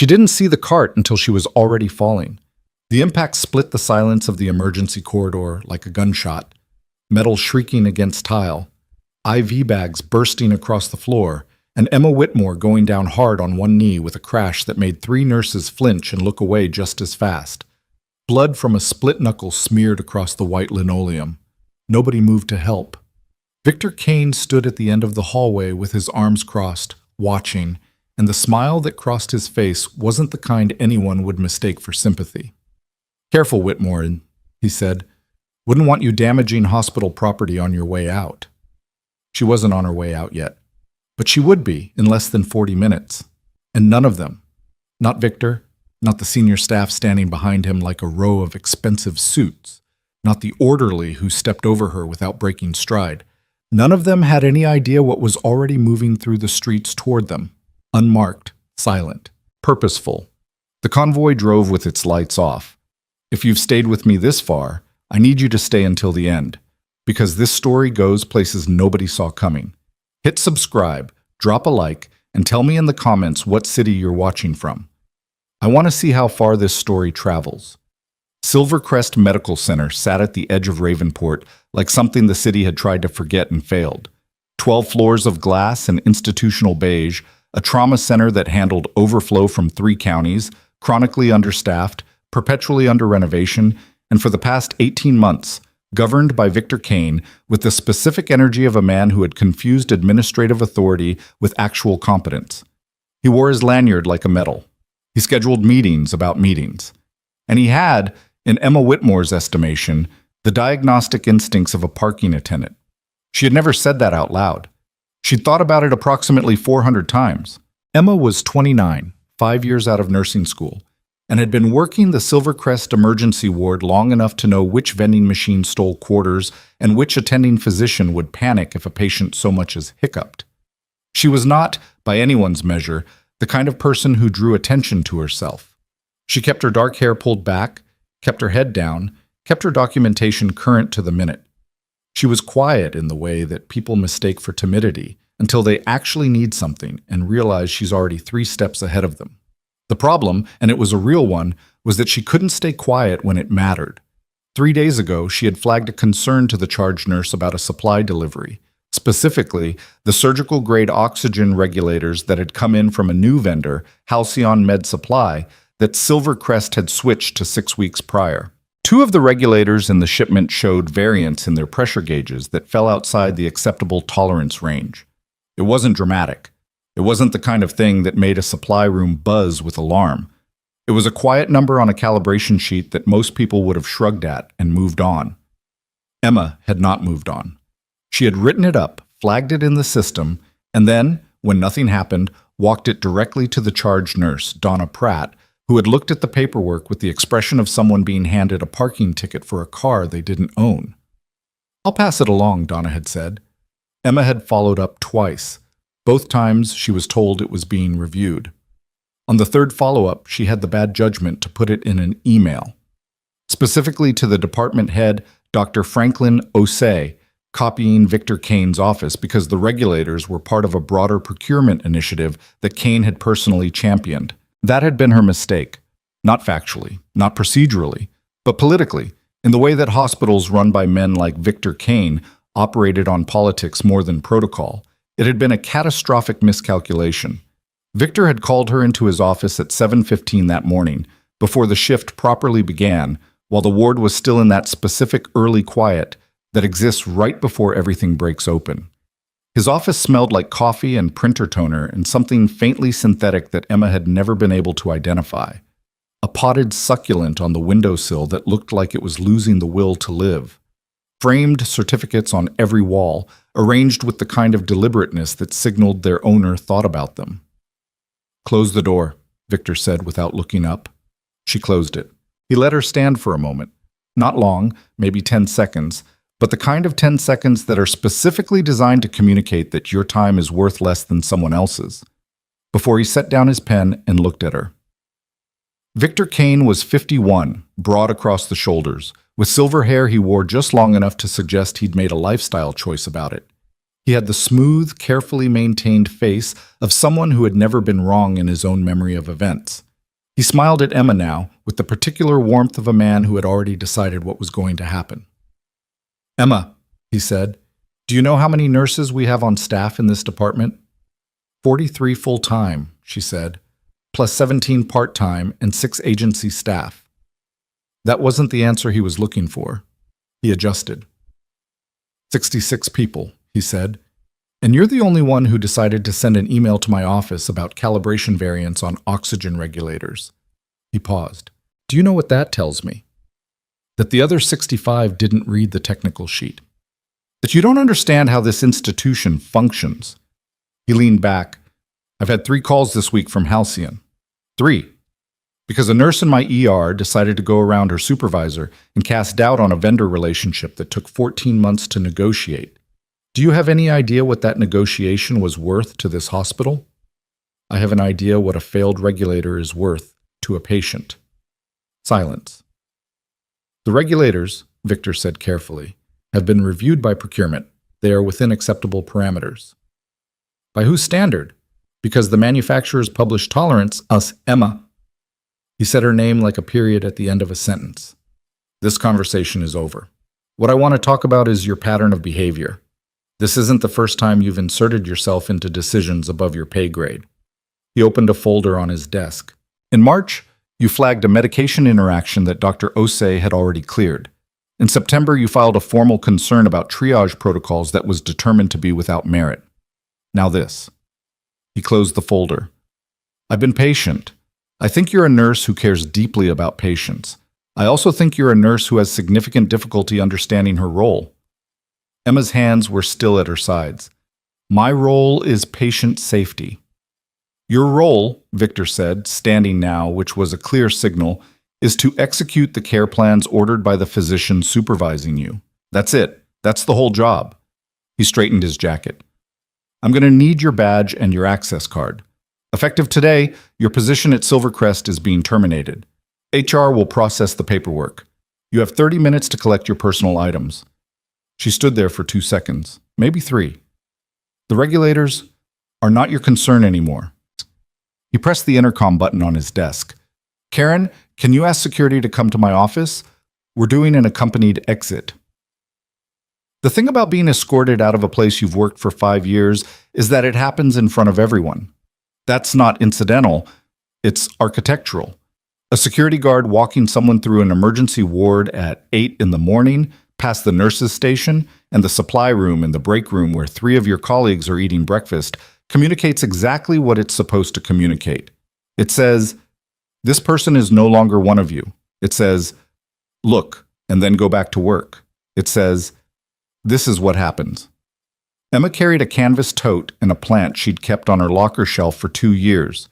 She didn't see the cart until she was already falling. The impact split the silence of the emergency corridor like a gunshot, metal shrieking against tile, IV bags bursting across the floor, and Emma Whitmore going down hard on one knee with a crash that made 3 nurses flinch and look away just as fast. Blood from a split knuckle smeared across the white linoleum. Nobody moved to help. Victor Kane stood at the end of the hallway with his arms crossed, watching, and the smile that crossed his face wasn't the kind anyone would mistake for sympathy. "Careful, Whitmore," he said. "Wouldn't want you damaging hospital property on your way out." She wasn't on her way out yet, but she would be in less than 40 minutes. And none of them, not Victor, not the senior staff standing behind him like a row of expensive suits, not the orderly who stepped over her without breaking stride, none of them had any idea what was already moving through the streets toward them. Unmarked, silent, purposeful. The convoy drove with its lights off. If you've stayed with me this far, I need you to stay until the end, because this story goes places nobody saw coming. Hit subscribe, drop a like, and tell me in the comments what city you're watching from. I want to see how far this story travels. Silvercrest Medical Center sat at the edge of Ravenport like something the city had tried to forget and failed. 12 floors of glass and institutional beige, a trauma center that handled overflow from 3 counties, chronically understaffed, perpetually under renovation, and for the past 18 months, governed by Victor Kane with the specific energy of a man who had confused administrative authority with actual competence. He wore his lanyard like a medal. He scheduled meetings about meetings. And he had, in Emma Whitmore's estimation, the diagnostic instincts of a parking attendant. She had never said that out loud. She'd thought about it approximately 400 times. Emma was 29, 5 years out of nursing school, and had been working the Silvercrest emergency ward long enough to know which vending machine stole quarters and which attending physician would panic if a patient so much as hiccuped. She was not, by anyone's measure, the kind of person who drew attention to herself. She kept her dark hair pulled back, kept her head down, kept her documentation current to the minute. She was quiet in the way that people mistake for timidity until they actually need something and realize she's already 3 steps ahead of them. The problem, and it was a real one, was that she couldn't stay quiet when it mattered. 3 days ago, she had flagged a concern to the charge nurse about a supply delivery, specifically the surgical-grade oxygen regulators that had come in from a new vendor, Halcyon Med Supply, that Silvercrest had switched to 6 weeks prior. 2 of the regulators in the shipment showed variance in their pressure gauges that fell outside the acceptable tolerance range. It wasn't dramatic. It wasn't the kind of thing that made a supply room buzz with alarm. It was a quiet number on a calibration sheet that most people would have shrugged at and moved on. Emma had not moved on. She had written it up, flagged it in the system, and then, when nothing happened, walked it directly to the charge nurse, Donna Pratt, who had looked at the paperwork with the expression of someone being handed a parking ticket for a car they didn't own. "I'll pass it along," Donna had said. Emma had followed up twice. Both times, she was told it was being reviewed. On the 3rd follow-up, she had the bad judgment to put it in an email, specifically to the department head, Dr. Franklin Osei, copying Victor Kane's office because the regulators were part of a broader procurement initiative that Kane had personally championed. That had been her mistake, not factually, not procedurally, but politically, in the way that hospitals run by men like Victor Kane operated on politics more than protocol. It had been a catastrophic miscalculation. Victor had called her into his office at 7:15 that morning, before the shift properly began, while the ward was still in that specific early quiet that exists right before everything breaks open. His office smelled like coffee and printer toner and something faintly synthetic that Emma had never been able to identify. A potted succulent on the windowsill that looked like it was losing the will to live. Framed certificates on every wall, arranged with the kind of deliberateness that signaled their owner thought about them. "Close the door," Victor said without looking up. She closed it. He let her stand for a moment. Not long, maybe 10 seconds, but the kind of 10 seconds that are specifically designed to communicate that your time is worth less than someone else's, before he set down his pen and looked at her. Victor Kane was 51, broad across the shoulders. With silver hair he wore just long enough to suggest he'd made a lifestyle choice about it. He had the smooth, carefully maintained face of someone who had never been wrong in his own memory of events. He smiled at Emma now, with the particular warmth of a man who had already decided what was going to happen. "Emma," he said, "do you know how many nurses we have on staff in this department?" 43 full-time, she said, plus 17 part-time and 6 agency staff. That wasn't the answer he was looking for. He adjusted. 66 people, he said, and you're the only one who decided to send an email to my office about calibration variants on oxygen regulators. He paused. Do you know what that tells me? That the other 65 didn't read the technical sheet. That you don't understand how this institution functions. He leaned back. I've had 3 calls this week from Halcyon. 3. Because a nurse in my ER decided to go around her supervisor and cast doubt on a vendor relationship that took 14 months to negotiate. Do you have any idea what that negotiation was worth to this hospital? I have an idea what a failed regulator is worth to a patient. Silence. The regulators, Victor said carefully, have been reviewed by procurement. They are within acceptable parameters. By whose standard? Because the manufacturers publish tolerance, us, Emma. He said her name like a period at the end of a sentence. This conversation is over. What I want to talk about is your pattern of behavior. This isn't the first time you've inserted yourself into decisions above your pay grade. He opened a folder on his desk. In March, you flagged a medication interaction that Dr. Osei had already cleared. In September, you filed a formal concern about triage protocols that was determined to be without merit. Now this. He closed the folder. I've been patient. I think you're a nurse who cares deeply about patients. I also think you're a nurse who has significant difficulty understanding her role. Emma's hands were still at her sides. My role is patient safety. Your role, Victor said, standing now, which was a clear signal, is to execute the care plans ordered by the physician supervising you. That's it. That's the whole job. He straightened his jacket. I'm going to need your badge and your access card. Effective today, your position at Silvercrest is being terminated. HR will process the paperwork. You have 30 minutes to collect your personal items. She stood there for 2 seconds, maybe 3. The regulators are not your concern anymore. He pressed the intercom button on his desk. Karen, can you ask security to come to my office? We're doing an accompanied exit. The thing about being escorted out of a place you've worked for 5 years is that it happens in front of everyone. That's not incidental, it's architectural. A security guard walking someone through an emergency ward at 8 in the morning, past the nurse's station, and the supply room and the break room where 3 of your colleagues are eating breakfast, communicates exactly what it's supposed to communicate. It says, this person is no longer one of you. It says, look, and then go back to work. It says, this is what happens. Emma carried a canvas tote and a plant she'd kept on her locker shelf for 2 years.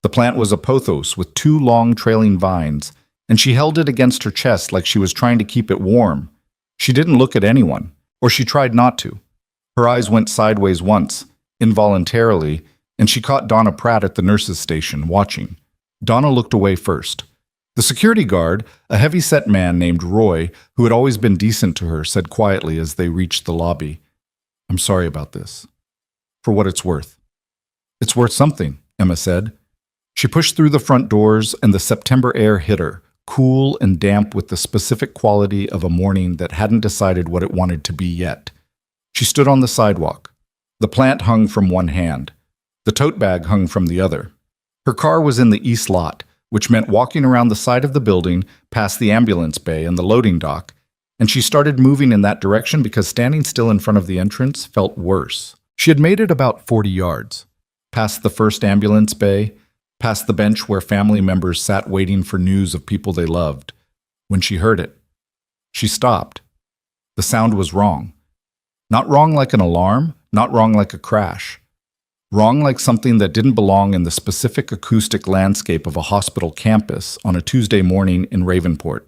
The plant was a pothos with 2 long trailing vines, and she held it against her chest like she was trying to keep it warm. She didn't look at anyone, or she tried not to. Her eyes went sideways once, involuntarily, and she caught Donna Pratt at the nurse's station, watching. Donna looked away first. The security guard, a heavy-set man named Roy, who had always been decent to her, said quietly as they reached the lobby, I'm sorry about this. For what it's worth. It's worth something, Emma said. She pushed through the front doors, and the September air hit her, cool and damp with the specific quality of a morning that hadn't decided what it wanted to be yet. She stood on the sidewalk. The plant hung from one hand. The tote bag hung from the other. Her car was in the east lot, which meant walking around the side of the building, past the ambulance bay and the loading dock, and she started moving in that direction because standing still in front of the entrance felt worse. She had made it about 40 yards, past the first ambulance bay, past the bench where family members sat waiting for news of people they loved, when she heard it. She stopped. The sound was wrong. Not wrong like an alarm, not wrong like a crash. Wrong like something that didn't belong in the specific acoustic landscape of a hospital campus on a Tuesday morning in Ravenport.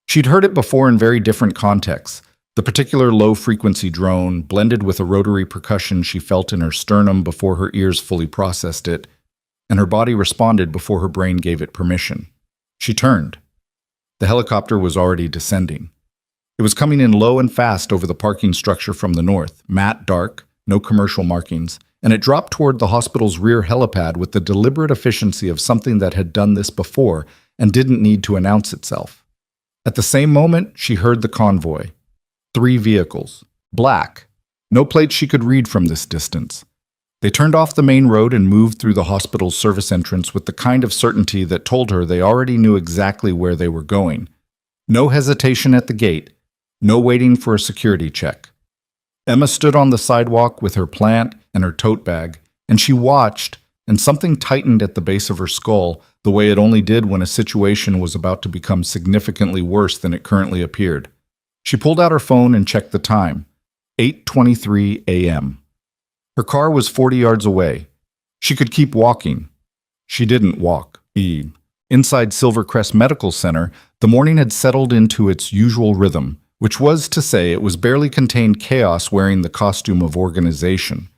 She'd heard it before in very different contexts. The particular low-frequency drone, blended with a rotary percussion she felt in her sternum before her ears fully processed it, and her body responded before her brain gave it permission. She turned. The helicopter was already descending. It was coming in low and fast over the parking structure from the north, matte dark, no commercial markings, and it dropped toward the hospital's rear helipad with the deliberate efficiency of something that had done this before and didn't need to announce itself. At the same moment, she heard the convoy. 3 vehicles. Black. No plates she could read from this distance. They turned off the main road and moved through the hospital's service entrance with the kind of certainty that told her they already knew exactly where they were going. No hesitation at the gate. No waiting for a security check. Emma stood on the sidewalk with her plant and her tote bag, and she watched, and something tightened at the base of her skull, the way it only did when a situation was about to become significantly worse than it currently appeared. She pulled out her phone and checked the time. 8:23 a.m. Her car was 40 yards away. She could keep walking. She didn't walk. Inside Silvercrest Medical Center, the morning had settled into its usual rhythm, which was to say it was barely contained chaos wearing the costume of organization.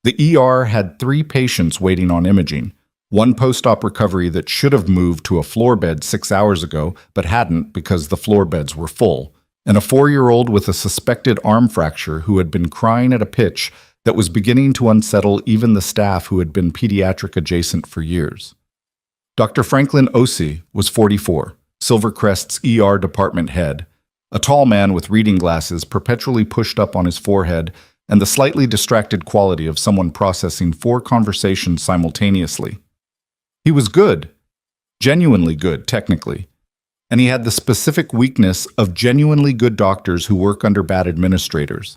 The ER had 3 patients waiting on imaging, 1 post-op recovery that should have moved to a floor bed 6 hours ago but hadn't because the floor beds were full, and a 4-year-old with a suspected arm fracture who had been crying at a pitch that was beginning to unsettle even the staff who had been pediatric adjacent for years. Dr. Franklin Osei was 44, Silvercrest's ER department head, a tall man with reading glasses perpetually pushed up on his forehead and the slightly distracted quality of someone processing 4 conversations simultaneously. He was good, genuinely good, technically, and he had the specific weakness of genuinely good doctors who work under bad administrators.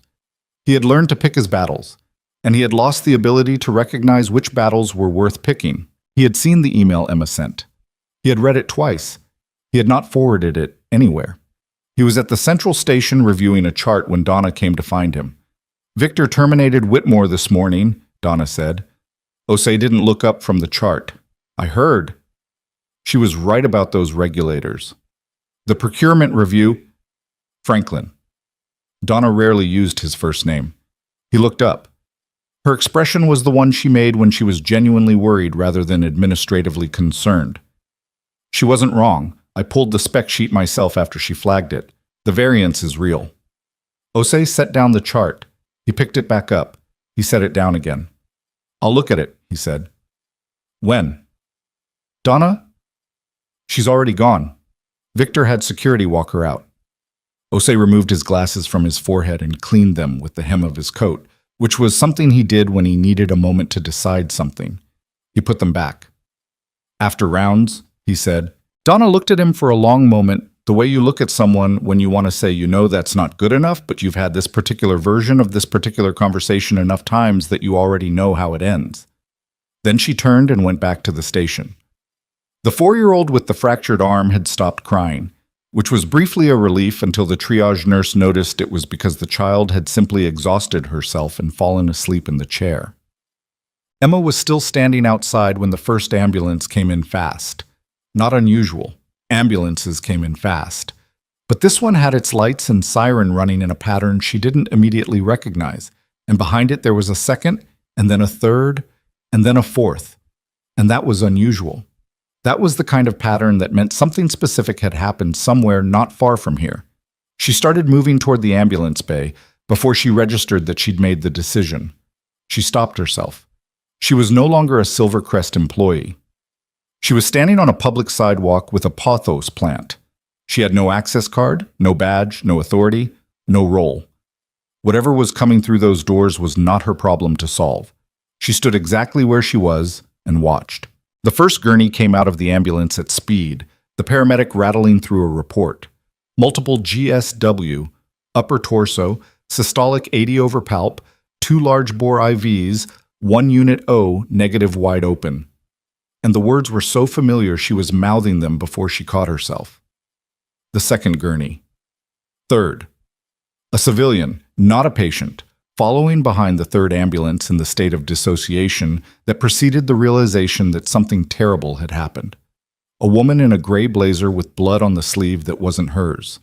He had learned to pick his battles, and he had lost the ability to recognize which battles were worth picking. He had seen the email Emma sent. He had read it twice. He had not forwarded it anywhere. He was at the central station reviewing a chart when Donna came to find him. "Victor terminated Whitmore this morning," Donna said. Osei didn't look up from the chart. "I heard." She was right about those regulators. The procurement review, Franklin. Donna rarely used his first name. He looked up. Her expression was the one she made when she was genuinely worried rather than administratively concerned. She wasn't wrong. I pulled the spec sheet myself after she flagged it. The variance is real. Osei set down the chart. He picked it back up. He set it down again. "I'll look at it," he said. "When?" "Donna?" "She's already gone." Victor had security walk her out. Osei removed his glasses from his forehead and cleaned them with the hem of his coat, which was something he did when he needed a moment to decide something. He put them back. "After rounds," he said. Donna looked at him for a long moment, the way you look at someone when you want to say you know that's not good enough, but you've had this particular version of this particular conversation enough times that you already know how it ends. Then she turned and went back to the station. The 4-year-old with the fractured arm had stopped crying, which was briefly a relief until the triage nurse noticed it was because the child had simply exhausted herself and fallen asleep in the chair. Emma was still standing outside when the first ambulance came in fast. Not unusual. Ambulances came in fast. But this one had its lights and siren running in a pattern she didn't immediately recognize, and behind it there was a second, and then a third, and then a fourth. And that was unusual. That was the kind of pattern that meant something specific had happened somewhere not far from here. She started moving toward the ambulance bay before she registered that she'd made the decision. She stopped herself. She was no longer a Silvercrest employee. She was standing on a public sidewalk with a pothos plant. She had no access card, no badge, no authority, no role. Whatever was coming through those doors was not her problem to solve. She stood exactly where she was and watched. The first gurney came out of the ambulance at speed, the paramedic rattling through a report. Multiple GSW, upper torso, systolic 80 over palp, 2 large bore IVs, 1 unit O negative wide open. And the words were so familiar she was mouthing them before she caught herself. The second gurney. Third. A civilian, not a patient, following behind the third ambulance in the state of dissociation that preceded the realization that something terrible had happened. A woman in a gray blazer with blood on the sleeve that wasn't hers.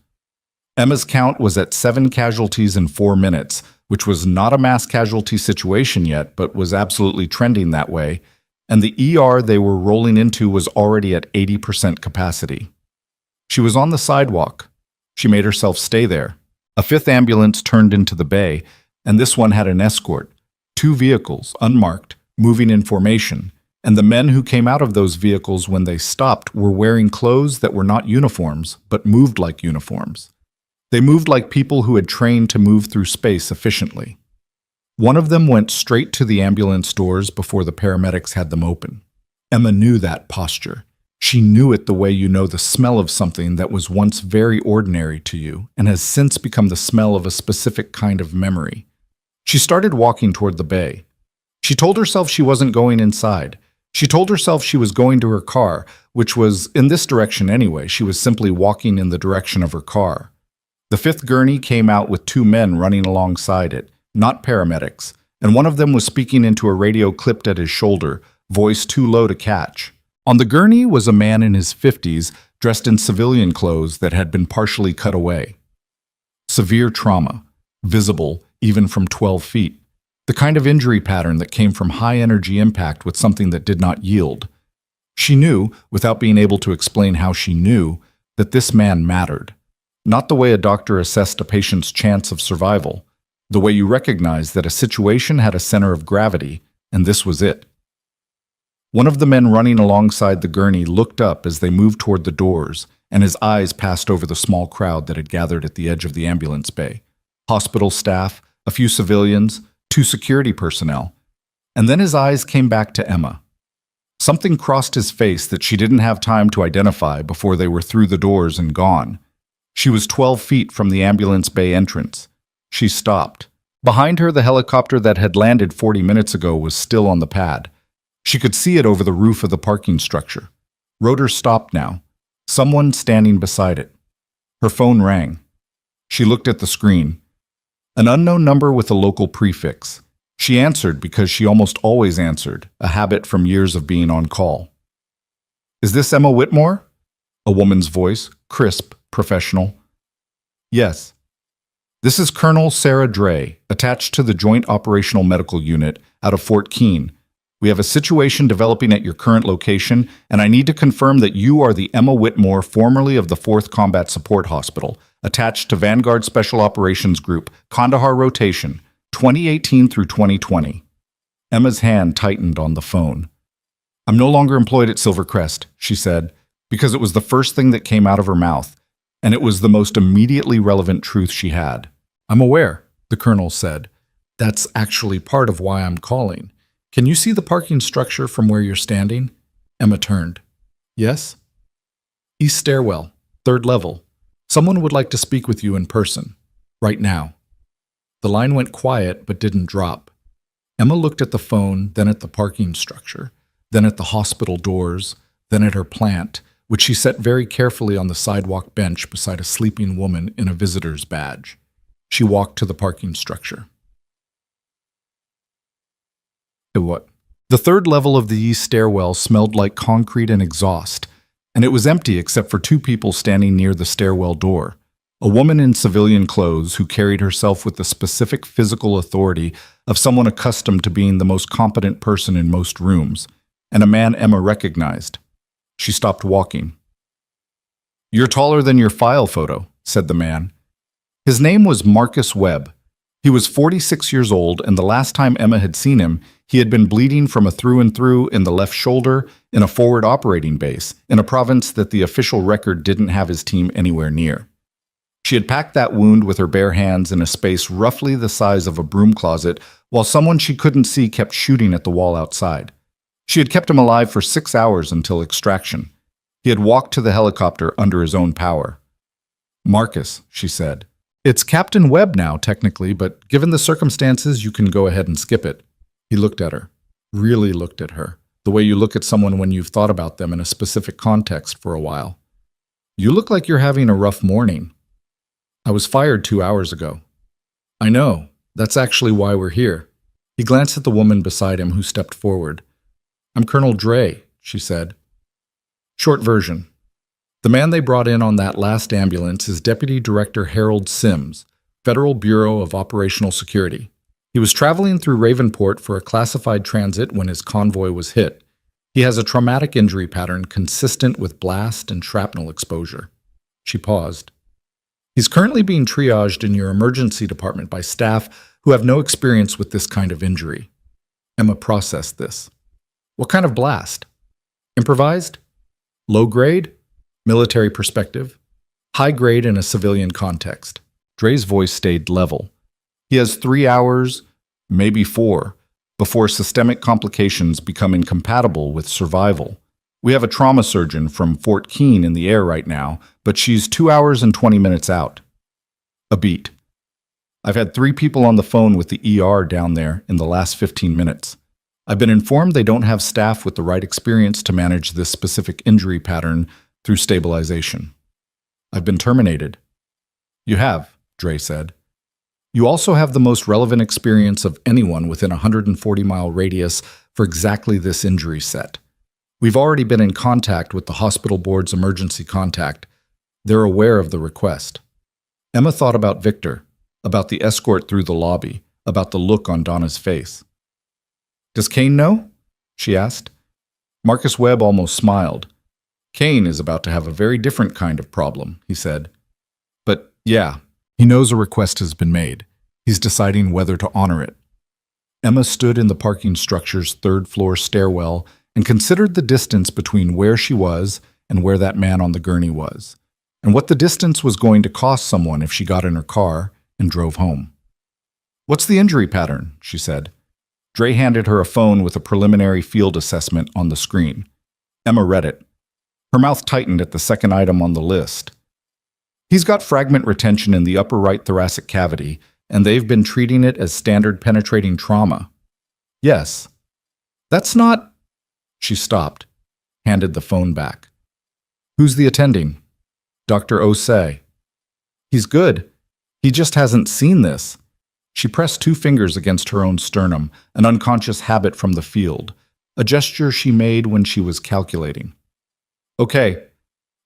Emma's count was at 7 casualties in 4 minutes, which was not a mass casualty situation yet, but was absolutely trending that way, and the ER they were rolling into was already at 80% capacity. She was on the sidewalk. She made herself stay there. A 5th ambulance turned into the bay, and this one had an escort. Two vehicles, unmarked, moving in formation, and the men who came out of those vehicles when they stopped were wearing clothes that were not uniforms, but moved like uniforms. They moved like people who had trained to move through space efficiently. One of them went straight to the ambulance doors before the paramedics had them open. Emma knew that posture. She knew it the way you know the smell of something that was once very ordinary to you and has since become the smell of a specific kind of memory. She started walking toward the bay. She told herself she wasn't going inside. She told herself she was going to her car, which was in this direction anyway. She was simply walking in the direction of her car. The fifth gurney came out with two men running alongside it, not paramedics, and one of them was speaking into a radio clipped at his shoulder, voice too low to catch. On the gurney was a man in his 50s, dressed in civilian clothes that had been partially cut away. Severe trauma, visible even from 12 feet. The kind of injury pattern that came from high-energy impact with something that did not yield. She knew, without being able to explain how she knew, that this man mattered. Not the way a doctor assessed a patient's chance of survival, the way you recognized that a situation had a center of gravity, and this was it. One of the men running alongside the gurney looked up as they moved toward the doors, and his eyes passed over the small crowd that had gathered at the edge of the ambulance bay. Hospital staff, a few civilians, two security personnel. And then his eyes came back to Emma. Something crossed his face that she didn't have time to identify before they were through the doors and gone. She was 12 feet from the ambulance bay entrance. She stopped. Behind her, the helicopter that had landed 40 minutes ago was still on the pad. She could see it over the roof of the parking structure. Rotor stopped now. Someone standing beside it. Her phone rang. She looked at the screen. An unknown number with a local prefix. She answered because she almost always answered, a habit from years of being on call. "Is this Emma Whitmore?" A woman's voice, crisp, professional. "Yes." "This is Colonel Sarah Dre, attached to the Joint Operational Medical Unit out of Fort Keene. We have a situation developing at your current location, and I need to confirm that you are the Emma Whitmore, formerly of the 4th Combat Support Hospital, attached to Vanguard Special Operations Group, Kandahar Rotation, 2018 through 2020. Emma's hand tightened on the phone. "I'm no longer employed at Silvercrest," she said, because it was the first thing that came out of her mouth, and it was the most immediately relevant truth she had. "I'm aware," the colonel said. "That's actually part of why I'm calling. Can you see the parking structure from where you're standing?" Emma turned. "Yes?" "East stairwell, 3rd level. Someone would like to speak with you in person. Right now." The line went quiet but didn't drop. Emma looked at the phone, then at the parking structure, then at the hospital doors, then at her plant, which she set very carefully on the sidewalk bench beside a sleeping woman in a visitor's badge. She walked to the parking structure. What? The 3rd level of the east stairwell smelled like concrete and exhaust, and it was empty except for two people standing near the stairwell door. A woman in civilian clothes who carried herself with the specific physical authority of someone accustomed to being the most competent person in most rooms, and a man Emma recognized. She stopped walking. "You're taller than your file photo," said the man. His name was Marcus Webb. He was 46 years old, and the last time Emma had seen him, he had been bleeding from a through-and-through in the left shoulder in a forward operating base, in a province that the official record didn't have his team anywhere near. She had packed that wound with her bare hands in a space roughly the size of a broom closet, while someone she couldn't see kept shooting at the wall outside. She had kept him alive for 6 hours until extraction. He had walked to the helicopter under his own power. "Marcus," she said. "It's Captain Webb now, technically, but given the circumstances, you can go ahead and skip it." He looked at her, really looked at her, the way you look at someone when you've thought about them in a specific context for a while. "You look like you're having a rough morning." "I was fired 2 hours ago." "I know. That's actually why we're here." He glanced at the woman beside him who stepped forward. "I'm Colonel Dre," she said. Short version. The man they brought in on that last ambulance is Deputy Director Harold Sims, Federal Bureau of Operational Security. He was traveling through Ravenport for a classified transit when his convoy was hit. He has a traumatic injury pattern consistent with blast and shrapnel exposure. She paused. "He's currently being triaged in your emergency department by staff who have no experience with this kind of injury." Emma processed this. What kind of blast? Improvised? Low grade? Military perspective? High grade in a civilian context? Dre's voice stayed level. He has 3 hours, maybe 4, before systemic complications become incompatible with survival. We have a trauma surgeon from Fort Keene in the air right now, but she's 2 hours and 20 minutes out. A beat. I've had 3 people on the phone with the ER down there in the last 15 minutes. I've been informed they don't have staff with the right experience to manage this specific injury pattern through stabilization. I've been terminated. You have, Dre said. You also have the most relevant experience of anyone within a 140-mile radius for exactly this injury set. We've already been in contact with the hospital board's emergency contact. They're aware of the request. Emma thought about Victor, about the escort through the lobby, about the look on Donna's face. Does Kane know? She asked. Marcus Webb almost smiled. Kane is about to have a very different kind of problem, he said. But yeah, he knows a request has been made. He's deciding whether to honor it. Emma stood in the parking structure's third-floor stairwell and considered the distance between where she was and where that man on the gurney was, and what the distance was going to cost someone if she got in her car and drove home. What's the injury pattern? She said. Dre handed her a phone with a preliminary field assessment on the screen. Emma read it. Her mouth tightened at the second item on the list. He's got fragment retention in the upper right thoracic cavity, and they've been treating it as standard penetrating trauma. Yes. That's not... She stopped, handed the phone back. Who's the attending? Dr. Osei. He's good. He just hasn't seen this. She pressed 2 fingers against her own sternum, an unconscious habit from the field, a gesture she made when she was calculating. Okay,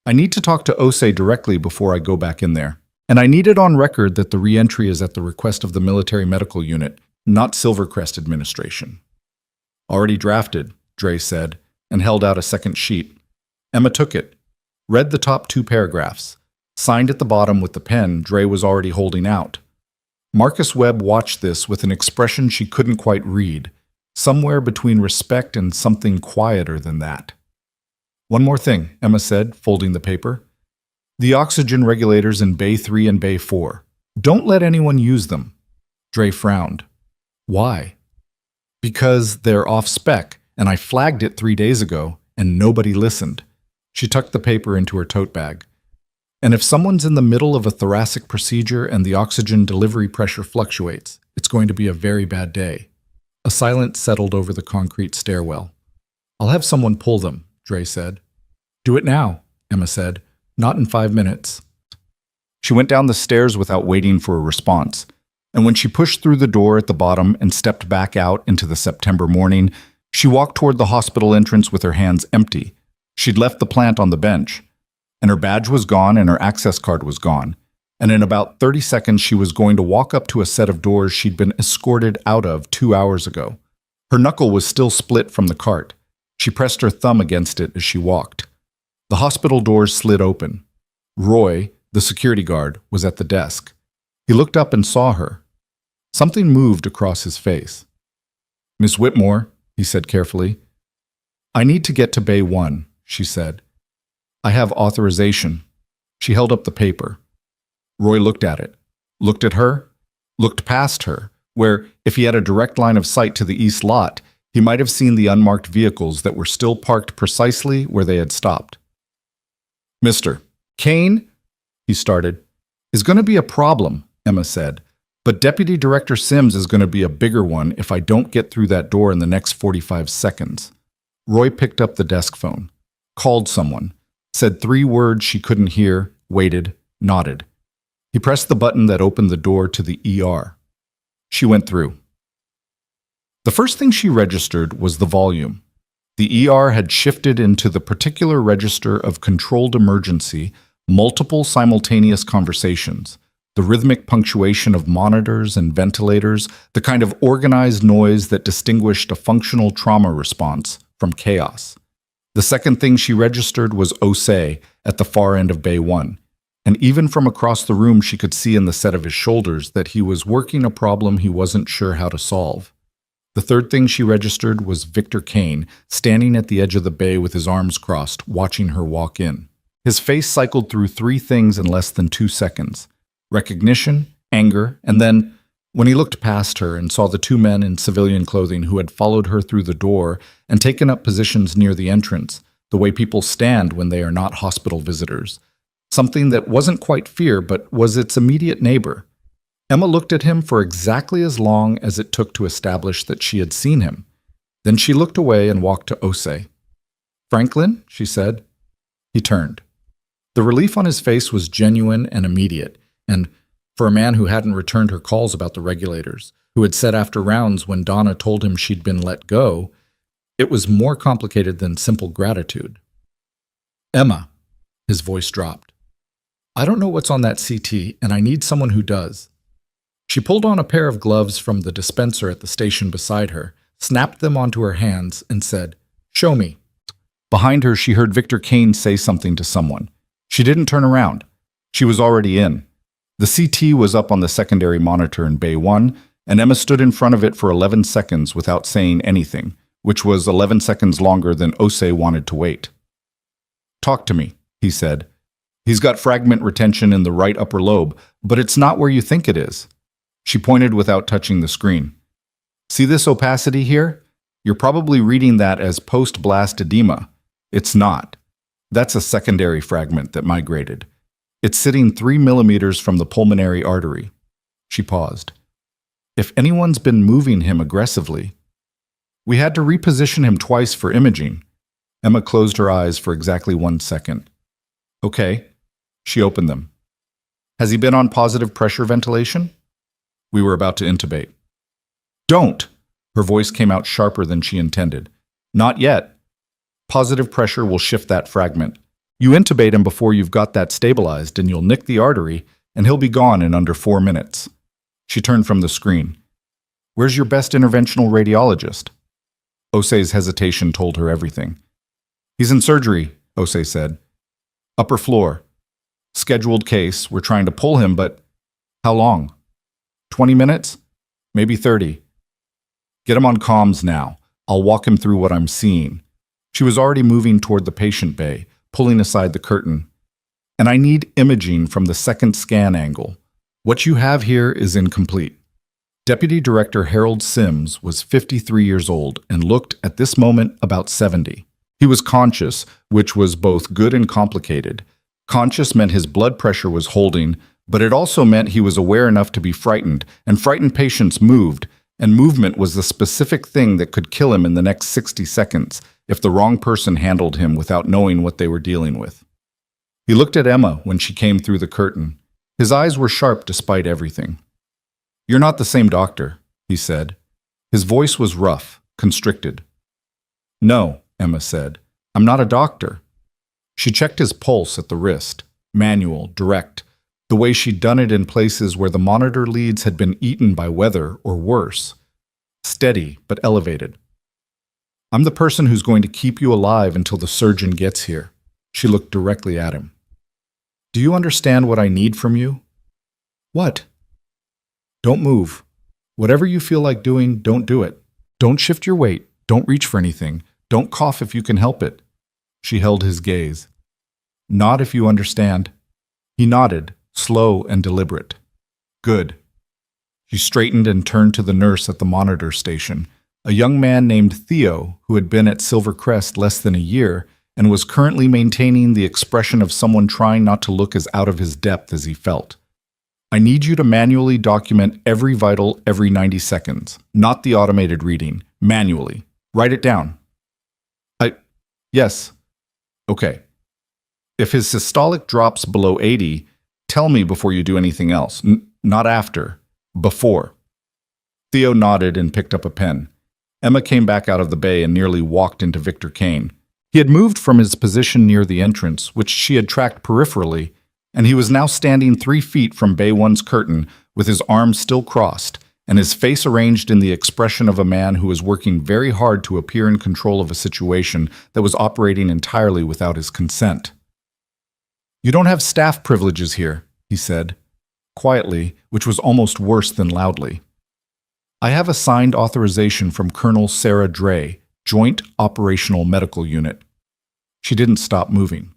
I need to talk to Osei directly before I go back in there. And I need it on record that the re-entry is at the request of the military medical unit, not Silvercrest administration. Already drafted, Dre said, and held out a second sheet. Emma took it, read the top 2 paragraphs, signed at the bottom with the pen Dre was already holding out. Marcus Webb watched this with an expression she couldn't quite read, somewhere between respect and something quieter than that. One more thing, Emma said, folding the paper. The oxygen regulators in Bay 3 and Bay 4. Don't let anyone use them. Dre frowned. Why? Because they're off-spec, and I flagged it 3 days ago, and nobody listened. She tucked the paper into her tote bag. And if someone's in the middle of a thoracic procedure and the oxygen delivery pressure fluctuates, it's going to be a very bad day. A silence settled over the concrete stairwell. I'll have someone pull them, Dre said. Do it now, Emma said. Not in 5 minutes. She went down the stairs without waiting for a response, and when she pushed through the door at the bottom and stepped back out into the September morning, she walked toward the hospital entrance with her hands empty. She'd left the plant on the bench, and her badge was gone and her access card was gone, and in about 30 seconds she was going to walk up to a set of doors she'd been escorted out of 2 hours ago. Her knuckle was still split from the cart. She pressed her thumb against it as she walked. The hospital doors slid open. Roy, the security guard, was at the desk. He looked up and saw her. Something moved across his face. Miss Whitmore, he said carefully. I need to get to Bay 1, she said. I have authorization. She held up the paper. Roy looked at it, looked at her, looked past her, where, if he had a direct line of sight to the east lot, he might have seen the unmarked vehicles that were still parked precisely where they had stopped. Mr. Kane, he started, is going to be a problem, Emma said, but Deputy Director Sims is going to be a bigger one if I don't get through that door in the next 45 seconds. Roy picked up the desk phone, called someone, said 3 words she couldn't hear, waited, nodded. He pressed the button that opened the door to the ER. She went through. The first thing she registered was the volume. The ER had shifted into the particular register of controlled emergency, multiple simultaneous conversations, the rhythmic punctuation of monitors and ventilators, the kind of organized noise that distinguished a functional trauma response from chaos. The second thing she registered was Osei at the far end of Bay 1, and even from across the room she could see in the set of his shoulders that he was working a problem he wasn't sure how to solve. The third thing she registered was Victor Kane, standing at the edge of the bay with his arms crossed, watching her walk in. His face cycled through three things in less than 2 seconds: recognition, anger, and then, when he looked past her and saw the two men in civilian clothing who had followed her through the door and taken up positions near the entrance, the way people stand when they are not hospital visitors. Something that wasn't quite fear, but was its immediate neighbor. Emma looked at him for exactly as long as it took to establish that she had seen him. Then she looked away and walked to Osei. "Franklin?" she said. He turned. The relief on his face was genuine and immediate, and for a man who hadn't returned her calls about the regulators, who had said after rounds when Donna told him she'd been let go, it was more complicated than simple gratitude. "Emma," his voice dropped. "I don't know what's on that CT, and I need someone who does." She pulled on a pair of gloves from the dispenser at the station beside her, snapped them onto her hands, and said, "Show me." Behind her, she heard Victor Kane say something to someone. She didn't turn around. She was already in. The CT was up on the secondary monitor in Bay 1, and Emma stood in front of it for 11 seconds without saying anything, which was 11 seconds longer than Osei wanted to wait. "Talk to me," he said. "He's got fragment retention in the right upper lobe, but it's not where you think it is." She pointed without touching the screen. "See this opacity here? You're probably reading that as post-blast edema. It's not. That's a secondary fragment that migrated. It's sitting 3 millimeters from the pulmonary artery." She paused. "If anyone's been moving him aggressively..." "We had to reposition him twice for imaging." Emma closed her eyes for exactly 1 second. "Okay." She opened them. "Has he been on positive pressure ventilation?" We were about to intubate. "Don't!" Her voice came out sharper than she intended. "Not yet. Positive pressure will shift that fragment. You intubate him before you've got that stabilized, and you'll nick the artery, and he'll be gone in under 4 minutes. She turned from the screen. "Where's your best interventional radiologist?" Osei's hesitation told her everything. "He's in surgery," Osei said. "Upper floor. Scheduled case. We're trying to pull him, but..." "How long?" 20 minutes? Maybe 30. "Get him on comms now. I'll walk him through what I'm seeing." She was already moving toward the patient bay, pulling aside the curtain. "And I need imaging from the second scan angle. What you have here is incomplete." Deputy Director Harold Sims was 53 years old and looked, at this moment, about 70. He was conscious, which was both good and complicated. Conscious meant his blood pressure was holding, but it also meant he was aware enough to be frightened, and frightened patients moved, and movement was the specific thing that could kill him in the next 60 seconds if the wrong person handled him without knowing what they were dealing with. He looked at Emma when she came through the curtain. His eyes were sharp despite everything. "You're not the same doctor," he said. His voice was rough, constricted. "No," Emma said. "I'm not a doctor." She checked his pulse at the wrist, manual, direct, the way she'd done it in places where the monitor leads had been eaten by weather or worse. Steady, but elevated. "I'm the person who's going to keep you alive until the surgeon gets here." She looked directly at him. "Do you understand what I need from you?" "What?" "Don't move. Whatever you feel like doing, don't do it. Don't shift your weight. Don't reach for anything. Don't cough if you can help it." She held his gaze. "Nod if you understand." He nodded, slow and deliberate. "Good." She straightened and turned to the nurse at the monitor station, a young man named Theo who had been at Silver Crest less than a year and was currently maintaining the expression of someone trying not to look as out of his depth as he felt. "I need you to manually document every vital every 90 seconds, not the automated reading, manually. Write it down." Yes. "Okay. If his systolic drops below 80, tell me before you do anything else. Not after. Before." Theo nodded and picked up a pen. Emma came back out of the bay and nearly walked into Victor Kane. He had moved from his position near the entrance, which she had tracked peripherally, and he was now standing 3 feet from Bay 1's curtain with his arms still crossed and his face arranged in the expression of a man who was working very hard to appear in control of a situation that was operating entirely without his consent. "You don't have staff privileges here," he said, quietly, which was almost worse than loudly. I have a signed authorization from Colonel Sarah Dre, Joint Operational Medical Unit. She didn't stop moving.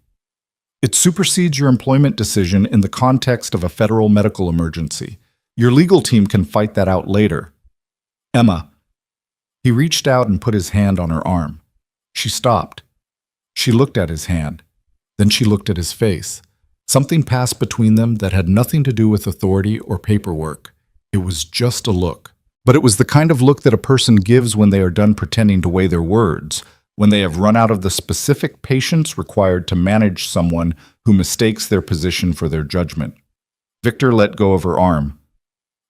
It supersedes your employment decision in the context of a federal medical emergency. Your legal team can fight that out later. Emma. He reached out and put his hand on her arm. She stopped. She looked at his hand. Then she looked at his face. Something passed between them that had nothing to do with authority or paperwork. It was just a look. But it was the kind of look that a person gives when they are done pretending to weigh their words, when they have run out of the specific patience required to manage someone who mistakes their position for their judgment. Victor let go of her arm.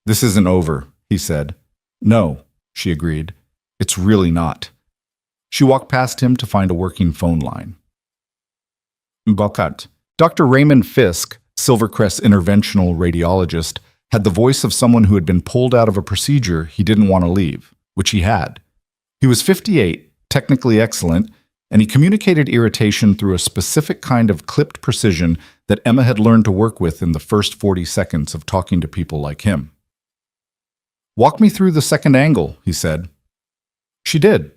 "This isn't over," he said. "No," she agreed. "It's really not." She walked past him to find a working phone line. Bokat. Dr. Raymond Fisk, Silvercrest interventional radiologist, had the voice of someone who had been pulled out of a procedure he didn't want to leave, which he had. He was 58, technically excellent, and he communicated irritation through a specific kind of clipped precision that Emma had learned to work with in the first 40 seconds of talking to people like him. "Walk me through the second angle," he said. She did.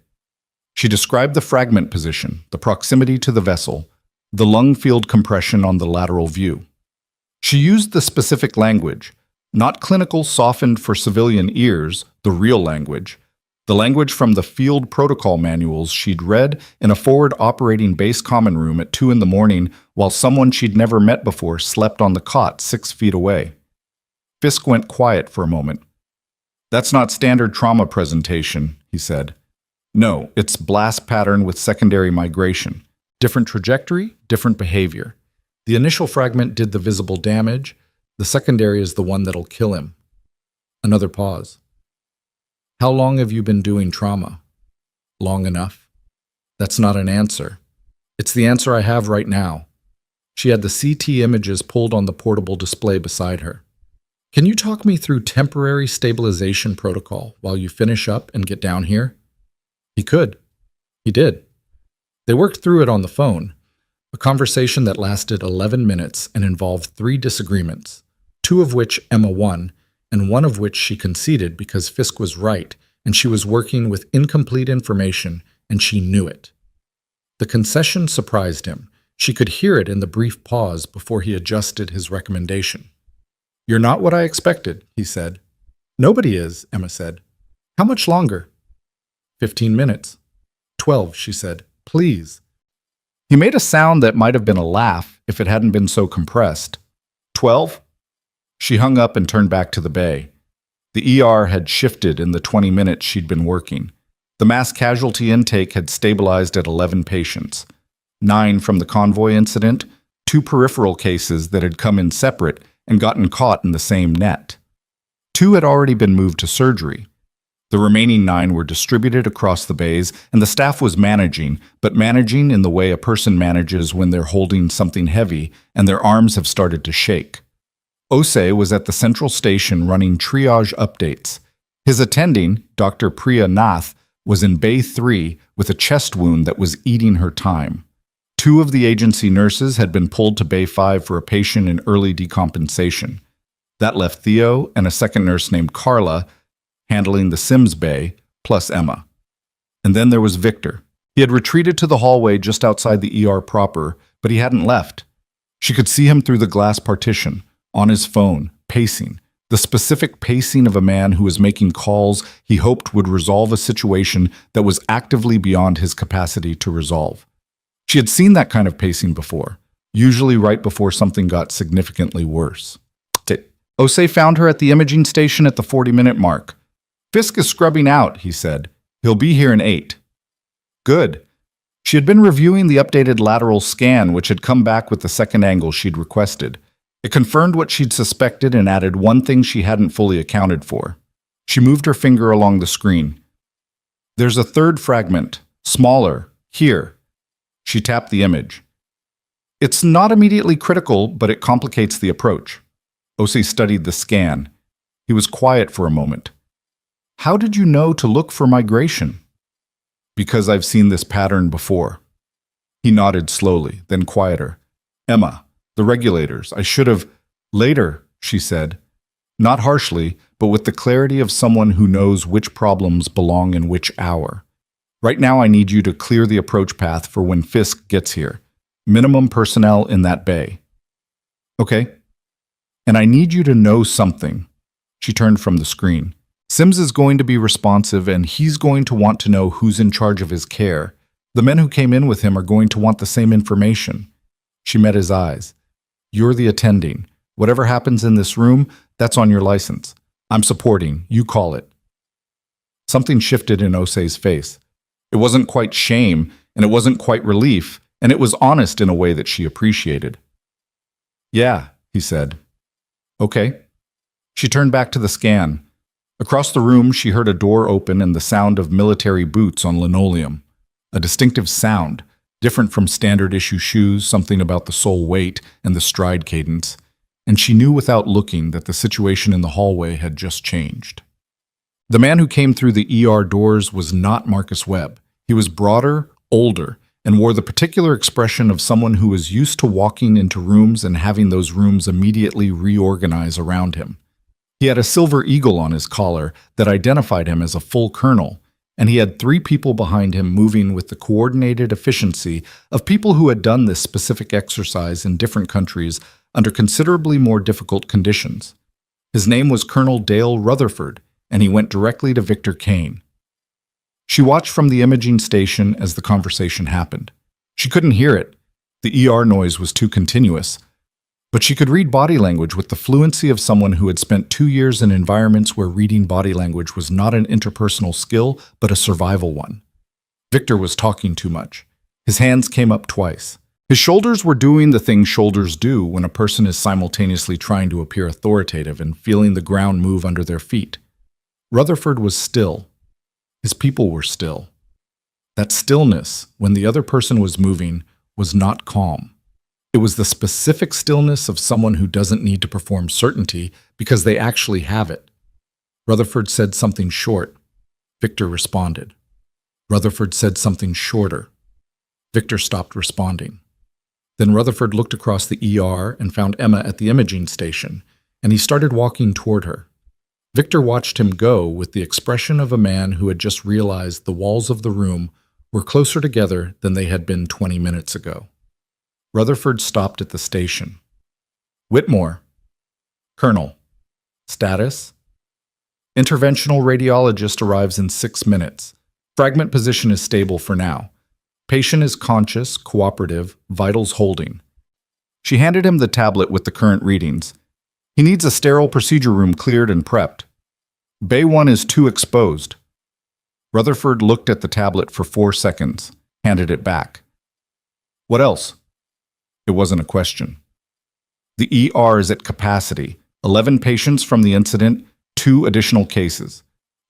She described the fragment position, the proximity to the vessel, the lung field compression on the lateral view. She used the specific language, not clinical softened for civilian ears, the real language, the language from the field protocol manuals she'd read in a forward operating base common room at 2 a.m. while someone she'd never met before slept on the cot 6 feet away. Fisk went quiet for a moment. "That's not standard trauma presentation," he said. "No, it's blast pattern with secondary migration. Different trajectory, different behavior. The initial fragment did the visible damage. The secondary is the one that'll kill him." Another pause. "How long have you been doing trauma?" "Long enough." "That's not an answer. It's the answer I have right now." She had the CT images pulled on the portable display beside her. "Can you talk me through temporary stabilization protocol while you finish up and get down here?" He could. He did. They worked through it on the phone, a conversation that lasted 11 minutes and involved 3 disagreements, 2 of which Emma won, and 1 of which she conceded because Fisk was right and she was working with incomplete information and she knew it. The concession surprised him. She could hear it in the brief pause before he adjusted his recommendation. "You're not what I expected," he said. "Nobody is," Emma said. "How much longer?" 15 minutes. 12, she said. "Please." He made a sound that might have been a laugh if it hadn't been so compressed. 12? She hung up and turned back to the bay. The ER had shifted in the 20 minutes she'd been working. The mass casualty intake had stabilized at 11 patients. 9 from the convoy incident, 2 peripheral cases that had come in separate and gotten caught in the same net. 2 had already been moved to surgery. The remaining 9 were distributed across the bays, and the staff was managing, but managing in the way a person manages when they're holding something heavy and their arms have started to shake. Ose was at the central station running triage updates. His attending, Dr. Priya Nath, was in Bay 3 with a chest wound that was eating her time. 2 of the agency nurses had been pulled to Bay 5 for a patient in early decompensation. That left Theo and a second nurse named Carla handling the Sims Bay, plus Emma. And then there was Victor. He had retreated to the hallway just outside the ER proper, but he hadn't left. She could see him through the glass partition, on his phone, pacing, the specific pacing of a man who was making calls he hoped would resolve a situation that was actively beyond his capacity to resolve. She had seen that kind of pacing before, usually right before something got significantly worse. Ose found her at the imaging station at the 40-minute mark. "Fisk is scrubbing out," he said. "He'll be here in 8. Good. She had been reviewing the updated lateral scan, which had come back with the second angle she'd requested. It confirmed what she'd suspected and added one thing she hadn't fully accounted for. She moved her finger along the screen. "There's a third fragment, smaller, here." She tapped the image. "It's not immediately critical, but it complicates the approach." Ose studied the scan. He was quiet for a moment. "How did you know to look for migration?" "Because I've seen this pattern before." He nodded slowly, then quieter. "Emma, the regulators, I should have—" "Later," she said. Not harshly, but but with the clarity of someone who knows which problems belong in which hour. Right now, I need you to clear the approach path for when Fisk gets here. Minimum personnel in that bay. Okay. And I need you to know something. She turned from the screen. Sims is going to be responsive, and he's going to want to know who's in charge of his care. The men who came in with him are going to want the same information. She met his eyes. You're the attending. Whatever happens in this room, that's on your license. I'm supporting. You call it. Something shifted in Osei's face. It wasn't quite shame, and it wasn't quite relief, and it was honest in a way that she appreciated. Yeah, he said. Okay. She turned back to the scan. Across the room, she heard a door open and the sound of military boots on linoleum. A distinctive sound, different from standard-issue shoes, something about the sole weight and the stride cadence, and she knew without looking that the situation in the hallway had just changed. The man who came through the ER doors was not Marcus Webb. He was broader, older, and wore the particular expression of someone who was used to walking into rooms and having those rooms immediately reorganize around him. He had a silver eagle on his collar that identified him as a full colonel, and he had 3 people behind him moving with the coordinated efficiency of people who had done this specific exercise in different countries under considerably more difficult conditions. His name was Colonel Dale Rutherford, and he went directly to Victor Kane. She watched from the imaging station as the conversation happened. She couldn't hear it. The ER noise was too continuous. But she could read body language with the fluency of someone who had spent 2 years in environments where reading body language was not an interpersonal skill, but a survival one. Victor was talking too much. His hands came up twice. His shoulders were doing the things shoulders do when a person is simultaneously trying to appear authoritative and feeling the ground move under their feet. Rutherford was still. His people were still. That stillness, when the other person was moving, was not calm. It was the specific stillness of someone who doesn't need to perform certainty because they actually have it. Rutherford said something short. Victor responded. Rutherford said something shorter. Victor stopped responding. Then Rutherford looked across the ER and found Emma at the imaging station, and he started walking toward her. Victor watched him go with the expression of a man who had just realized the walls of the room were closer together than they had been 20 minutes ago. Rutherford stopped at the station. Whitmore. Colonel. Status. Interventional radiologist arrives in 6 minutes. Fragment position is stable for now. Patient is conscious, cooperative, vitals holding. She handed him the tablet with the current readings. He needs a sterile procedure room cleared and prepped. Bay 1 is too exposed. Rutherford looked at the tablet for 4 seconds, handed it back. What else? It wasn't a question. The ER is at capacity. 11 patients from the incident, 2 additional cases.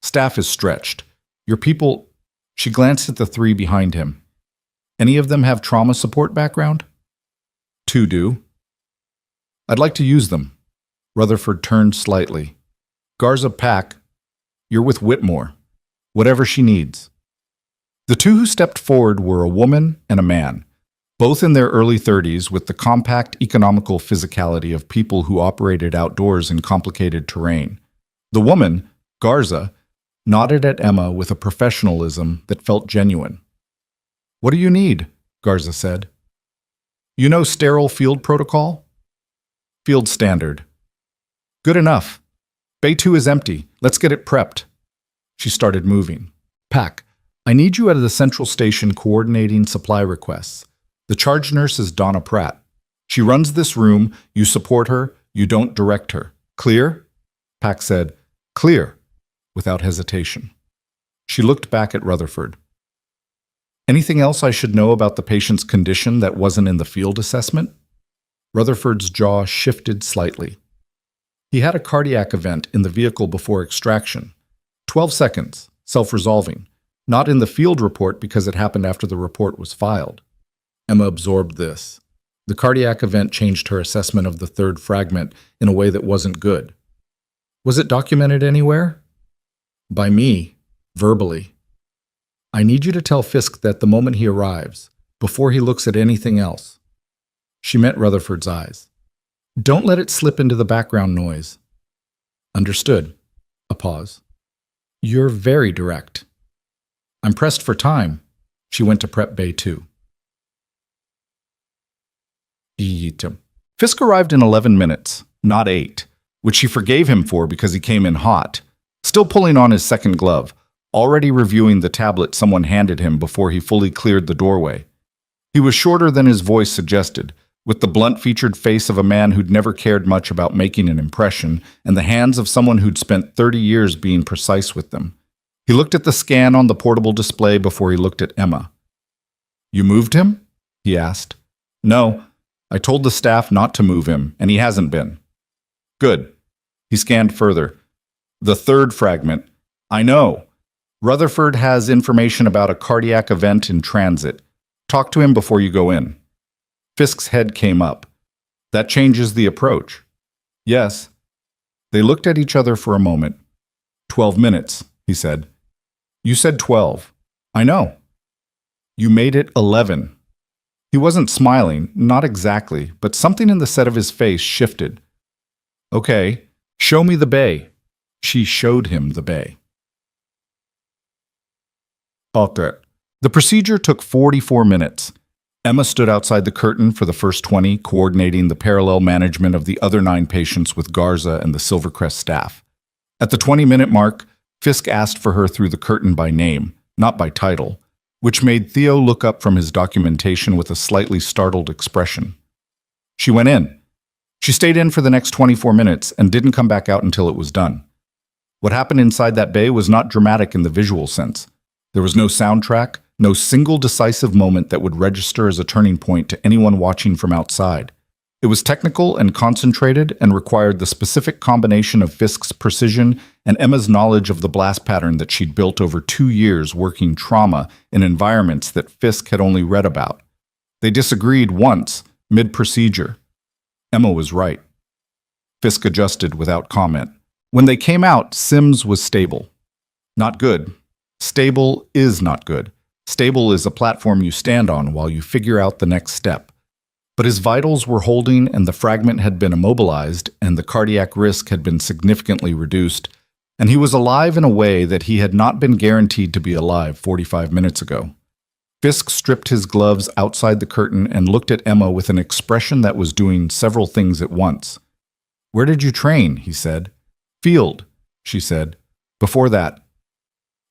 Staff is stretched. Your people... She glanced at the 3 behind him. Any of them have trauma support background? 2 do. I'd like to use them. Rutherford turned slightly. Garza Pack, you're with Whitmore. Whatever she needs. The 2 who stepped forward were a woman and a man, both in their early 30s with the compact economical physicality of people who operated outdoors in complicated terrain. The woman, Garza, nodded at Emma with a professionalism that felt genuine. What do you need? Garza said. You know sterile field protocol? Field standard. Good enough. Bay 2 is empty. Let's get it prepped. She started moving. Pack, I need you at the central station coordinating supply requests. The charge nurse is Donna Pratt. She runs this room. You support her. You don't direct her. Clear? Pack said, clear, without hesitation. She looked back at Rutherford. Anything else I should know about the patient's condition that wasn't in the field assessment? Rutherford's jaw shifted slightly. He had a cardiac event in the vehicle before extraction. 12 seconds, self-resolving. Not in the field report because it happened after the report was filed. Emma absorbed this. The cardiac event changed her assessment of the 3rd fragment in a way that wasn't good. Was it documented anywhere? By me, verbally. I need you to tell Fisk that the moment he arrives, before he looks at anything else. She met Rutherford's eyes. Don't let it slip into the background noise. Understood. A pause. You're very direct. I'm pressed for time. She went to prep bay 2. Fisk arrived in 11 minutes, not 8, which she forgave him for because he came in hot, still pulling on his second glove, already reviewing the tablet someone handed him before he fully cleared the doorway. He was shorter than his voice suggested, with the blunt-featured face of a man who'd never cared much about making an impression and the hands of someone who'd spent 30 years being precise with them. He looked at the scan on the portable display before he looked at Emma. "You moved him?" he asked. "No. I told the staff not to move him, and he hasn't been." "Good." He scanned further. "The third fragment. I know. Rutherford has information about a cardiac event in transit. Talk to him before you go in." Fisk's head came up. "That changes the approach." "Yes." They looked at each other for a moment. 12 minutes, he said. "You said 12. I know." "You made it 11. He wasn't smiling, not exactly, but something in the set of his face shifted. "Okay, show me the bay." She showed him the bay. The procedure took 44 minutes. Emma stood outside the curtain for the first 20, coordinating the parallel management of the other 9 patients with Garza and the Silvercrest staff. At the 20-minute mark, Fisk asked for her through the curtain by name, not by title, which made Theo look up from his documentation with a slightly startled expression. She went in. She stayed in for the next 24 minutes and didn't come back out until it was done. What happened inside that bay was not dramatic in the visual sense. There was no soundtrack, no single decisive moment that would register as a turning point to anyone watching from outside. It was technical and concentrated and required the specific combination of Fisk's precision and Emma's knowledge of the blast pattern that she'd built over 2 years working trauma in environments that Fisk had only read about. They disagreed once, mid-procedure. Emma was right. Fisk adjusted without comment. When they came out, Sims was stable. Not good. Stable is not good. Stable is a platform you stand on while you figure out the next step. But his vitals were holding and the fragment had been immobilized and the cardiac risk had been significantly reduced, and he was alive in a way that he had not been guaranteed to be alive 45 minutes ago. Fisk stripped his gloves outside the curtain and looked at Emma with an expression that was doing several things at once. "Where did you train?" he said. "Field," she said. "Before that?"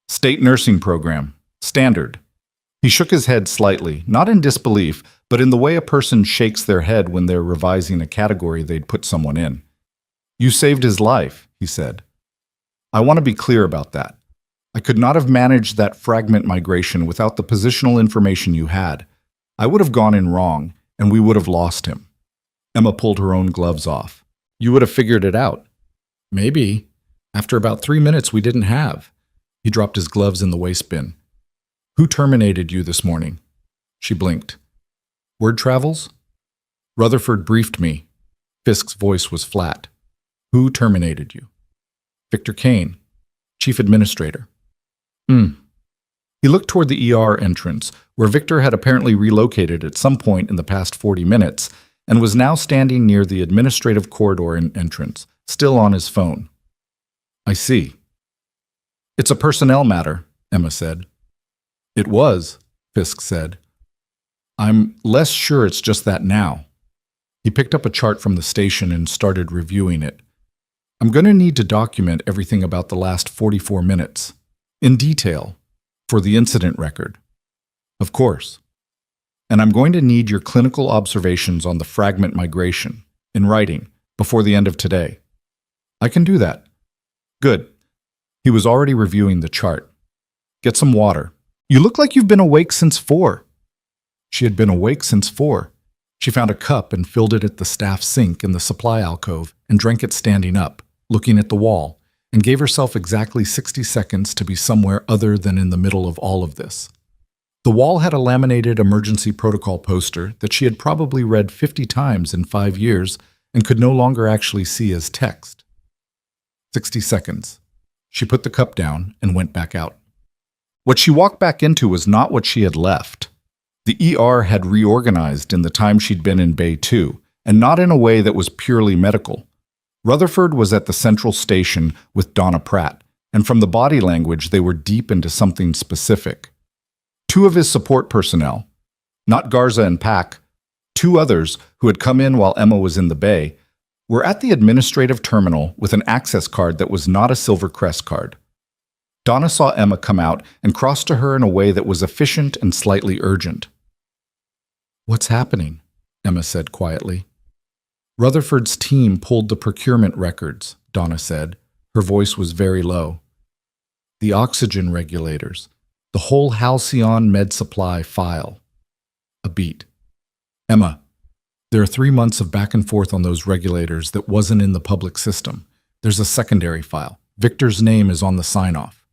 "State nursing program. Standard." He shook his head slightly, not in disbelief, but in the way a person shakes their head when they're revising a category they'd put someone in. "You saved his life," he said. "I want to be clear about that. I could not have managed that fragment migration without the positional information you had. I would have gone in wrong, and we would have lost him." Emma pulled her own gloves off. "You would have figured it out." "Maybe. After about 3 minutes we didn't have." He dropped his gloves in the waste bin. "Who terminated you this morning?" She blinked. "Word travels?" "Rutherford briefed me." Fisk's voice was flat. "Who terminated you?" "Victor Kane, Chief Administrator." He looked toward the ER entrance, where Victor had apparently relocated at some point in the past 40 minutes and was now standing near the administrative corridor entrance, still on his phone. "I see." "It's a personnel matter," Emma said. "It was," Fisk said. "I'm less sure it's just that now." He picked up a chart from the station and started reviewing it. "I'm going to need to document everything about the last 44 minutes, in detail, for the incident record." "Of course." "And I'm going to need your clinical observations on the fragment migration, in writing, before the end of today." "I can do that." "Good." He was already reviewing the chart. "Get some water. You look like you've been awake since 4. She had been awake since 4. She found a cup and filled it at the staff sink in the supply alcove and drank it standing up, looking at the wall, and gave herself exactly 60 seconds to be somewhere other than in the middle of all of this. The wall had a laminated emergency protocol poster that she had probably read 50 times in 5 years and could no longer actually see as text. 60 seconds. She put the cup down and went back out. What she walked back into was not what she had left. The ER had reorganized in the time she'd been in Bay 2, and not in a way that was purely medical. Rutherford was at the central station with Donna Pratt, and from the body language they were deep into something specific. Two of his support personnel, not Garza and Pack, two others who had come in while Emma was in the bay, were at the administrative terminal with an access card that was not a Silver Crest card. Donna saw Emma come out and crossed to her in a way that was efficient and slightly urgent. "What's happening?" Emma said quietly. "Rutherford's team pulled the procurement records," Donna said. Her voice was very low. "The oxygen regulators, the whole Halcyon Med Supply file." A beat. "Emma, there are 3 months of back and forth on those regulators that wasn't in the public system. There's a secondary file. Victor's name is on the sign-off."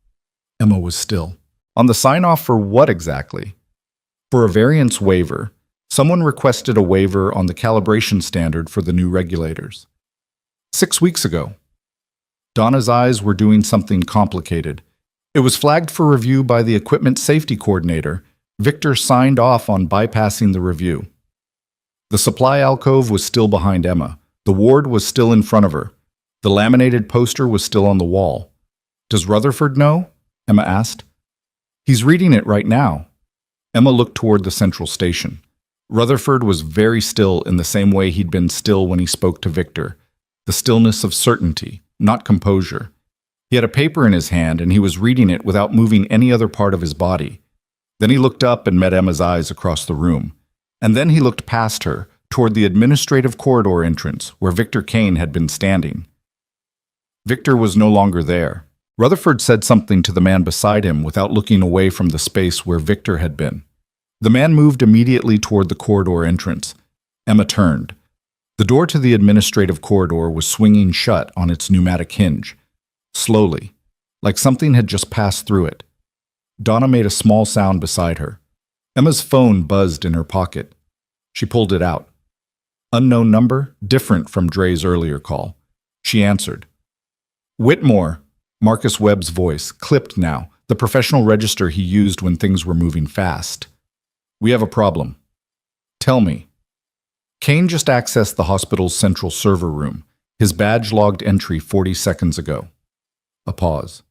Emma was still. "On the sign-off for what exactly?" "For a variance waiver. Someone requested a waiver on the calibration standard for the new regulators. 6 weeks ago." Donna's eyes were doing something complicated. "It was flagged for review by the equipment safety coordinator. Victor signed off on bypassing the review." The supply alcove was still behind Emma. The ward was still in front of her. The laminated poster was still on the wall. "Does Rutherford know?" Emma asked. "He's reading it right now." Emma looked toward the central station. Rutherford was very still in the same way he'd been still when he spoke to Victor. The stillness of certainty, not composure. He had a paper in his hand and he was reading it without moving any other part of his body. Then he looked up and met Emma's eyes across the room. And then he looked past her, toward the administrative corridor entrance where Victor Kane had been standing. Victor was no longer there. Rutherford said something to the man beside him without looking away from the space where Victor had been. The man moved immediately toward the corridor entrance. Emma turned. The door to the administrative corridor was swinging shut on its pneumatic hinge. Slowly, like something had just passed through it. Donna made a small sound beside her. Emma's phone buzzed in her pocket. She pulled it out. Unknown number, different from Dre's earlier call. She answered. "Whitmore," Marcus Webb's voice, clipped now, the professional register he used when things were moving fast. "We have a problem." "Tell me." Kane just accessed the hospital's central server room. His badge logged entry 40 seconds ago. A pause.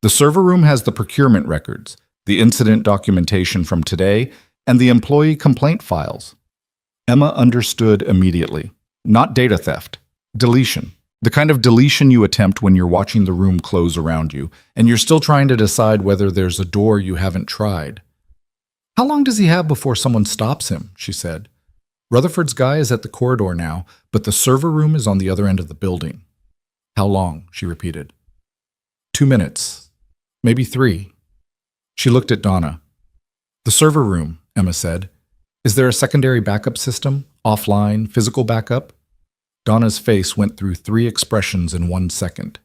"The server room has the procurement records, the incident documentation from today, and the employee complaint files." Emma understood immediately. Not data theft. Deletion. The kind of deletion you attempt when you're watching the room close around you, and you're still trying to decide whether there's a door you haven't tried. "How long does he have before someone stops him?" she said. "Rutherford's guy is at the corridor now, but the server room is on the other end of the building." "How long?" she repeated. 2 minutes. Maybe 3. She looked at Donna. "The server room," Emma said. "Is there a secondary backup system? Offline, physical backup?" Donna's face went through 3 expressions in 1 second.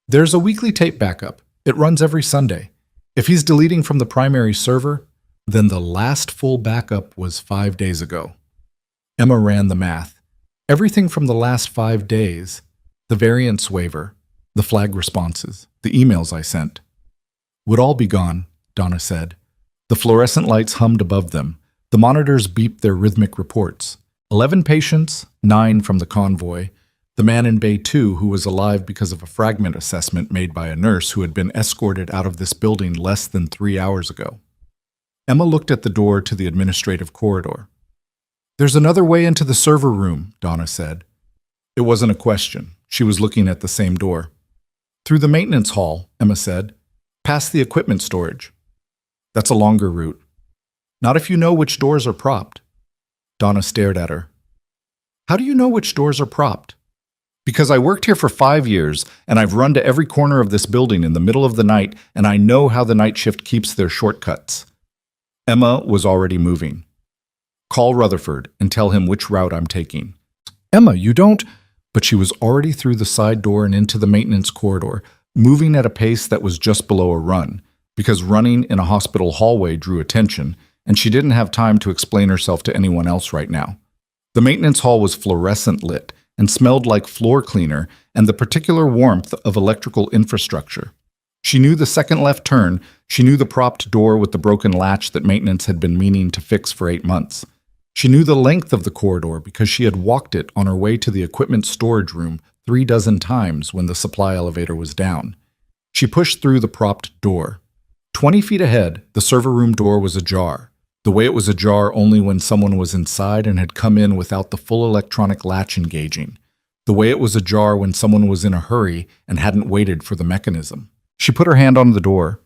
"There's a weekly tape backup. It runs every Sunday. If he's deleting from the primary server, then the last full backup was 5 days ago." Emma ran the math. Everything from the last 5 days, the variance waiver, the flag responses, the emails I sent, would all be gone, Donna said. The fluorescent lights hummed above them. The monitors beeped their rhythmic reports. 11 patients, 9 from the convoy. The man in Bay 2 who was alive because of a fragment assessment made by a nurse who had been escorted out of this building less than 3 hours ago. Emma looked at the door to the administrative corridor. "There's another way into the server room," Donna said. It wasn't a question. She was looking at the same door. "Through the maintenance hall," Emma said. "Past the equipment storage." "That's a longer route." "Not if you know which doors are propped." Donna stared at her. "How do you know which doors are propped?" "Because I worked here for 5 years, and I've run to every corner of this building in the middle of the night, and I know how the night shift keeps their shortcuts." Emma was already moving. "Call Rutherford and tell him which route I'm taking." "Emma, you don't—" But she was already through the side door and into the maintenance corridor, moving at a pace that was just below a run, because running in a hospital hallway drew attention, and she didn't have time to explain herself to anyone else right now. The maintenance hall was fluorescent lit and smelled like floor cleaner and the particular warmth of electrical infrastructure. She knew the second left turn, she knew the propped door with the broken latch that maintenance had been meaning to fix for 8 months. She knew the length of the corridor because she had walked it on her way to the equipment storage room 36 times when the supply elevator was down. She pushed through the propped door. 20 feet ahead, the server room door was ajar. The way it was ajar only when someone was inside and had come in without the full electronic latch engaging. The way it was ajar when someone was in a hurry and hadn't waited for the mechanism. She put her hand on the door.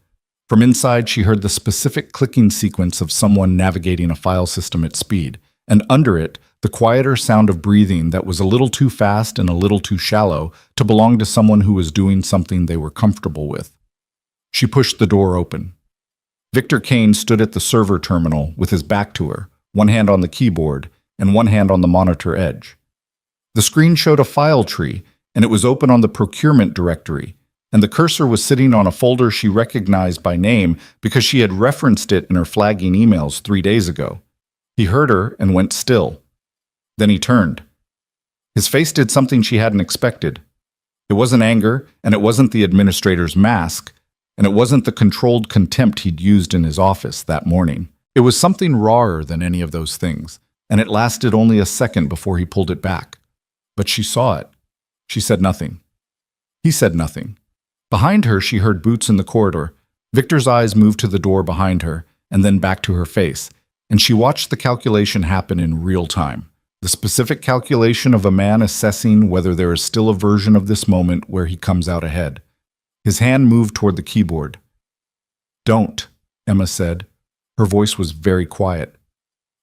From inside, she heard the specific clicking sequence of someone navigating a file system at speed, and under it, the quieter sound of breathing that was a little too fast and a little too shallow to belong to someone who was doing something they were comfortable with. She pushed the door open. Victor Kane stood at the server terminal with his back to her, one hand on the keyboard and one hand on the monitor edge. The screen showed a file tree, and it was open on the procurement directory, and the cursor was sitting on a folder she recognized by name because she had referenced it in her flagging emails 3 days ago. He heard her and went still. Then he turned. His face did something she hadn't expected. It wasn't anger, and it wasn't the administrator's mask, and it wasn't the controlled contempt he'd used in his office that morning. It was something rawer than any of those things, and it lasted only a second before he pulled it back. But she saw it. She said nothing. He said nothing. Behind her, she heard boots in the corridor. Victor's eyes moved to the door behind her, and then back to her face, and she watched the calculation happen in real time. The specific calculation of a man assessing whether there is still a version of this moment where he comes out ahead. His hand moved toward the keyboard. "Don't," Emma said. Her voice was very quiet.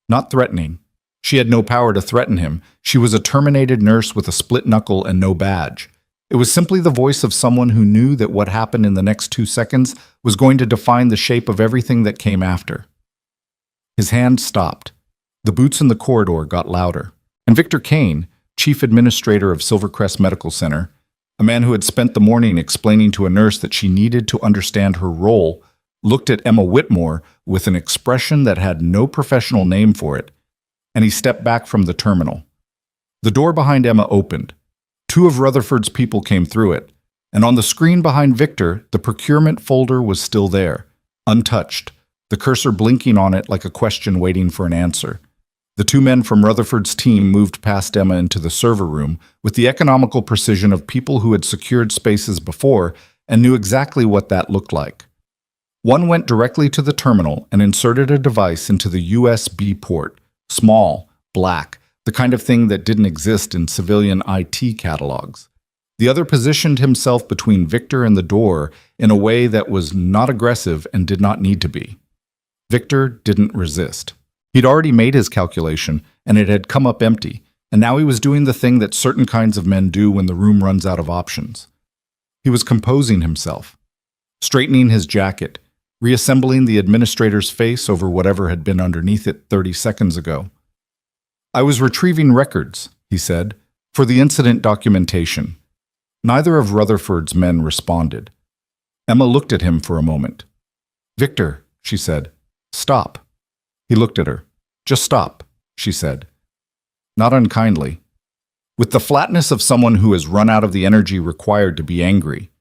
Not threatening. She had no power to threaten him. She was a terminated nurse with a split knuckle and no badge. It was simply the voice of someone who knew that what happened in the next 2 seconds was going to define the shape of everything that came after. His hand stopped. The boots in the corridor got louder. And Victor Kane, chief administrator of Silvercrest Medical Center, a man who had spent the morning explaining to a nurse that she needed to understand her role, looked at Emma Whitmore with an expression that had no professional name for it, and he stepped back from the terminal. The door behind Emma opened. 2 of Rutherford's people came through it, and on the screen behind Victor, the procurement folder was still there, untouched, the cursor blinking on it like a question waiting for an answer. The 2 men from Rutherford's team moved past Emma into the server room with the economical precision of people who had secured spaces before and knew exactly what that looked like. One went directly to the terminal and inserted a device into the USB port, small, black, the kind of thing that didn't exist in civilian IT catalogs. The other positioned himself between Victor and the door in a way that was not aggressive and did not need to be. Victor didn't resist. He'd already made his calculation, and it had come up empty, and now he was doing the thing that certain kinds of men do when the room runs out of options. He was composing himself, straightening his jacket, reassembling the administrator's face over whatever had been underneath it 30 seconds ago. "I was retrieving records," he said, "for the incident documentation." Neither of Rutherford's men responded. Emma looked at him for a moment. "Victor," she said, "stop." He looked at her. "Just stop," she said. Not unkindly. With the flatness of someone who has run out of the energy required to be angry,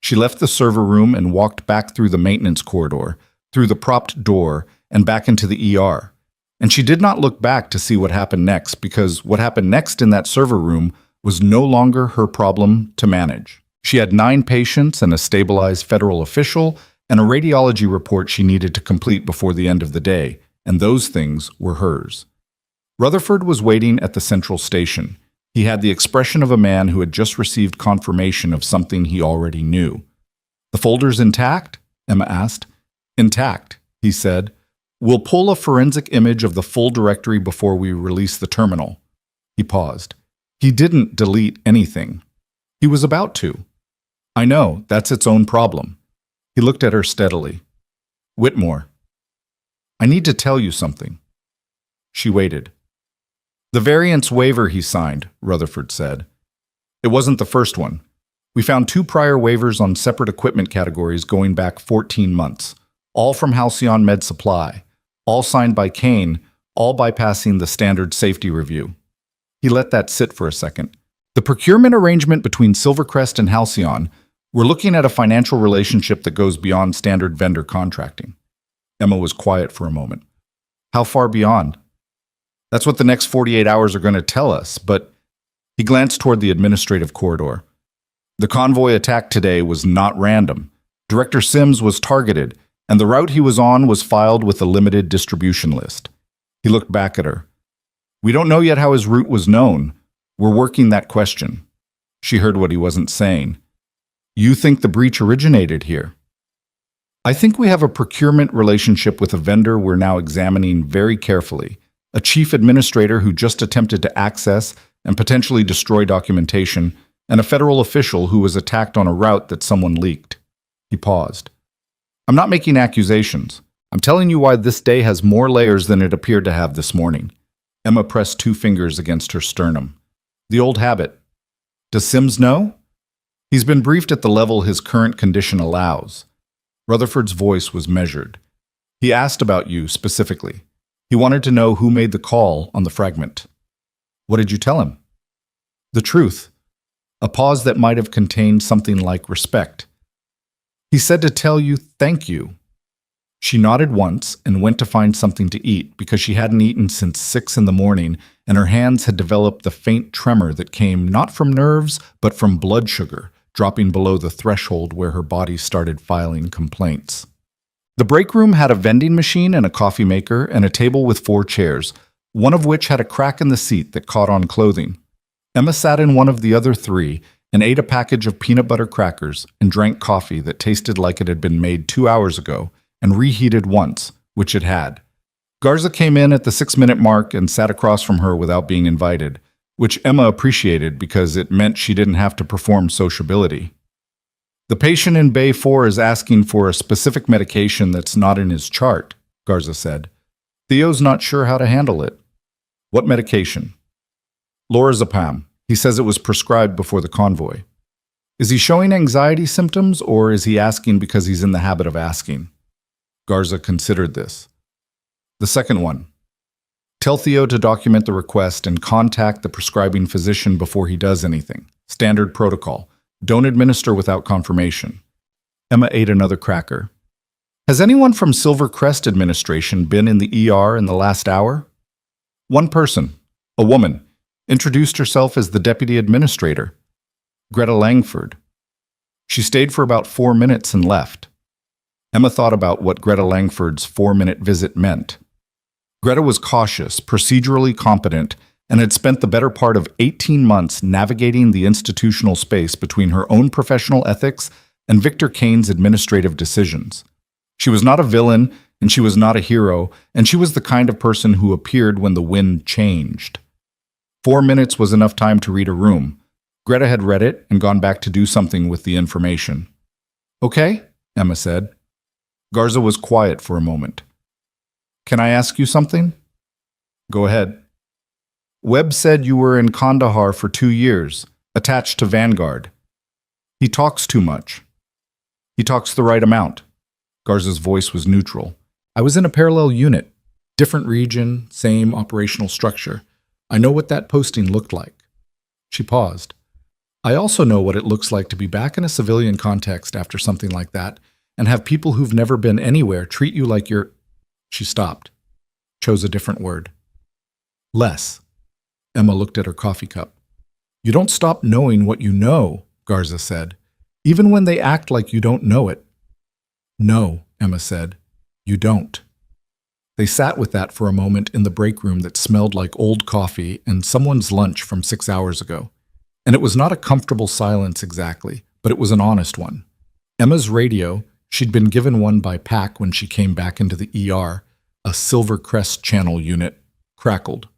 she left the server room and walked back through the maintenance corridor, through the propped door, and back into the ER. And she did not look back to see what happened next, because what happened next in that server room was no longer her problem to manage. She had 9 patients and a stabilized federal official and a radiology report she needed to complete before the end of the day, and those things were hers. Rutherford was waiting at the central station. He had the expression of a man who had just received confirmation of something he already knew. "The folder's intact?" Emma asked. "Intact," he said. "We'll pull a forensic image of the full directory before we release the terminal." He paused. He didn't delete anything. He was about to. "I know, that's its own problem." He looked at her steadily. "Whitmore, I need to tell you something." She waited. "The variance waiver he signed," Rutherford said. "It wasn't the first one. We found 2 prior waivers on separate equipment categories going back 14 months, all from Halcyon Med Supply, all signed by Kane, all bypassing the standard safety review." He let that sit for a second. "The procurement arrangement between Silvercrest and Halcyon, we're looking at a financial relationship that goes beyond standard vendor contracting." Emma was quiet for a moment. "How far beyond?" "That's what the next 48 hours are going to tell us, but..." He glanced toward the administrative corridor. The convoy attack today was not random. Director Sims was targeted, and the route he was on was filed with a limited distribution list. He looked back at her. We don't know yet how his route was known. We're working that question. She heard what he wasn't saying. You think the breach originated here? I think we have a procurement relationship with a vendor we're now examining very carefully, a chief administrator who just attempted to access and potentially destroy documentation, and a federal official who was attacked on a route that someone leaked. He paused. I'm not making accusations. I'm telling you why this day has more layers than it appeared to have this morning. Emma pressed 2 fingers against her sternum. The old habit. Does Sims know? He's been briefed at the level his current condition allows. Rutherford's voice was measured. He asked about you specifically. He wanted to know who made the call on the fragment. What did you tell him? The truth. A pause that might have contained something like respect. He said to tell you thank you. She nodded once and went to find something to eat because she hadn't eaten since 6 in the morning, and her hands had developed the faint tremor that came not from nerves but from blood sugar, dropping below the threshold where her body started filing complaints. The break room had a vending machine and a coffee maker and a table with 4 chairs, one of which had a crack in the seat that caught on clothing. Emma sat in one of the other 3 and ate a package of peanut butter crackers and drank coffee that tasted like it had been made 2 hours ago and reheated once, which it had. Garza came in at the 6-minute mark and sat across from her without being invited, which Emma appreciated because it meant she didn't have to perform sociability. The patient in Bay 4 is asking for a specific medication that's not in his chart, Garza said. Theo's not sure how to handle it. What medication? Lorazepam. He says it was prescribed before the convoy. Is he showing anxiety symptoms, or is he asking because he's in the habit of asking? Garza considered this. The second one. Tell Theo to document the request and contact the prescribing physician before he does anything. Standard protocol. Don't administer without confirmation. Emma ate another cracker. Has anyone from Silver Crest Administration been in the ER in the last hour? One person, a woman, introduced herself as the deputy administrator, Greta Langford. She stayed for about 4 minutes and left. Emma thought about what Greta Langford's 4-minute visit meant. Greta was cautious, procedurally competent, and had spent the better part of 18 months navigating the institutional space between her own professional ethics and Victor Kane's administrative decisions. She was not a villain, and she was not a hero, and she was the kind of person who appeared when the wind changed. 4 minutes was enough time to read a room. Greta had read it and gone back to do something with the information. Okay, Emma said. Garza was quiet for a moment. Can I ask you something? Go ahead. Webb said you were in Kandahar for 2 years, attached to Vanguard. He talks too much. He talks the right amount. Garza's voice was neutral. I was in a parallel unit. Different region, same operational structure. I know what that posting looked like. She paused. I also know what it looks like to be back in a civilian context after something like that, and have people who've never been anywhere treat you like you're... She stopped, chose a different word. Less. Emma looked at her coffee cup. You don't stop knowing what you know, Garza said, even when they act like you don't know it. No, Emma said, you don't. They sat with that for a moment in the break room that smelled like old coffee and someone's lunch from 6 hours ago. And it was not a comfortable silence exactly, but it was an honest one. Emma's radio, she'd been given one by PAC when she came back into the ER, a Silver Crest channel unit, crackled.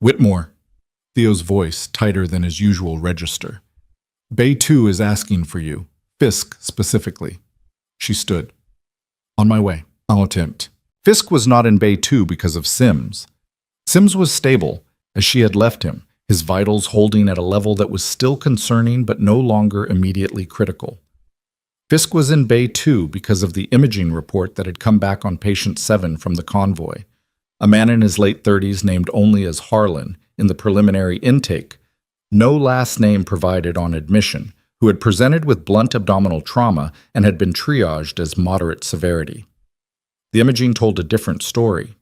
Whitmore, Theo's voice tighter than his usual register. Bay 2 is asking for you, Fisk specifically. She stood. On my way. I'll attempt. Fisk was not in Bay 2 because of Sims. Sims was stable, as she had left him, his vitals holding at a level that was still concerning but no longer immediately critical. Fisk was in Bay 2 because of the imaging report that had come back on patient 7 from the convoy, a man in his late 30s named only as Harlan in the preliminary intake, no last name provided on admission, who had presented with blunt abdominal trauma and had been triaged as moderate severity. The imaging told a different story.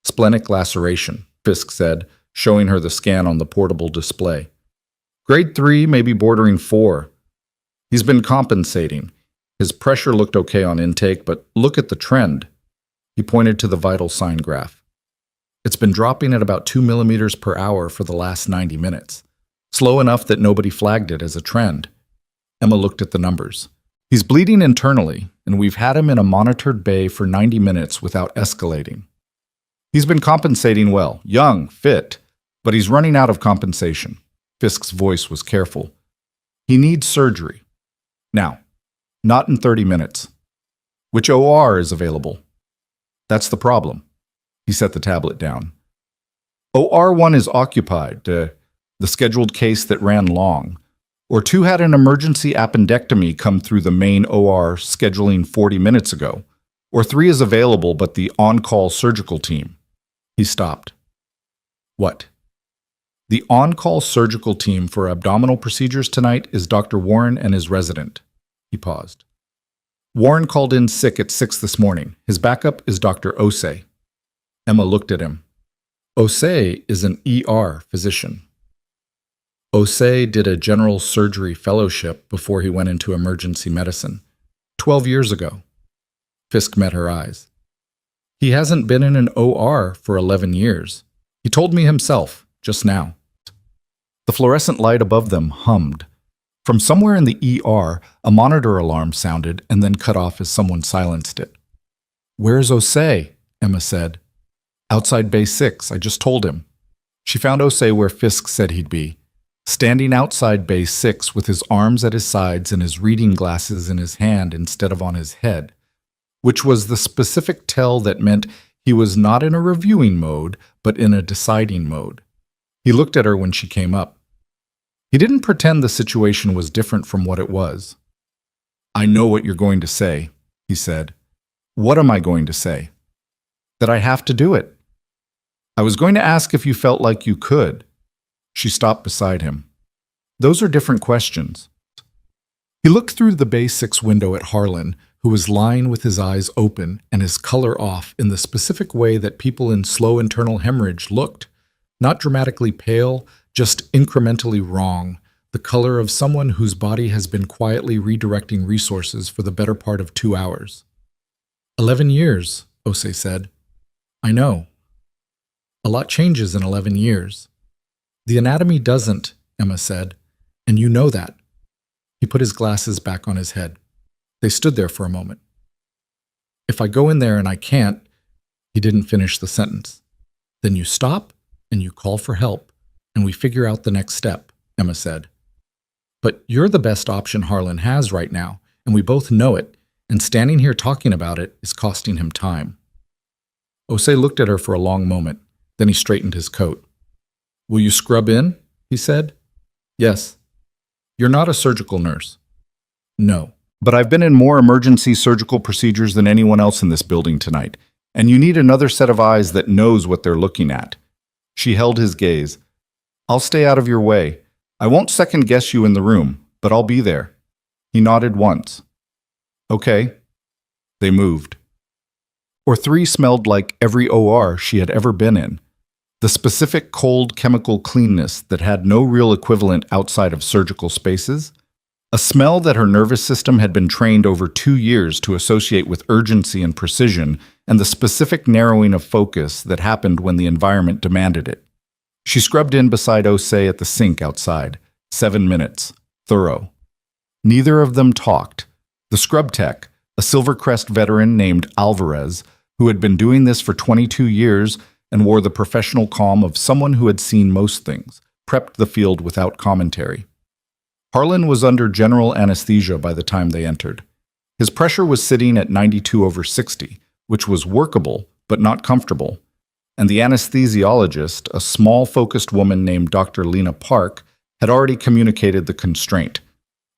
Splenic laceration, Fisk said, showing her the scan on the portable display. Grade 3, maybe bordering 4. He's been compensating. His pressure looked okay on intake, but look at the trend. He pointed to the vital sign graph. It's been dropping at about 2 millimeters per hour for the last 90 minutes. Slow enough that nobody flagged it as a trend. Emma looked at the numbers. He's bleeding internally, and we've had him in a monitored bay for 90 minutes without escalating. He's been compensating well, young, fit, but he's running out of compensation. Fisk's voice was careful. He needs surgery. Now, not in 30 minutes. Which OR is available? That's the problem. He set the tablet down. OR1 is occupied, the scheduled case that ran long. Or 2 had an emergency appendectomy come through the main OR scheduling 40 minutes ago. Or 3 is available but the on-call surgical team. He stopped. What? The on-call surgical team for abdominal procedures tonight is Dr. Warren and his resident. He paused. Warren called in sick at 6 this morning. His backup is Dr. Osei. Emma looked at him. Osei is an ER physician. Osei did a general surgery fellowship before he went into emergency medicine. 12 years ago. Fisk met her eyes. He hasn't been in an OR for 11 years. He told me himself, just now. The fluorescent light above them hummed. From somewhere in the ER, a monitor alarm sounded and then cut off as someone silenced it. Where's Osei? Emma said. Outside Bay 6, I just told him. She found Osei where Fisk said he'd be, standing outside Bay 6 with his arms at his sides and his reading glasses in his hand instead of on his head, which was the specific tell that meant he was not in a reviewing mode, but in a deciding mode. He looked at her when she came up. He didn't pretend the situation was different from what it was. I know what you're going to say, he said. What am I going to say? That I have to do it. I was going to ask if you felt like you could. She stopped beside him. Those are different questions. He looked through the Bay 6 window at Harlan, who was lying with his eyes open and his color off in the specific way that people in slow internal hemorrhage looked. Not dramatically pale, just incrementally wrong, the color of someone whose body has been quietly redirecting resources for the better part of 2 hours. 11 years, Osei said. I know. A lot changes in 11 years. The anatomy doesn't, Emma said, and you know that. He put his glasses back on his head. They stood there for a moment. If I go in there and I can't, he didn't finish the sentence. Then you stop and you call for help, and we figure out the next step, Emma said. But you're the best option Harlan has right now, and we both know it, and standing here talking about it is costing him time. Osei looked at her for a long moment, then he straightened his coat. Will you scrub in? He said. Yes. You're not a surgical nurse. No. But I've been in more emergency surgical procedures than anyone else in this building tonight, and you need another set of eyes that knows what they're looking at. She held his gaze. I'll stay out of your way. I won't second-guess you in the room, but I'll be there. He nodded once. Okay. They moved. Or 3 smelled like every OR she had ever been in. The specific cold chemical cleanness that had no real equivalent outside of surgical spaces. A smell that her nervous system had been trained over 2 years to associate with urgency and precision, and the specific narrowing of focus that happened when the environment demanded it. She scrubbed in beside Osei at the sink outside. 7 minutes. Thorough. Neither of them talked. The scrub tech, a Silvercrest veteran named Alvarez, who had been doing this for 22 years and wore the professional calm of someone who had seen most things, prepped the field without commentary. Harlan was under general anesthesia by the time they entered. His pressure was sitting at 92/60, which was workable but not comfortable, and the anesthesiologist, a small, focused woman named Dr. Lena Park, had already communicated the constraint.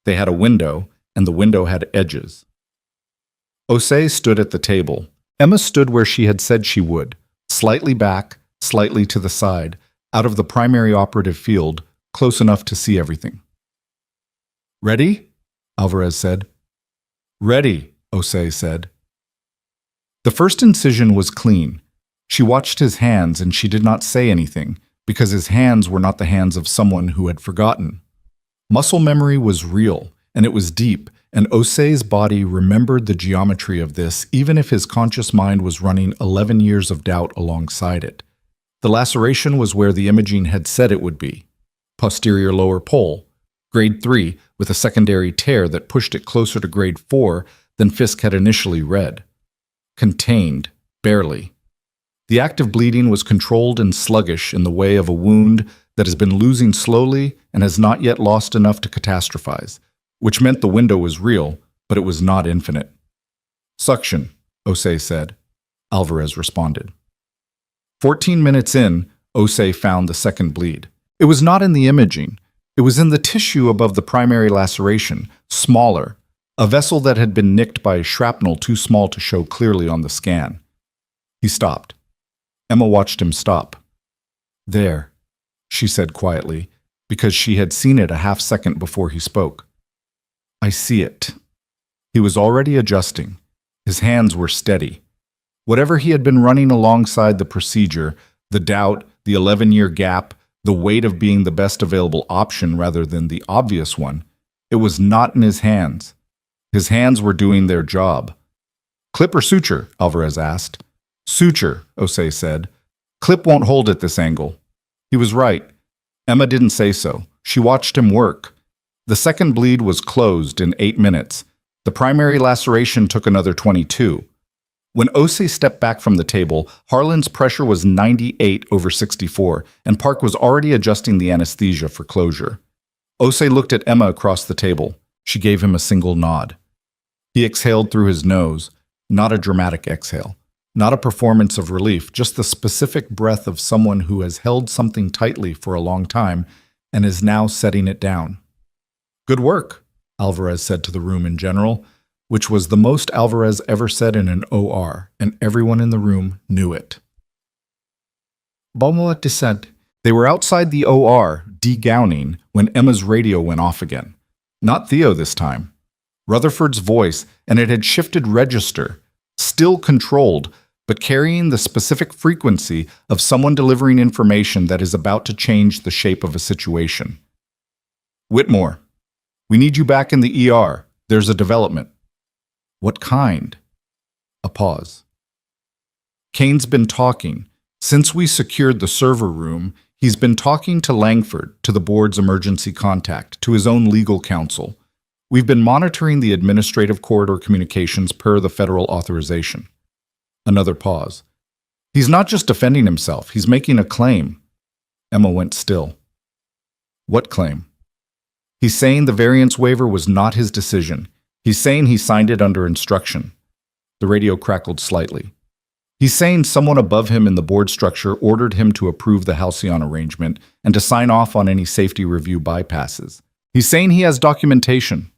They had a window, and the window had edges. Osei stood at the table. Emma stood where she had said she would, slightly back, slightly to the side, out of the primary operative field, close enough to see everything. Ready? Alvarez said. Ready, Osei said. The first incision was clean. She watched his hands and she did not say anything, because his hands were not the hands of someone who had forgotten. Muscle memory was real, and it was deep, and Osei's body remembered the geometry of this even if his conscious mind was running 11 years of doubt alongside it. The laceration was where the imaging had said it would be. Posterior lower pole, grade 3, with a secondary tear that pushed it closer to grade 4 than Fisk had initially read. Contained, barely. The active bleeding was controlled and sluggish in the way of a wound that has been losing slowly and has not yet lost enough to catastrophize, which meant the window was real, but it was not infinite. Suction, Osei said. Alvarez responded. 14 minutes in, Osei found the second bleed. It was not in the imaging. It was in the tissue above the primary laceration, smaller, a vessel that had been nicked by shrapnel too small to show clearly on the scan. He stopped. Emma watched him stop. There, she said quietly, because she had seen it a half-second before he spoke. I see it. He was already adjusting. His hands were steady. Whatever he had been running alongside the procedure, the doubt, the 11-year gap, the weight of being the best available option rather than the obvious one, it was not in his hands. His hands were doing their job. Clip or suture? Alvarez asked. Suture, Osei said. Clip won't hold at this angle. He was right. Emma didn't say so. She watched him work. The second bleed was closed in 8 minutes. The primary laceration took another 22. When Osei stepped back from the table, Harlan's pressure was 98/64, and Park was already adjusting the anesthesia for closure. Osei looked at Emma across the table. She gave him a single nod. He exhaled through his nose, not a dramatic exhale, not a performance of relief, just the specific breath of someone who has held something tightly for a long time and is now setting it down. Good work, Alvarez said to the room in general, which was the most Alvarez ever said in an OR, and everyone in the room knew it. Beaumont said. They were outside the OR, de-gowning, when Emma's radio went off again. Not Theo this time. Rutherford's voice, and it had shifted register, still controlled, but carrying the specific frequency of someone delivering information that is about to change the shape of a situation. Whitmore, we need you back in the ER. There's a development. What kind? A pause. Kane's been talking. Since we secured the server room, he's been talking to Langford, to the board's emergency contact, to his own legal counsel. We've been monitoring the administrative corridor communications per the federal authorization. Another pause. He's not just defending himself, he's making a claim. Emma went still. What claim? He's saying the variance waiver was not his decision. He's saying he signed it under instruction. The radio crackled slightly. He's saying someone above him in the board structure ordered him to approve the Halcyon arrangement and to sign off on any safety review bypasses. He's saying he has documentation.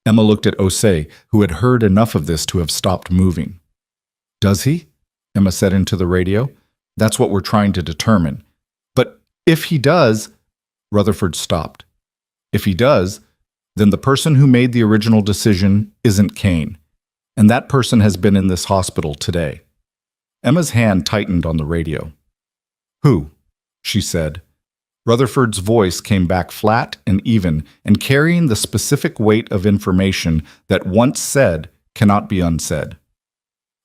Emma looked at Osei, who had heard enough of this to have stopped moving. Does he? Emma said into the radio. That's what we're trying to determine. But if he does, Rutherford stopped. If he does, then the person who made the original decision isn't Kane, and that person has been in this hospital today. Emma's hand tightened on the radio. Who? She said. Rutherford's voice came back flat and even and carrying the specific weight of information that once said cannot be unsaid.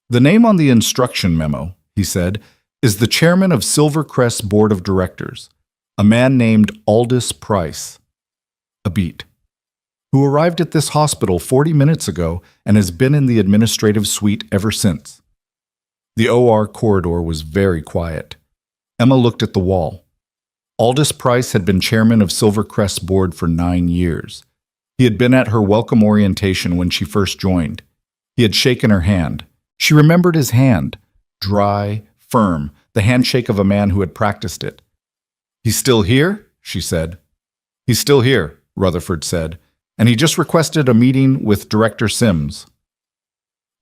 The name on the instruction memo, he said, is the chairman of Silvercrest's board of directors, a man named Aldous Price. A beat. Who arrived at this hospital 40 minutes ago and has been in the administrative suite ever since. The OR corridor was very quiet. Emma looked at the wall. Aldous Price had been chairman of Silvercrest's board for 9 years. He had been at her welcome orientation when she first joined. He had shaken her hand. She remembered his hand, dry, firm, the handshake of a man who had practiced it. He's still here? She said. He's still here, Rutherford said, and he just requested a meeting with Director Sims.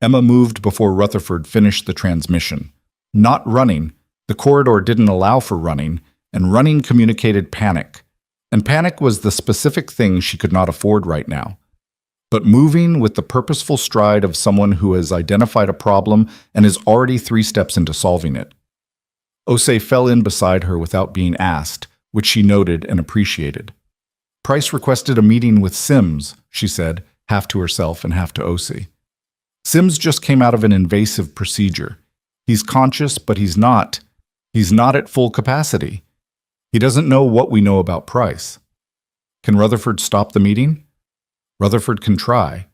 Emma moved before Rutherford finished the transmission. Not running. The corridor didn't allow for running, and running communicated panic. And panic was the specific thing she could not afford right now. But moving with the purposeful stride of someone who has identified a problem and is already 3 steps into solving it. Osei fell in beside her without being asked, which she noted and appreciated. Price requested a meeting with Sims, she said, half to herself and half to OC. Sims just came out of an invasive procedure. He's conscious, but he's not. He's not at full capacity. He doesn't know what we know about Price. Can Rutherford stop the meeting? Rutherford can try.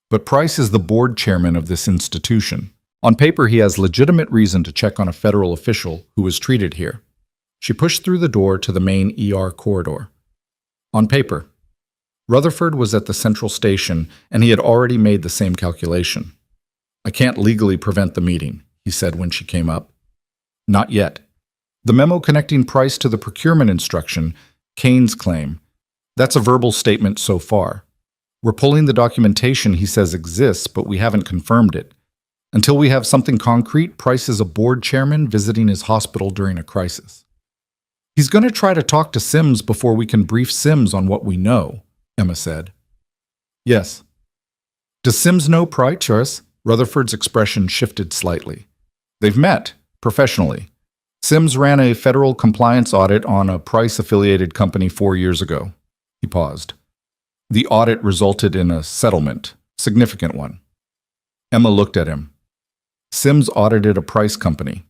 But Price is the board chairman of this institution. On paper, he has legitimate reason to check on a federal official who was treated here. She pushed through the door to the main ER corridor. On paper, Rutherford was at the central station, and he had already made the same calculation. I can't legally prevent the meeting, he said when she came up. Not yet. The memo connecting Price to the procurement instruction, Kane's claim, that's a verbal statement so far. We're pulling the documentation he says exists, but we haven't confirmed it. Until we have something concrete, Price is a board chairman visiting his hospital during a crisis. He's going to try to talk to Sims before we can brief Sims on what we know, Emma said. Yes. Does Sims know Price? Rutherford's expression shifted slightly. They've met, professionally. Sims ran a federal compliance audit on a Price-affiliated company 4 years ago. He paused. The audit resulted in a settlement, significant one. Emma looked at him. Sims audited a Price company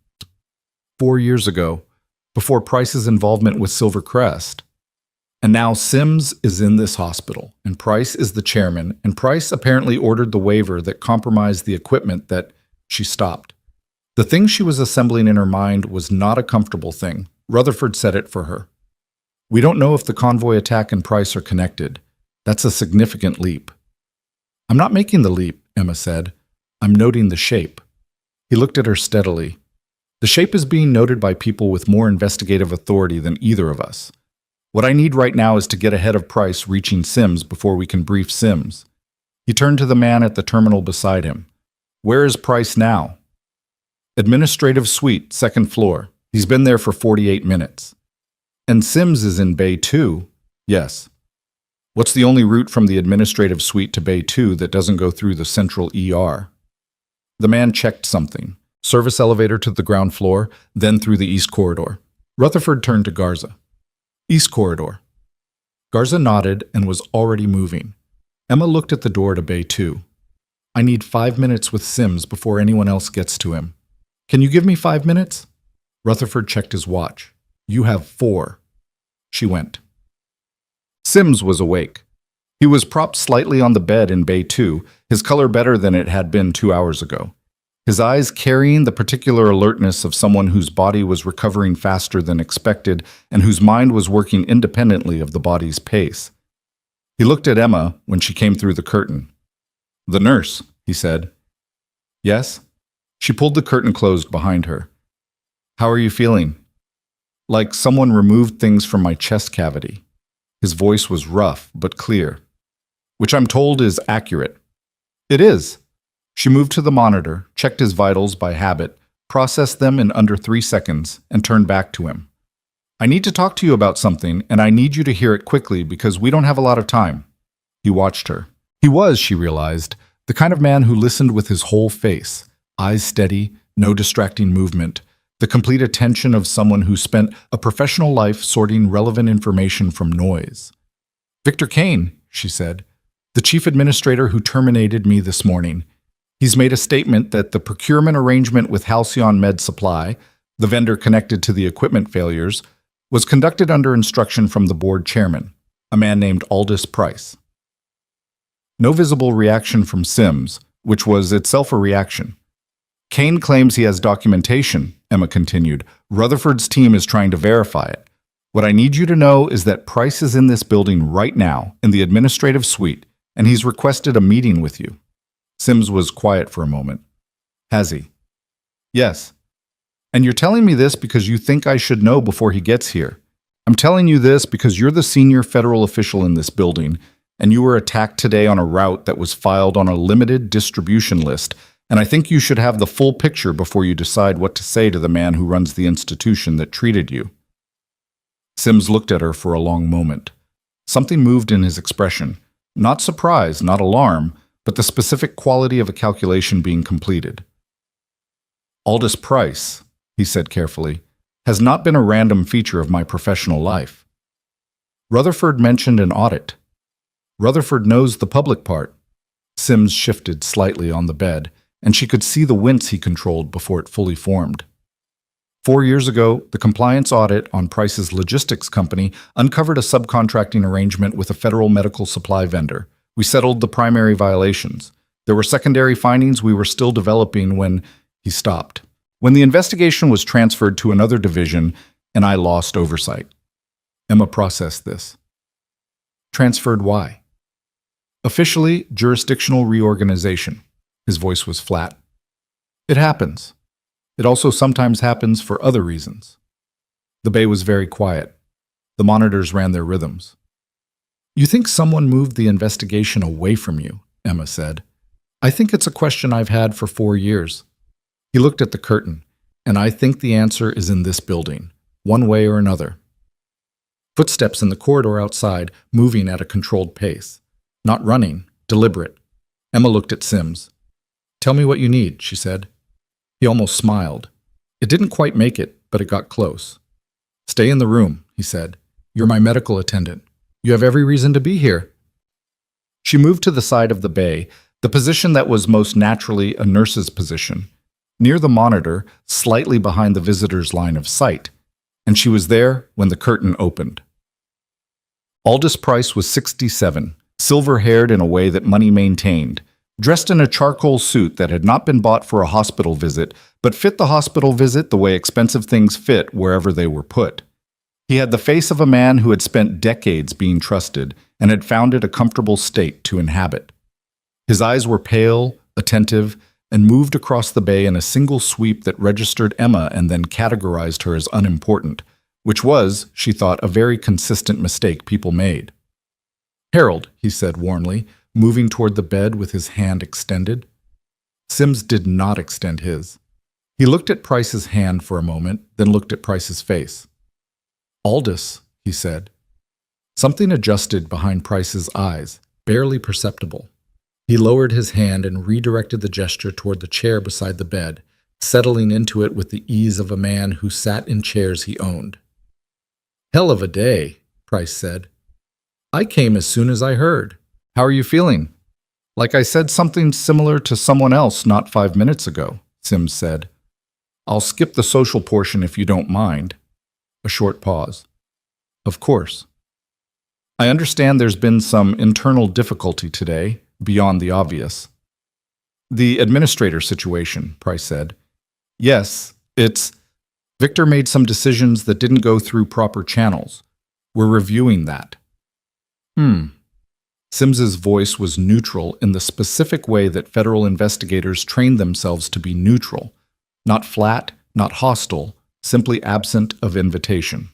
4 years ago, before Price's involvement with Silvercrest. And now Sims is in this hospital, and Price is the chairman, and Price apparently ordered the waiver that compromised the equipment that she stopped. The thing she was assembling in her mind was not a comfortable thing. Rutherford said it for her. We don't know if the convoy attack and Price are connected. That's a significant leap. I'm not making the leap, Emma said. I'm noting the shape. He looked at her steadily. The shape is being noted by people with more investigative authority than either of us. What I need right now is to get ahead of Price reaching Sims before we can brief Sims. He turned to the man at the terminal beside him. Where is Price now? Administrative suite, second floor. He's been there for 48 minutes. And Sims is in Bay 2? Yes. What's the only route from the administrative suite to Bay 2 that doesn't go through the central ER? The man checked something. Service elevator to the ground floor, then through the east corridor. Rutherford turned to Garza. East corridor. Garza nodded and was already moving. Emma looked at the door to Bay 2. I need 5 minutes with Sims before anyone else gets to him. Can you give me 5 minutes? Rutherford checked his watch. You have 4. She went. Sims was awake. He was propped slightly on the bed in Bay 2, his color better than it had been 2 hours ago. His eyes carrying the particular alertness of someone whose body was recovering faster than expected and whose mind was working independently of the body's pace. He looked at Emma when she came through the curtain. The nurse, he said. Yes? She pulled the curtain closed behind her. How are you feeling? Like someone removed things from my chest cavity. His voice was rough but clear. Which I'm told is accurate. It is. She moved to the monitor, checked his vitals by habit, processed them in under 3 seconds, and turned back to him. I need to talk to you about something, and I need you to hear it quickly because we don't have a lot of time. He watched her. He was, she realized, the kind of man who listened with his whole face, eyes steady, no distracting movement, the complete attention of someone who spent a professional life sorting relevant information from noise. Victor Kane, she said, the chief administrator who terminated me this morning. He's made a statement that the procurement arrangement with Halcyon Med Supply, the vendor connected to the equipment failures, was conducted under instruction from the board chairman, a man named Aldous Price. No visible reaction from Sims, which was itself a reaction. Kane claims he has documentation, Emma continued. Rutherford's team is trying to verify it. What I need you to know is that Price is in this building right now, in the administrative suite, and he's requested a meeting with you. Sims was quiet for a moment. Has he? Yes. And you're telling me this because you think I should know before he gets here. I'm telling you this because you're the senior federal official in this building, and you were attacked today on a route that was filed on a limited distribution list, and I think you should have the full picture before you decide what to say to the man who runs the institution that treated you. Sims looked at her for a long moment. Something moved in his expression. Not surprise, not alarm, but the specific quality of a calculation being completed. Aldous Price, he said carefully, has not been a random feature of my professional life. Rutherford mentioned an audit. Rutherford knows the public part. Sims shifted slightly on the bed, and she could see the wince he controlled before it fully formed. 4 years ago, the compliance audit on Price's logistics company uncovered a subcontracting arrangement with a federal medical supply vendor. We settled the primary violations. There were secondary findings we were still developing when he stopped. When the investigation was transferred to another division, and I lost oversight. Emma processed this. Transferred why? Officially, jurisdictional reorganization. His voice was flat. It happens. It also sometimes happens for other reasons. The bay was very quiet. The monitors ran their rhythms. You think someone moved the investigation away from you, Emma said. I think it's a question I've had for 4 years. He looked at the curtain, and I think the answer is in this building, one way or another. Footsteps in the corridor outside, moving at a controlled pace. Not running, deliberate. Emma looked at Sims. Tell me what you need, she said. He almost smiled. It didn't quite make it, but it got close. Stay in the room, he said. You're my medical attendant. You have every reason to be here. She moved to the side of the bay, the position that was most naturally a nurse's position, near the monitor, slightly behind the visitor's line of sight, and she was there when the curtain opened. Aldous Price was 67, silver-haired in a way that money maintained, dressed in a charcoal suit that had not been bought for a hospital visit, but fit the hospital visit the way expensive things fit wherever they were put. He had the face of a man who had spent decades being trusted and had found it a comfortable state to inhabit. His eyes were pale, attentive, and moved across the bay in a single sweep that registered Emma and then categorized her as unimportant, which was, she thought, a very consistent mistake people made. Harold, he said warmly, moving toward the bed with his hand extended. Sims did not extend his. He looked at Price's hand for a moment, then looked at Price's face. Aldous, he said. Something adjusted behind Price's eyes, barely perceptible. He lowered his hand and redirected the gesture toward the chair beside the bed, settling into it with the ease of a man who sat in chairs he owned. Hell of a day, Price said. I came as soon as I heard. How are you feeling? Like I said something similar to someone else not 5 minutes ago, Sims said. I'll skip the social portion if you don't mind. A short pause. Of course. I understand there's been some internal difficulty today, beyond the obvious. The administrator situation, Price said. Yes, it's... Victor made some decisions that didn't go through proper channels. We're reviewing that. Sims's voice was neutral in the specific way that federal investigators trained themselves to be neutral, not flat, not hostile, simply absent of invitation.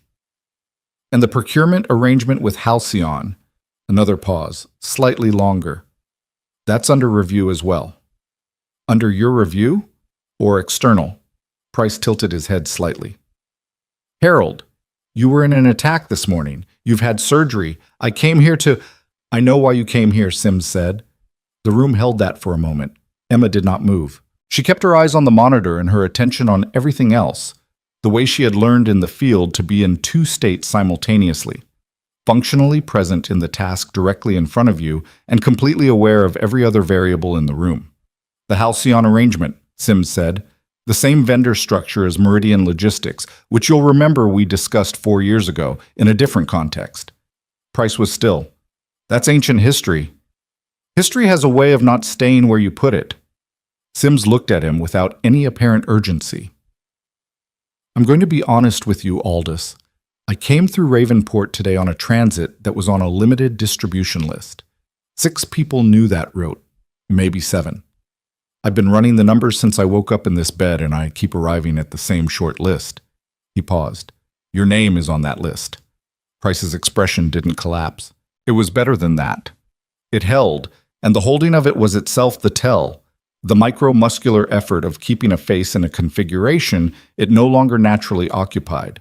And the procurement arrangement with Halcyon, another pause, slightly longer. That's under review as well. Under your review? Or external? Price tilted his head slightly. Harold, you were in an attack this morning. You've had surgery. I came here to... I know why you came here, Sims said. The room held that for a moment. Emma did not move. She kept her eyes on the monitor and her attention on everything else, the way she had learned in the field to be in 2 states simultaneously, functionally present in the task directly in front of you and completely aware of every other variable in the room. The Halcyon arrangement, Sims said, the same vendor structure as Meridian Logistics, which you'll remember we discussed 4 years ago in a different context. Price was still. That's ancient history. History has a way of not staying where you put it. Sims looked at him without any apparent urgency. I'm going to be honest with you, Aldous. I came through Ravenport today on a transit that was on a limited distribution list. 6 people knew that route, maybe 7. I've been running the numbers since I woke up in this bed, and I keep arriving at the same short list. He paused. Your name is on that list. Price's expression didn't collapse. It was better than that. It held, and the holding of it was itself the tell, the micromuscular effort of keeping a face in a configuration it no longer naturally occupied.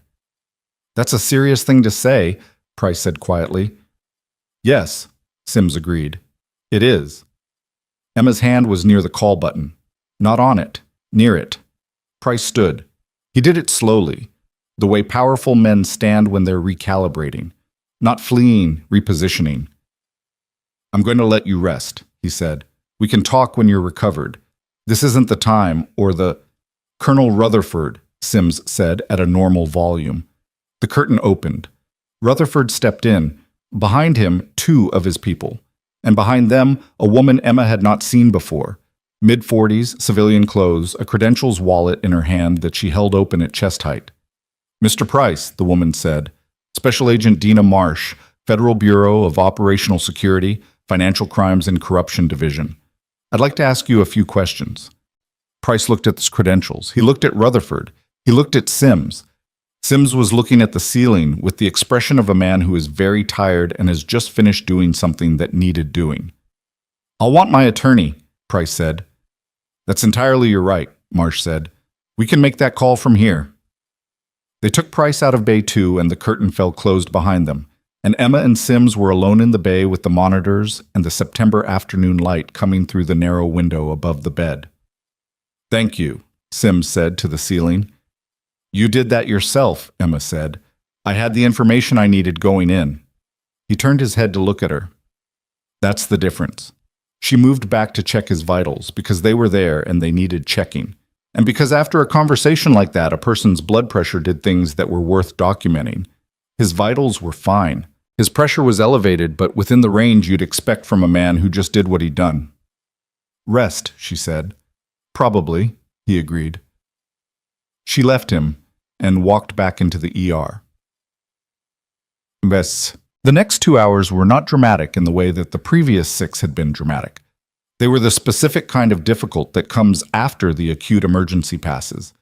That's a serious thing to say, Price said quietly. Yes, Sims agreed. It is. Emma's hand was near the call button. Not on it, near it. Price stood. He did it slowly, the way powerful men stand when they're recalibrating. Not fleeing, repositioning. I'm going to let you rest, he said. We can talk when you're recovered. This isn't the time, or the... Colonel Rutherford, Sims said at a normal volume. The curtain opened. Rutherford stepped in. Behind him, two of his people. And behind them, a woman Emma had not seen before. Mid-40s, civilian clothes, a credentials wallet in her hand that she held open at chest height. Mr. Price, the woman said. Special Agent Dina Marsh, Federal Bureau of Operational Security, Financial Crimes and Corruption Division. I'd like to ask you a few questions. Price looked at his credentials. He looked at Rutherford. He looked at Sims. Sims was looking at the ceiling with the expression of a man who is very tired and has just finished doing something that needed doing. I'll want my attorney, Price said. That's entirely your right, Marsh said. We can make that call from here. They took Price out of Bay 2 and the curtain fell closed behind them, and Emma and Sims were alone in the bay with the monitors and the September afternoon light coming through the narrow window above the bed. Thank you, Sims said to the ceiling. You did that yourself, Emma said. I had the information I needed going in. He turned his head to look at her. That's the difference. She moved back to check his vitals because they were there and they needed checking. And because after a conversation like that, a person's blood pressure did things that were worth documenting. His vitals were fine. His pressure was elevated, but within the range you'd expect from a man who just did what he'd done. Rest, she said. Probably, he agreed. She left him and walked back into the ER. The next 2 hours were not dramatic in the way that the previous 6 had been dramatic. They were the specific kind of difficult that comes after the acute emergency passes.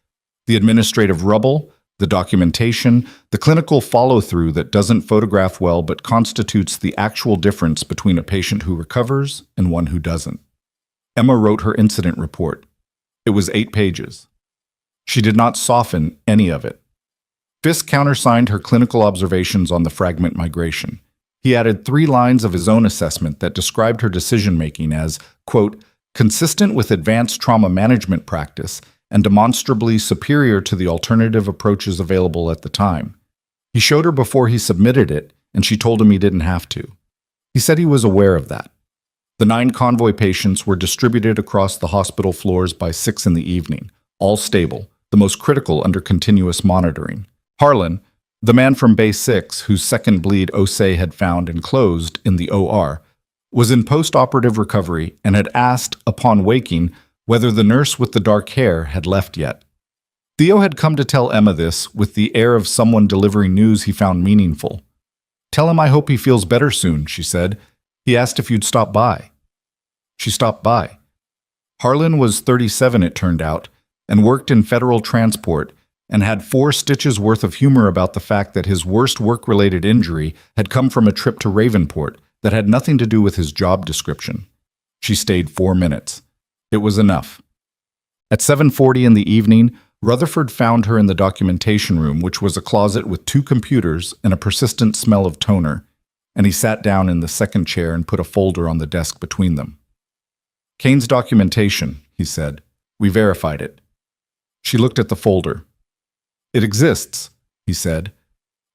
The administrative rubble, the documentation, the clinical follow-through that doesn't photograph well but constitutes the actual difference between a patient who recovers and one who doesn't. Emma wrote her incident report. It was 8 pages. She did not soften any of it. Fisk countersigned her clinical observations on the fragment migration. He added 3 lines of his own assessment that described her decision-making as, quote, consistent with advanced trauma management practice and demonstrably superior to the alternative approaches available at the time. He showed her before he submitted it, and she told him he didn't have to. He said he was aware of that. The 9 convoy patients were distributed across the hospital floors by 6 in the evening, all stable, the most critical under continuous monitoring. Harlan, the man from Bay 6 whose second bleed Osei had found and closed in the OR, was in post-operative recovery and had asked, upon waking, whether the nurse with the dark hair had left yet. Theo had come to tell Emma this with the air of someone delivering news he found meaningful. Tell him I hope he feels better soon, she said. He asked if you'd stop by. She stopped by. Harlan was 37, it turned out, and worked in federal transport, and had 4 stitches worth of humor about the fact that his worst work-related injury had come from a trip to Ravenport that had nothing to do with his job description. She stayed 4 minutes. It was enough. At 7:40 in the evening, Rutherford found her in the documentation room, which was a closet with 2 computers and a persistent smell of toner, and he sat down in the second chair and put a folder on the desk between them. Kane's documentation, he said. We verified it. She looked at the folder. It exists, he said.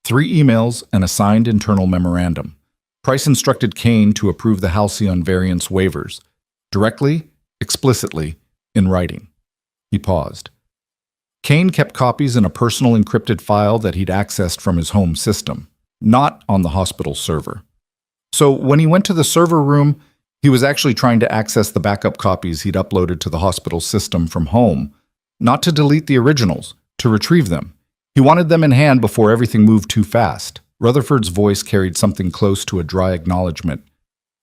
3 emails and a signed internal memorandum. Price instructed Kane to approve the Halcyon variance waivers, directly, explicitly, in writing. He paused. Kane kept copies in a personal encrypted file that he'd accessed from his home system, not on the hospital server. So when he went to the server room, he was actually trying to access the backup copies he'd uploaded to the hospital system from home, not to delete the originals, to retrieve them. He wanted them in hand before everything moved too fast. Rutherford's voice carried something close to a dry acknowledgement.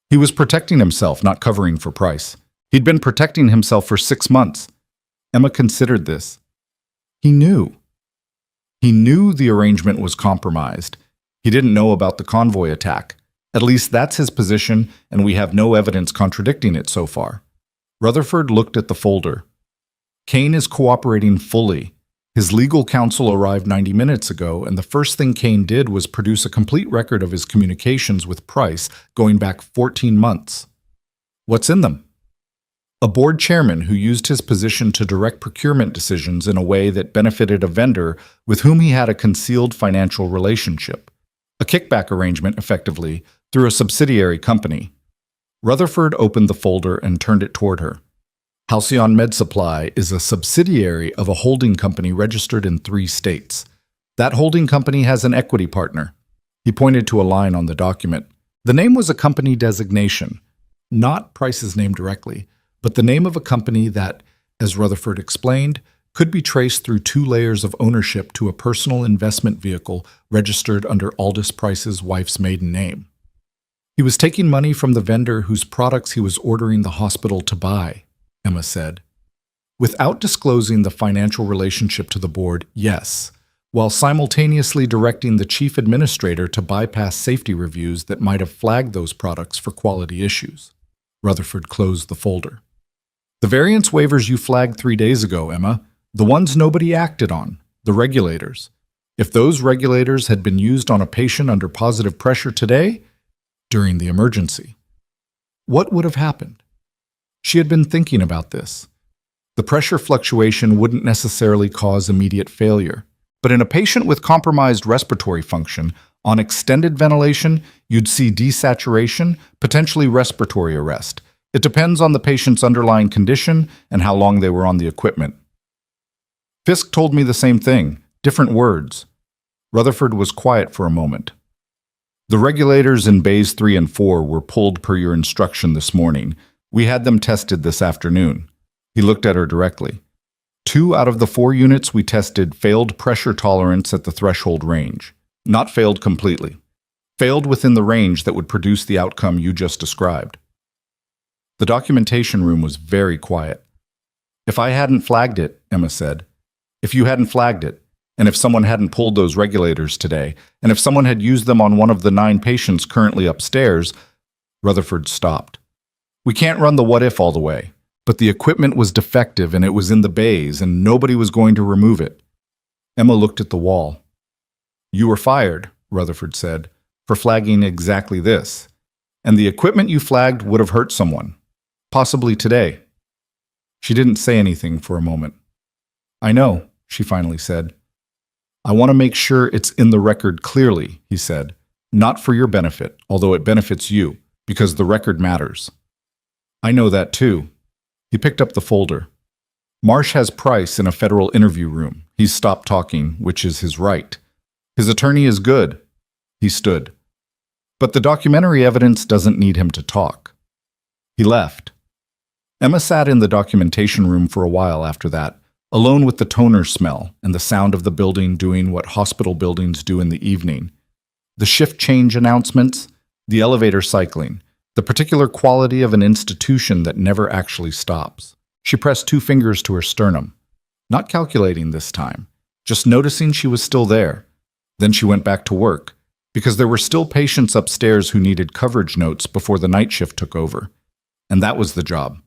He was protecting himself, not covering for Price. He'd been protecting himself for 6 months. Emma considered this. He knew. He knew the arrangement was compromised. He didn't know about the convoy attack. At least that's his position, and we have no evidence contradicting it so far. Rutherford looked at the folder. Kane is cooperating fully. His legal counsel arrived 90 minutes ago, and the first thing Kane did was produce a complete record of his communications with Price going back 14 months. What's in them? A board chairman who used his position to direct procurement decisions in a way that benefited a vendor with whom he had a concealed financial relationship. A kickback arrangement, effectively, through a subsidiary company. Rutherford opened the folder and turned it toward her. Halcyon Med Supply is a subsidiary of a holding company registered in 3 states. That holding company has an equity partner. He pointed to a line on the document. The name was a company designation, not Price's name directly, but the name of a company that, as Rutherford explained, could be traced through 2 layers of ownership to a personal investment vehicle registered under Aldous Price's wife's maiden name. He was taking money from the vendor whose products he was ordering the hospital to buy, Emma said. Without disclosing the financial relationship to the board, yes, while simultaneously directing the chief administrator to bypass safety reviews that might have flagged those products for quality issues. Rutherford closed the folder. The variance waivers you flagged 3 days ago, Emma, the ones nobody acted on, the regulators. If those regulators had been used on a patient under positive pressure today, during the emergency, what would have happened? She had been thinking about this. The pressure fluctuation wouldn't necessarily cause immediate failure, but in a patient with compromised respiratory function, on extended ventilation, you'd see desaturation, potentially respiratory arrest. It depends on the patient's underlying condition and how long they were on the equipment. Fisk told me the same thing, different words. Rutherford was quiet for a moment. The regulators in bays 3 and 4 were pulled per your instruction this morning. We had them tested this afternoon. He looked at her directly. 2 out of the 4 units we tested failed pressure tolerance at the threshold range. Not failed completely. Failed within the range that would produce the outcome you just described. The documentation room was very quiet. If I hadn't flagged it, Emma said. If you hadn't flagged it, and if someone hadn't pulled those regulators today, and if someone had used them on one of the 9 patients currently upstairs, Rutherford stopped. We can't run the what if all the way, but the equipment was defective and it was in the bays and nobody was going to remove it. Emma looked at the wall. You were fired, Rutherford said, for flagging exactly this. And the equipment you flagged would have hurt someone. Possibly today. She didn't say anything for a moment. I know, she finally said. I want to make sure it's in the record clearly, he said. Not for your benefit, although it benefits you, because the record matters. I know that too. He picked up the folder. Marsh has Price in a federal interview room. He's stopped talking, which is his right. His attorney is good. He stood. But the documentary evidence doesn't need him to talk. He left. Emma sat in the documentation room for a while after that, alone with the toner smell and the sound of the building doing what hospital buildings do in the evening. The shift change announcements, the elevator cycling, the particular quality of an institution that never actually stops. She pressed 2 fingers to her sternum, not calculating this time, just noticing she was still there. Then she went back to work, because there were still patients upstairs who needed coverage notes before the night shift took over. And that was the job.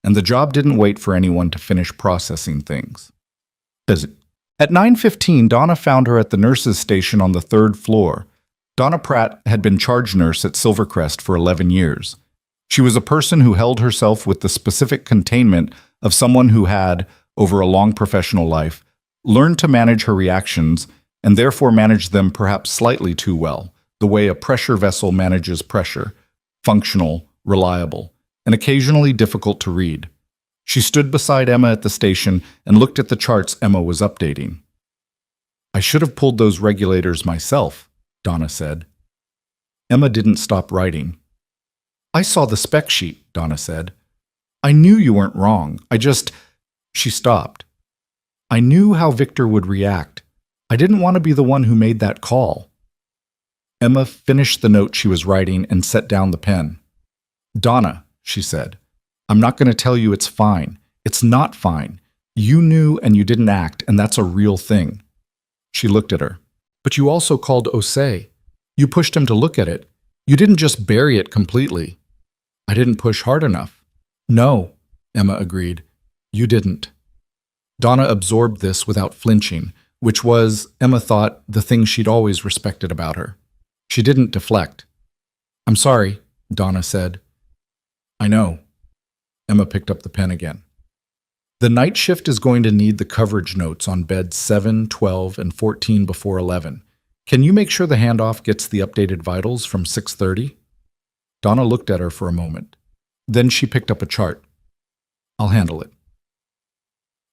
And the job didn't wait for anyone to finish processing things. At 9:15, Donna found her at the nurses' station on the 3rd floor. Donna Pratt had been charge nurse at Silvercrest for 11 years. She was a person who held herself with the specific containment of someone who had, over a long professional life, learned to manage her reactions and therefore managed them perhaps slightly too well, the way a pressure vessel manages pressure, functional, reliable, and occasionally difficult to read. She stood beside Emma at the station and looked at the charts Emma was updating. I should have pulled those regulators myself, Donna said. Emma didn't stop writing. I saw the spec sheet, Donna said. I knew you weren't wrong. She stopped. I knew how Victor would react. I didn't want to be the one who made that call. Emma finished the note she was writing and set down the pen. Donna, she said, I'm not going to tell you it's fine. It's not fine. You knew and you didn't act, and that's a real thing. She looked at her. But you also called Osei. You pushed him to look at it. You didn't just bury it completely. I didn't push hard enough. No, Emma agreed. You didn't. Donna absorbed this without flinching, which was, Emma thought, the thing she'd always respected about her. She didn't deflect. I'm sorry, Donna said. I know. Emma picked up the pen again. The night shift is going to need the coverage notes on beds 7, 12, and 14 before 11. Can you make sure the handoff gets the updated vitals from 6:30? Donna looked at her for a moment. Then she picked up a chart. I'll handle it.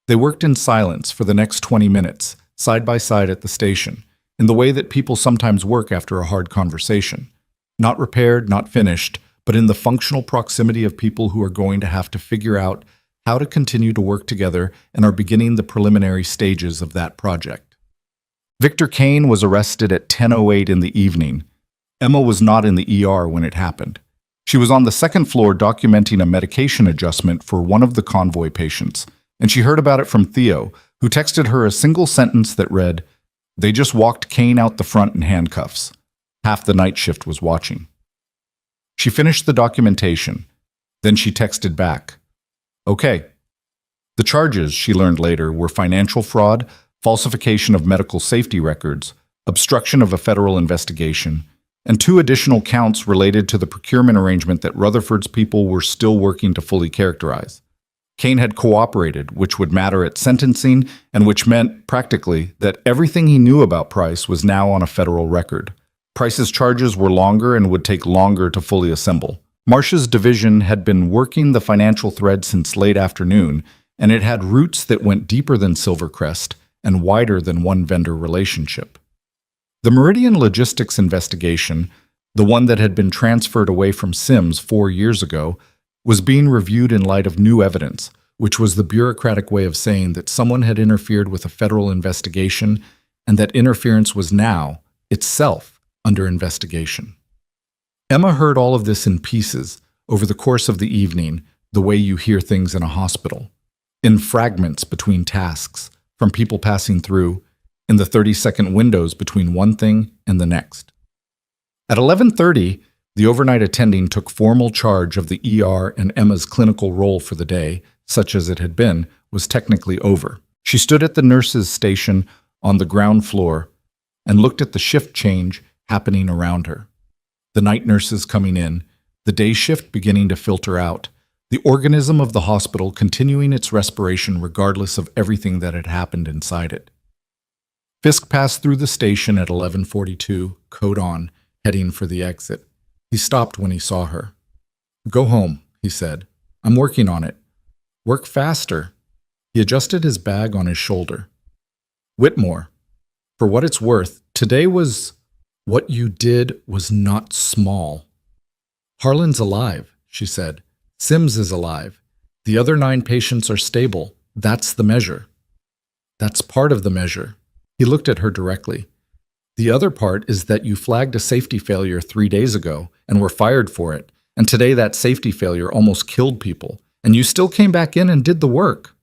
They worked in silence for the next 20 minutes, side by side at the station, in the way that people sometimes work after a hard conversation. Not repaired, not finished, but in the functional proximity of people who are going to have to figure out how to continue to work together and are beginning the preliminary stages of that project. Victor Kane was arrested at 10:08 in the evening. Emma was not in the ER when it happened. She was on the second floor documenting a medication adjustment for one of the convoy patients, and she heard about it from Theo, who texted her a single sentence that read, "They just walked Kane out the front in handcuffs." Half the night shift was watching. She finished the documentation. Then she texted back, "Okay." The charges, she learned later, were financial fraud, falsification of medical safety records, obstruction of a federal investigation, and 2 additional counts related to the procurement arrangement that Rutherford's people were still working to fully characterize. Kane had cooperated, which would matter at sentencing, and which meant, practically, that everything he knew about Price was now on a federal record. Price's charges were longer and would take longer to fully assemble. Marcia's division had been working the financial thread since late afternoon, and it had roots that went deeper than Silvercrest and wider than one vendor relationship. The Meridian Logistics investigation, the one that had been transferred away from Sims 4 years ago, was being reviewed in light of new evidence, which was the bureaucratic way of saying that someone had interfered with a federal investigation and that interference was now, itself, under investigation. Emma heard all of this in pieces over the course of the evening, the way you hear things in a hospital, in fragments between tasks, from people passing through, in the 30-second windows between one thing and the next. At 11:30, the overnight attending took formal charge of the ER, and Emma's clinical role for the day, such as it had been, was technically over. She stood at the nurses' station on the ground floor and looked at the shift change happening around her. The night nurses coming in, the day shift beginning to filter out, the organism of the hospital continuing its respiration regardless of everything that had happened inside it. Fisk passed through the station at 11:42, coat on, heading for the exit. He stopped when he saw her. "Go home," he said. "I'm working on it." "Work faster." He adjusted his bag on his shoulder. "Whitmore, for what it's worth, today was... what you did was not small." "Harlan's alive," she said. "Sims is alive. The other 9 patients are stable. That's the measure." "That's part of the measure." He looked at her directly. "The other part is that you flagged a safety failure 3 days ago and were fired for it, and today that safety failure almost killed people, and you still came back in and did the work."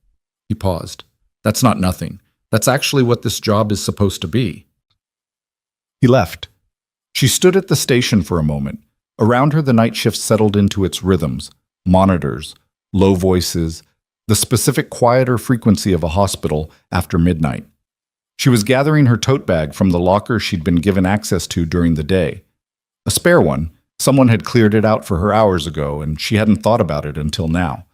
He paused. "That's not nothing. That's actually what this job is supposed to be." He left. She stood at the station for a moment. Around her, the night shift settled into its rhythms, monitors, low voices, the specific quieter frequency of a hospital after midnight. She was gathering her tote bag from the locker she'd been given access to during the day. A spare one. Someone had cleared it out for her hours ago, and she hadn't thought about it until now.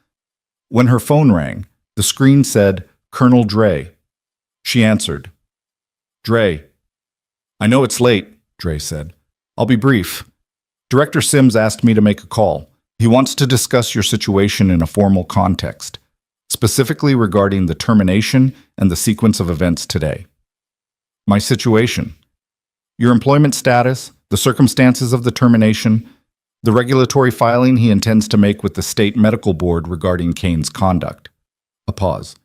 When her phone rang, the screen said, "Colonel Dre." She answered. "Dre." "I know it's late," Dre said. "I'll be brief. Director Sims asked me to make a call. He wants to discuss your situation in a formal context, specifically regarding the termination and the sequence of events today." "My situation?" "Your employment status, the circumstances of the termination, the regulatory filing he intends to make with the state medical board regarding Kane's conduct." A pause.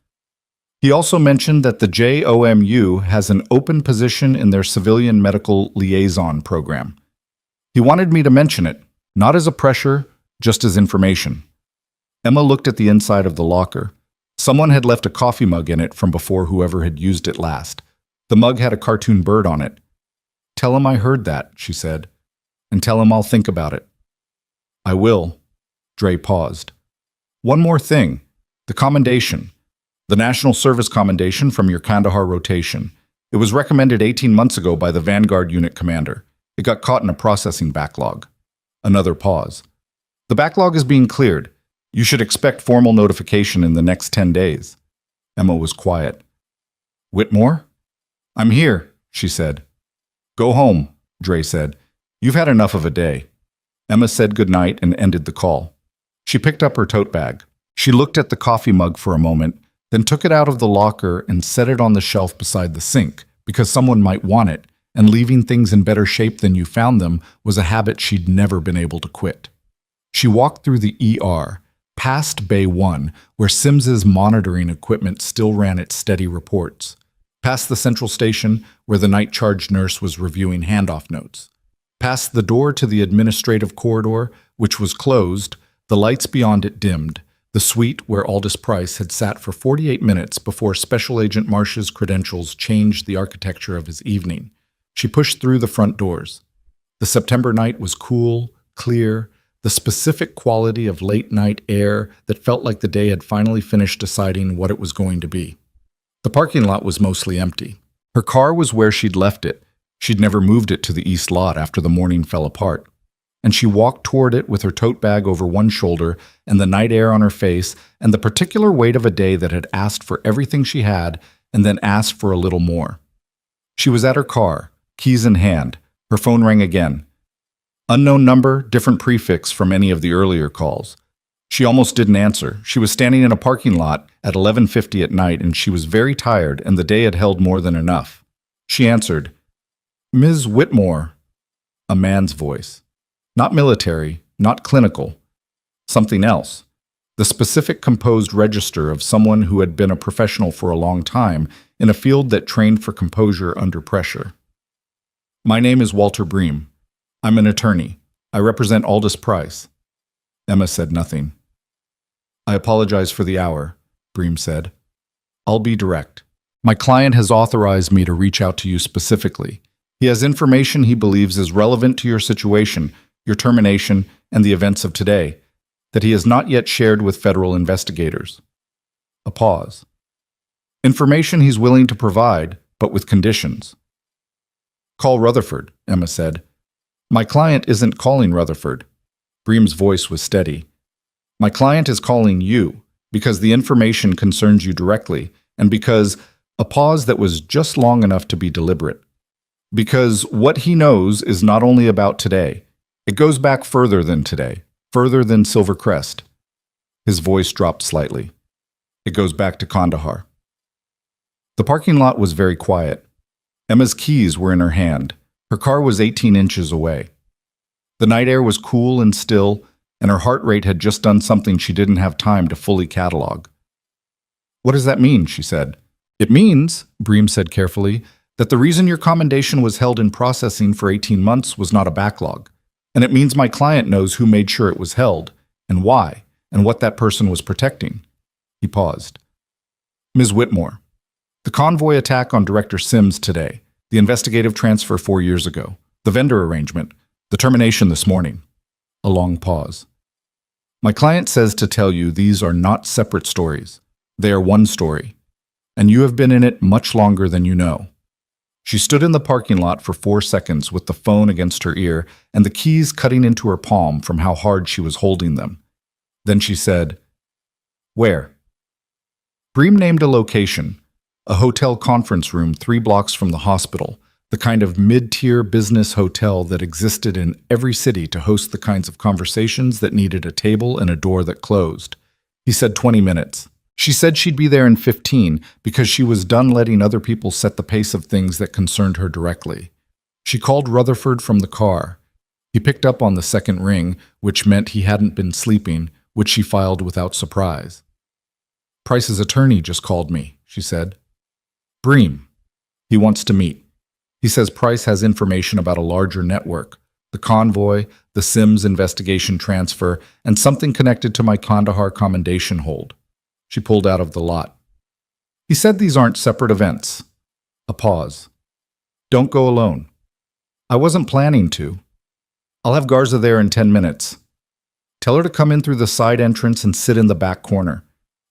"He also mentioned that the JOMU has an open position in their civilian medical liaison program. He wanted me to mention it, not as a pressure, just as information." Emma looked at the inside of the locker. Someone had left a coffee mug in it from before whoever had used it last. The mug had a cartoon bird on it. "Tell him I heard that," she said, "and tell him I'll think about it." "I will." Dre paused. "One more thing. The commendation. The National Service Commendation from your Kandahar rotation. It was recommended 18 months ago by the Vanguard Unit Commander. It got caught in a processing backlog." Another pause. "The backlog is being cleared. You should expect formal notification in the next 10 days. Emma was quiet. "Whitmore?" "I'm here," she said. Go home, Dre said. You've had enough of a day. Emma said goodnight and ended the call. She picked up her tote bag. She looked at the coffee mug for a moment, then took it out of the locker and set it on the shelf beside the sink, because someone might want it, and leaving things in better shape than you found them was a habit she'd never been able to quit. She walked through the ER, past Bay 1, where Sims's monitoring equipment still ran its steady reports, past the central station, where the night-charge nurse was reviewing handoff notes, past the door to the administrative corridor, which was closed, the lights beyond it dimmed, the suite where Aldous Price had sat for 48 minutes before Special Agent Marsh's credentials changed the architecture of his evening. She pushed through the front doors. The September night was cool, clear, the specific quality of late-night air that felt like the day had finally finished deciding what it was going to be. The parking lot was mostly empty. Her car was where she'd left it. She'd never moved it to the east lot after the morning fell apart. And she walked toward it with her tote bag over one shoulder and the night air on her face and the particular weight of a day that had asked for everything she had and then asked for a little more. She was at her car, keys in hand. Her phone rang again. Unknown number, different prefix from any of the earlier calls. She almost didn't answer. She was standing in a parking lot at 11:50 at night and she was very tired and the day had held more than enough. She answered, "Ms. Whitmore." A man's voice. Not military, not clinical. Something else. The specific composed register of someone who had been a professional for a long time in a field that trained for composure under pressure. "My name is Walter Bream. I'm an attorney. I represent Aldous Price." Emma said nothing. "I apologize for the hour," Bream said. "I'll be direct. My client has authorized me to reach out to you specifically. He has information he believes is relevant to your situation, your termination, and the events of today, that he has not yet shared with federal investigators." A pause. "Information he's willing to provide, but with conditions." "Call Rutherford," Emma said. "My client isn't calling Rutherford." Bream's voice was steady. "My client is calling you, because the information concerns you directly, and because," a pause that was just long enough to be deliberate, "because what he knows is not only about today. It goes back further than today, further than Silvercrest." His voice dropped slightly. "It goes back to Kandahar." The parking lot was very quiet. Emma's keys were in her hand. Her car was 18 inches away. The night air was cool and still, and her heart rate had just done something she didn't have time to fully catalog. "What does that mean?" she said. "It means," Bream said carefully, "that the reason your commendation was held in processing for 18 months was not a backlog. And it means my client knows who made sure it was held, and why, and what that person was protecting." He paused. "Ms. Whitmore, the convoy attack on Director Sims today, the investigative transfer 4 years ago, the vendor arrangement, the termination this morning." A long pause. "My client says to tell you these are not separate stories. They are one story, and you have been in it much longer than you know." She stood in the parking lot for 4 seconds with the phone against her ear and the keys cutting into her palm from how hard she was holding them. Then she said, "Where?" Bream named a location, a hotel conference room 3 blocks from the hospital, the kind of mid-tier business hotel that existed in every city to host the kinds of conversations that needed a table and a door that closed. He said 20 minutes. She said she'd be there in 15 because she was done letting other people set the pace of things that concerned her directly. She called Rutherford from the car. He picked up on the second ring, which meant he hadn't been sleeping, which she filed without surprise. "Price's attorney just called me," she said. "Bream. He wants to meet. He says Price has information about a larger network, the convoy, the Sims investigation transfer, and something connected to my Kandahar commendation hold." She pulled out of the lot. "He said these aren't separate events." A pause. "Don't go alone." "I wasn't planning to. I'll have Garza there in 10 minutes. Tell her to come in through the side entrance and sit in the back corner.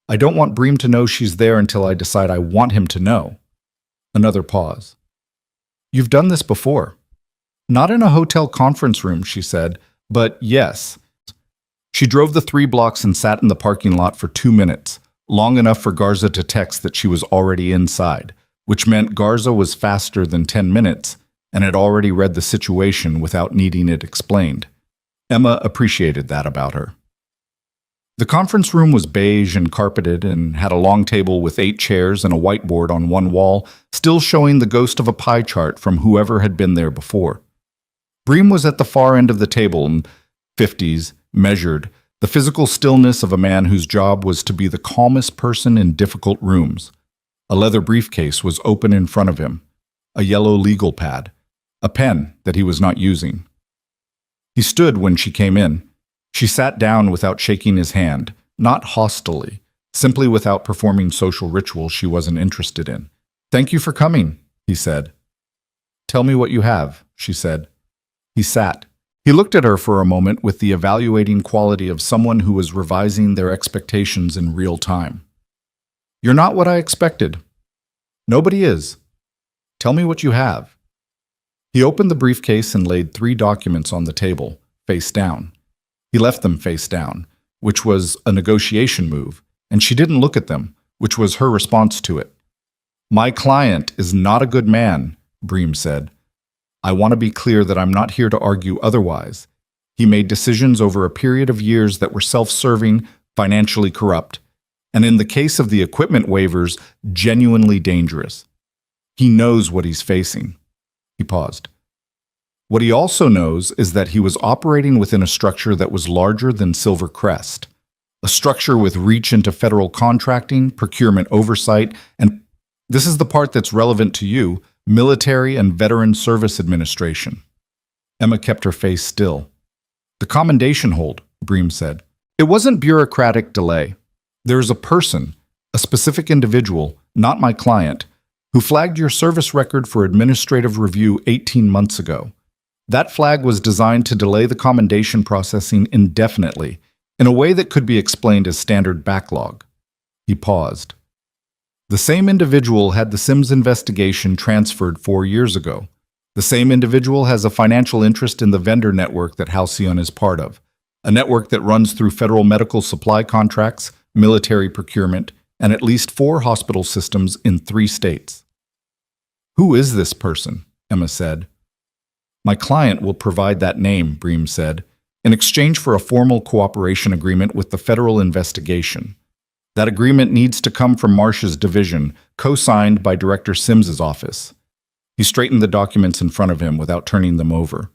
I don't want Bream to know she's there until I decide I want him to know." Another pause. "You've done this before." "Not in a hotel conference room," she said, "but yes." She drove the 3 blocks and sat in the parking lot for 2 minutes, long enough for Garza to text that she was already inside, which meant Garza was faster than 10 minutes, and had already read the situation without needing it explained. Emma appreciated that about her. The conference room was beige and carpeted and had a long table with 8 chairs and a whiteboard on one wall, still showing the ghost of a pie chart from whoever had been there before. Bream was at the far end of the table, in 50s, measured, the physical stillness of a man whose job was to be the calmest person in difficult rooms. A leather briefcase was open in front of him, a yellow legal pad, a pen that he was not using. He stood when she came in. She sat down without shaking his hand, not hostilely, simply without performing social rituals she wasn't interested in. "Thank you for coming," he said. "Tell me what you have," she said. He sat. He looked at her for a moment with the evaluating quality of someone who was revising their expectations in real time. "You're not what I expected." "Nobody is." "Tell me what you have." He opened the briefcase and laid 3 documents on the table, face down. He left them face down, which was a negotiation move, and she didn't look at them, which was her response to it. "My client is not a good man," Bream said. "I want to be clear that I'm not here to argue otherwise. He made decisions over a period of years that were self-serving, financially corrupt, and in the case of the equipment waivers, genuinely dangerous. He knows what he's facing." He paused. "What he also knows is that he was operating within a structure that was larger than Silver Crest, a structure with reach into federal contracting, procurement oversight, and this is the part that's relevant to you, Military and Veteran Service Administration." Emma kept her face still. "The commendation hold," Bream said. "It wasn't bureaucratic delay. There's a person, a specific individual, not my client, who flagged your service record for administrative review 18 months ago. That flag was designed to delay the commendation processing indefinitely, in a way that could be explained as standard backlog." He paused. "The same individual had the Sims investigation transferred 4 years ago. The same individual has a financial interest in the vendor network that Halcyon is part of, a network that runs through federal medical supply contracts, military procurement, and at least 4 hospital systems in 3 states." "Who is this person?" Emma said. "My client will provide that name," Bream said, "in exchange for a formal cooperation agreement with the federal investigation. That agreement needs to come from Marsh's division, co-signed by Director Sims's office." He straightened the documents in front of him without turning them over.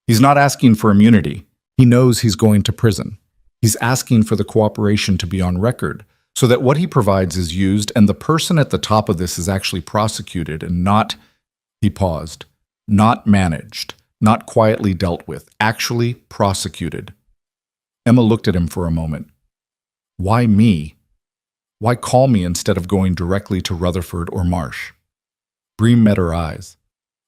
He's not asking for immunity. He knows he's going to prison. He's asking for the cooperation to be on record, so that what he provides is used and the person at the top of this is actually prosecuted and not, he paused, not managed, not quietly dealt with, actually prosecuted. Emma looked at him for a moment. "Why me? Why call me instead of going directly to Rutherford or Marsh?" Bream met her eyes.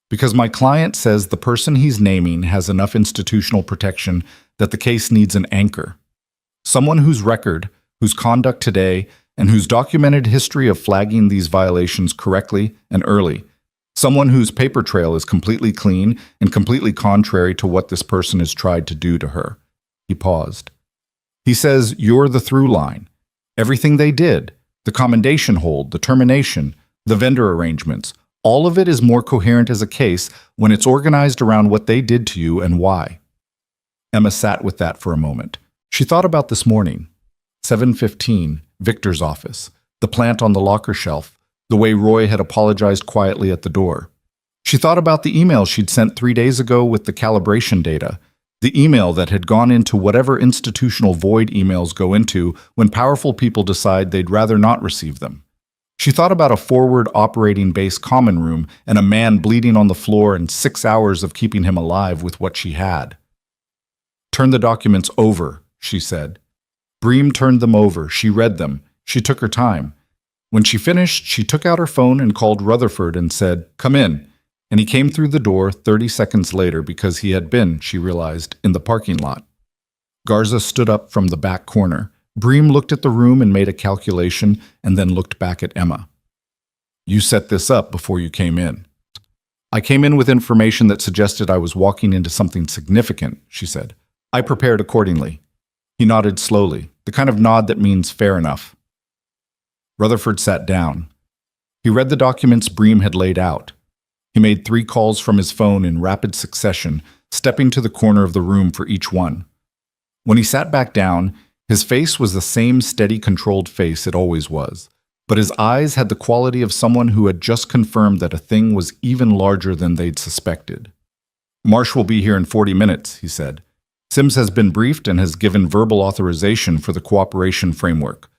"Because my client says the person he's naming has enough institutional protection that the case needs an anchor. Someone whose record, whose conduct today, and whose documented history of flagging these violations correctly and early. Someone whose paper trail is completely clean and completely contrary to what this person has tried to do to her." He paused. "He says you're the through line. Everything they did, the commendation hold, the termination, the vendor arrangements, all of it is more coherent as a case when it's organized around what they did to you and why." Emma sat with that for a moment. She thought about this morning. 7:15, Victor's office, the plant on the locker shelf, the way Roy had apologized quietly at the door. She thought about the email she'd sent 3 days ago with the calibration data, the email that had gone into whatever institutional void emails go into when powerful people decide they'd rather not receive them. She thought about a forward operating base common room and a man bleeding on the floor and 6 hours of keeping him alive with what she had. "Turn the documents over," she said. Bream turned them over. She read them. She took her time. When she finished, she took out her phone and called Rutherford and said, "Come in." And he came through the door 30 seconds later because he had been, she realized, in the parking lot. Garza stood up from the back corner. Bream looked at the room and made a calculation and then looked back at Emma. "You set this up before you came in." "I came in with information that suggested I was walking into something significant," she said. "I prepared accordingly." He nodded slowly, the kind of nod that means fair enough. Rutherford sat down. He read the documents Bream had laid out. He made 3 calls from his phone in rapid succession, stepping to the corner of the room for each one. When he sat back down, his face was the same steady, controlled face it always was, but his eyes had the quality of someone who had just confirmed that a thing was even larger than they'd suspected. "Marsh will be here in 40 minutes, he said. "Sims has been briefed and has given verbal authorization for the cooperation framework.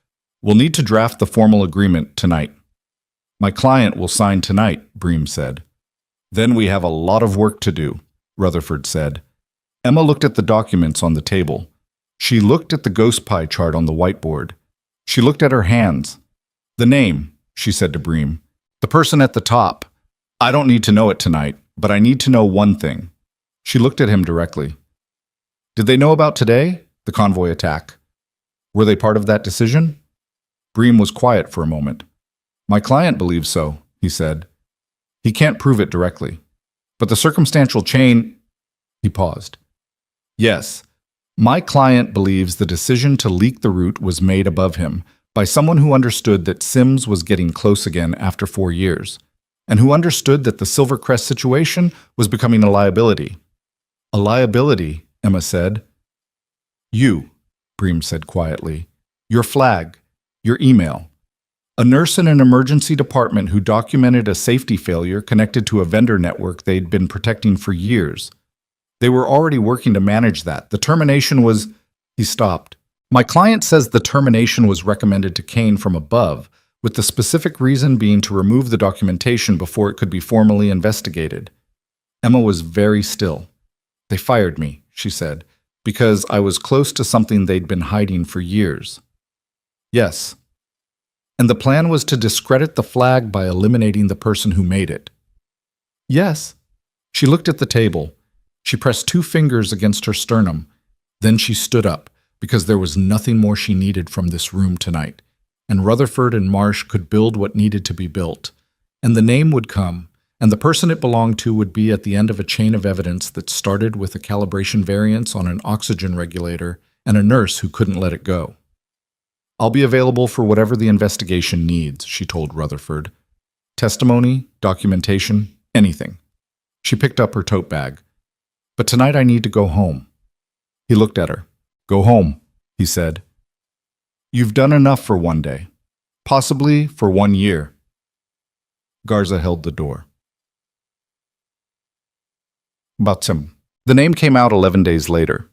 We'll need to draft the formal agreement tonight." "My client will sign tonight," Bream said. "Then we have a lot of work to do," Rutherford said. Emma looked at the documents on the table. She looked at the ghost pie chart on the whiteboard. She looked at her hands. "The name," she said to Bream. "The person at the top. I don't need to know it tonight, but I need to know one thing." She looked at him directly. "Did they know about today, the convoy attack? Were they part of that decision?" Bream was quiet for a moment. "My client believes so," he said. "He can't prove it directly. But the circumstantial chain—" He paused. "Yes, my client believes the decision to leak the route was made above him by someone who understood that Sims was getting close again after 4 years, and who understood that the Silvercrest situation was becoming a liability." "A liability," Emma said. "You," Bream said quietly. "Your flag, your email. A nurse in an emergency department who documented a safety failure connected to a vendor network they'd been protecting for years. They were already working to manage that. The termination was—" He stopped. "My client says the termination was recommended to Kane from above, with the specific reason being to remove the documentation before it could be formally investigated." Emma was very still. "They fired me," she said, "because I was close to something they'd been hiding for years." "Yes. And the plan was to discredit the flag by eliminating the person who made it." "Yes." She looked at the table. She pressed 2 fingers against her sternum. Then she stood up, because there was nothing more she needed from this room tonight, and Rutherford and Marsh could build what needed to be built, and the name would come, and the person it belonged to would be at the end of a chain of evidence that started with a calibration variance on an oxygen regulator and a nurse who couldn't let it go. "I'll be available for whatever the investigation needs," she told Rutherford. "Testimony, documentation, anything." She picked up her tote bag. "But tonight I need to go home." He looked at her. "Go home," he said. "You've done enough for one day. Possibly for 1 year." Garza held the door. Batsum. The name came out 11 days later.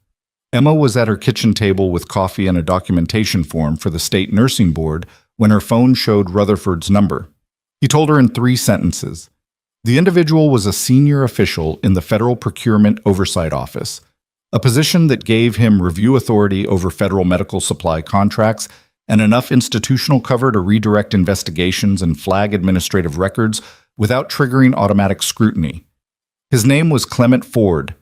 Emma was at her kitchen table with coffee and a documentation form for the state nursing board when her phone showed Rutherford's number. He told her in 3 sentences. The individual was a senior official in the Federal Procurement Oversight Office, a position that gave him review authority over federal medical supply contracts and enough institutional cover to redirect investigations and flag administrative records without triggering automatic scrutiny. His name was Clement Ford.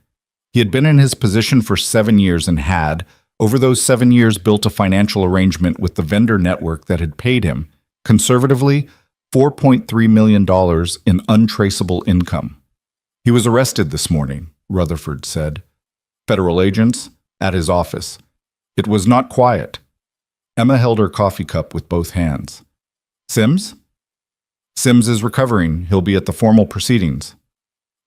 He had been in his position for 7 years and had, over those 7 years, built a financial arrangement with the vendor network that had paid him, conservatively, $4.3 million in untraceable income. "He was arrested this morning," Rutherford said. "Federal agents at his office. It was not quiet." Emma held her coffee cup with both hands. "Sims?" "Sims is recovering. He'll be at the formal proceedings."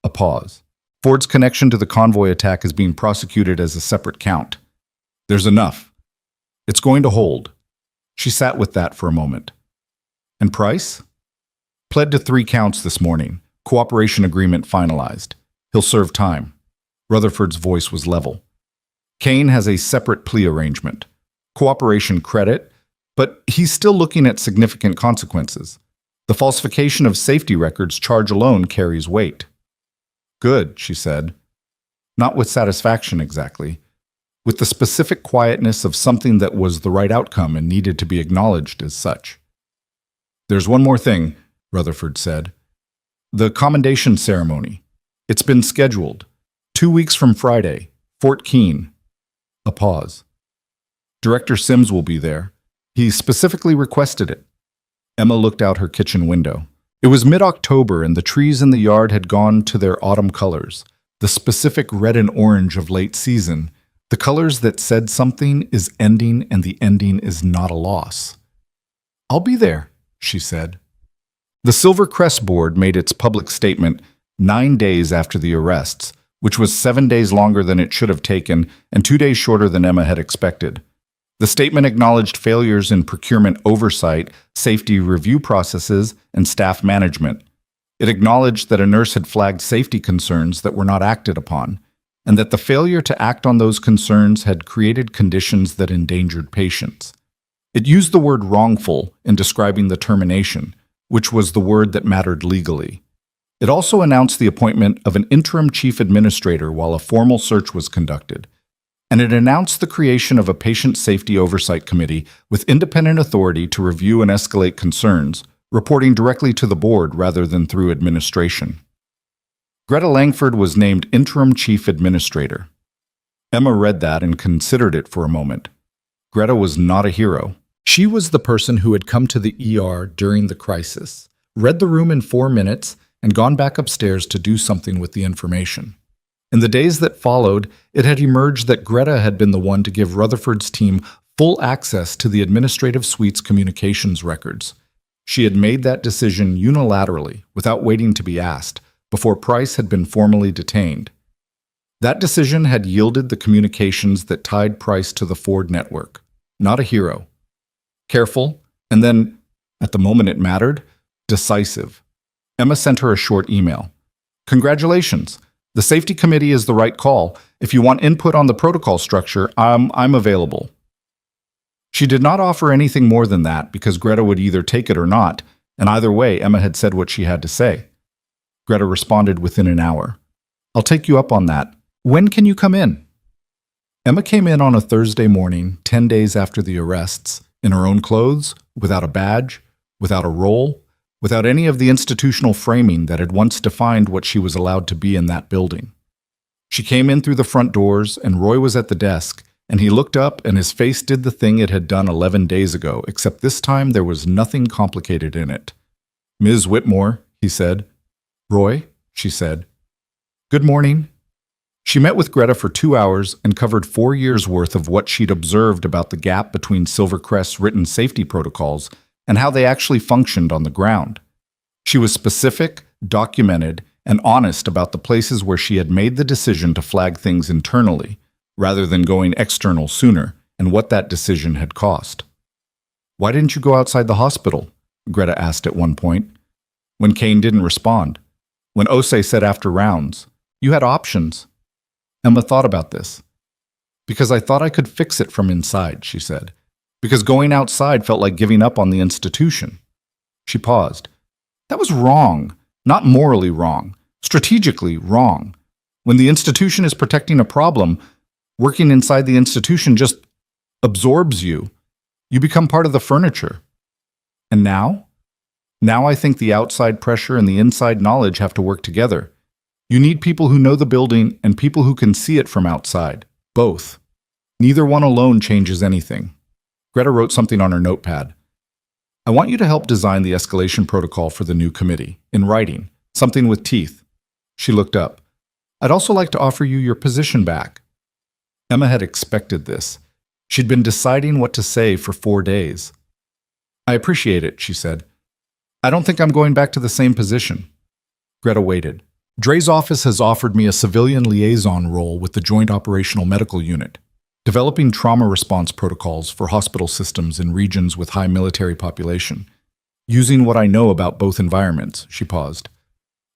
A pause. "Ford's connection to the convoy attack is being prosecuted as a separate count. There's enough. It's going to hold." She sat with that for a moment. "And Price?" "Pled to 3 counts this morning. Cooperation agreement finalized. He'll serve time." Rutherford's voice was level. "Kane has a separate plea arrangement. Cooperation credit, but he's still looking at significant consequences. The falsification of safety records charge alone carries weight." "Good," she said. Not with satisfaction exactly. With the specific quietness of something that was the right outcome and needed to be acknowledged as such. "There's one more thing," Rutherford said. "The commendation ceremony. It's been scheduled. 2 weeks from Friday, Fort Keene." A pause. "Director Sims will be there. He specifically requested it." Emma looked out her kitchen window. It was mid-October and the trees in the yard had gone to their autumn colors, the specific red and orange of late season, the colors that said something is ending and the ending is not a loss. "I'll be there," she said. The Silvercrest board made its public statement, 9 days after the arrests, which was 7 days longer than it should have taken and 2 days shorter than Emma had expected. The statement acknowledged failures in procurement oversight, safety review processes, and staff management. It acknowledged that a nurse had flagged safety concerns that were not acted upon, and that the failure to act on those concerns had created conditions that endangered patients. It used the word wrongful in describing the termination, which was the word that mattered legally. It also announced the appointment of an interim chief administrator while a formal search was conducted. And it announced the creation of a patient safety oversight committee with independent authority to review and escalate concerns, reporting directly to the board rather than through administration. Greta Langford was named interim chief administrator. Emma read that and considered it for a moment. Greta was not a hero. She was the person who had come to the ER during the crisis, read the room in 4 minutes, and gone back upstairs to do something with the information. In the days that followed, it had emerged that Greta had been the one to give Rutherford's team full access to the administrative suite's communications records. She had made that decision unilaterally, without waiting to be asked, before Price had been formally detained. That decision had yielded the communications that tied Price to the Ford network. Not a hero. Careful, and then, at the moment it mattered, decisive. Emma sent her a short email. "Congratulations. The safety committee is the right call. If you want input on the protocol structure, I'm available." She did not offer anything more than that because Greta would either take it or not, and either way, Emma had said what she had to say. Greta responded within an hour. "I'll take you up on that. When can you come in?" Emma came in on a Thursday morning, 10 days after the arrests, in her own clothes, without a badge, without a role, without any of the institutional framing that had once defined what she was allowed to be in that building. She came in through the front doors, and Roy was at the desk, and he looked up and his face did the thing it had done 11 days ago, except this time there was nothing complicated in it. "Ms. Whitmore," he said. "Roy," she said. "Good morning." She met with Greta for 2 hours and covered 4 years' worth of what she'd observed about the gap between Silvercrest's written safety protocols and how they actually functioned on the ground. She was specific, documented, and honest about the places where she had made the decision to flag things internally, rather than going external sooner, and what that decision had cost. "Why didn't you go outside the hospital?" Greta asked at one point. When Kane didn't respond. When Osei said after rounds, "You had options." Emma thought about this. "Because I thought I could fix it from inside," she said. "Because going outside felt like giving up on the institution." She paused. "That was wrong. Not morally wrong. Strategically wrong. When the institution is protecting a problem, working inside the institution just absorbs you. You become part of the furniture. And now? Now I think the outside pressure and the inside knowledge have to work together. You need people who know the building and people who can see it from outside. Both. Neither one alone changes anything." Greta wrote something on her notepad. "I want you to help design the escalation protocol for the new committee, in writing, something with teeth." She looked up. "I'd also like to offer you your position back." Emma had expected this. She'd been deciding what to say for 4 days. "I appreciate it," she said. "I don't think I'm going back to the same position." Greta waited. "Dre's office has offered me a civilian liaison role with the Joint Operational Medical Unit, developing trauma response protocols for hospital systems in regions with high military population. Using what I know about both environments," she paused.